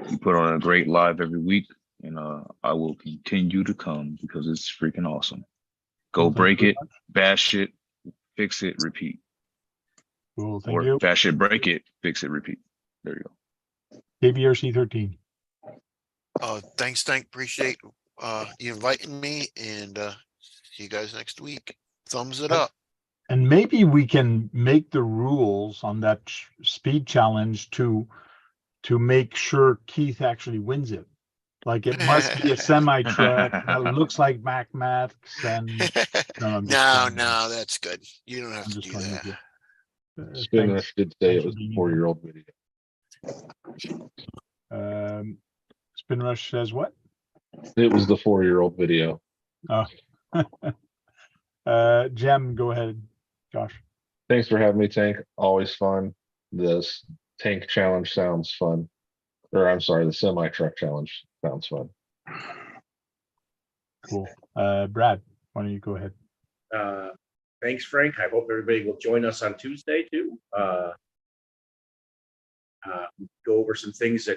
You put on a great live every week, and I will continue to come because it's freaking awesome. Go Thank break you it, bash it, fix it, repeat. Cool. Thank Or you. bash it, break it, fix it, repeat. There you go. KBRC 13. Thanks, Tank. Appreciate you inviting me, and see you guys next week. Thumbs it up. And maybe we can make the rules on that speed challenge to make sure Keith actually wins it. Like it must be a semi truck that looks like Max and no, I'm just No, playing. no, that's good. You don't have I'm to just do playing that. with you. Spin Thanks. Rush did say Thanks it for was a being 4-year-old video. Spin Rush says what? It was the 4-year-old video. Oh. Jem, go ahead, Josh. Thanks for having me, Tank. Always fun. This tank challenge sounds fun. Or I'm sorry, the semi truck challenge sounds fun. Cool. Brad, why don't you go ahead? Thanks, Frank. I hope everybody will join us on Tuesday too. Go over some things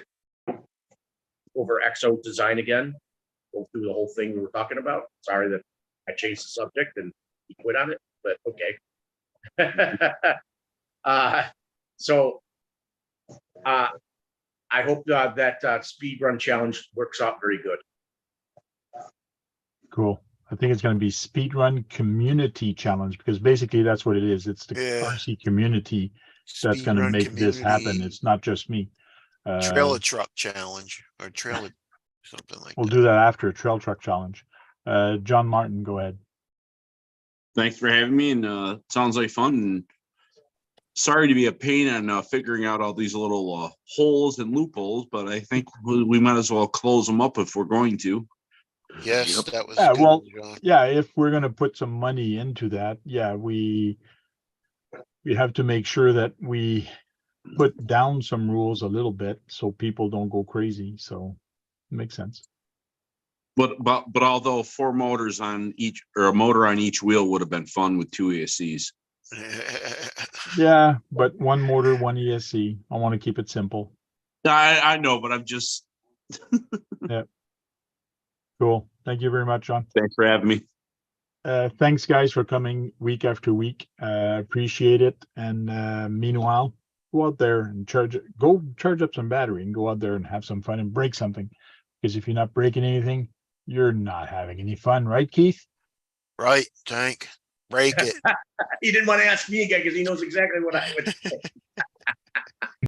over EXO design again. Go through the whole thing we were talking about. Sorry that I changed the subject and you quit on it, but okay. I hope that speed run challenge works out very good. Cool. I think it's going to be Speedrun Community Challenge because basically that's what it is. It's the Yeah. RC community that's going to Speedrun make this happen. community It's not just me. trailer truck challenge or trailer something like We'll that. do that after a trail truck challenge. John Martin, go ahead. Thanks for having me, and sounds like fun. And sorry to be a pain on figuring out all these little holes and loopholes, but I think we might as well close them up if we're going to. Yes, Yep. that was Yeah, good, well, John. yeah, if we're going to put some money into that, yeah, we have to make sure that we put down some rules a little bit so people don't go crazy. So it makes sense. But although 4 motors on each, or a motor on each wheel would have been fun with 2 ESCs. Yeah, but one motor, one ESC. I want to keep it simple. I know, but I'm just. Yeah. Cool. Thank you very much, John. Thanks for having me. Thanks, guys, for coming week after week. Appreciate it. And meanwhile, go out there and charge up some battery and go out there and have some fun and break something. Because if you're not breaking anything, you're not having any fun, right, Keith? Right, Tank. Break it. He didn't want to ask me again because he knows exactly what I would say.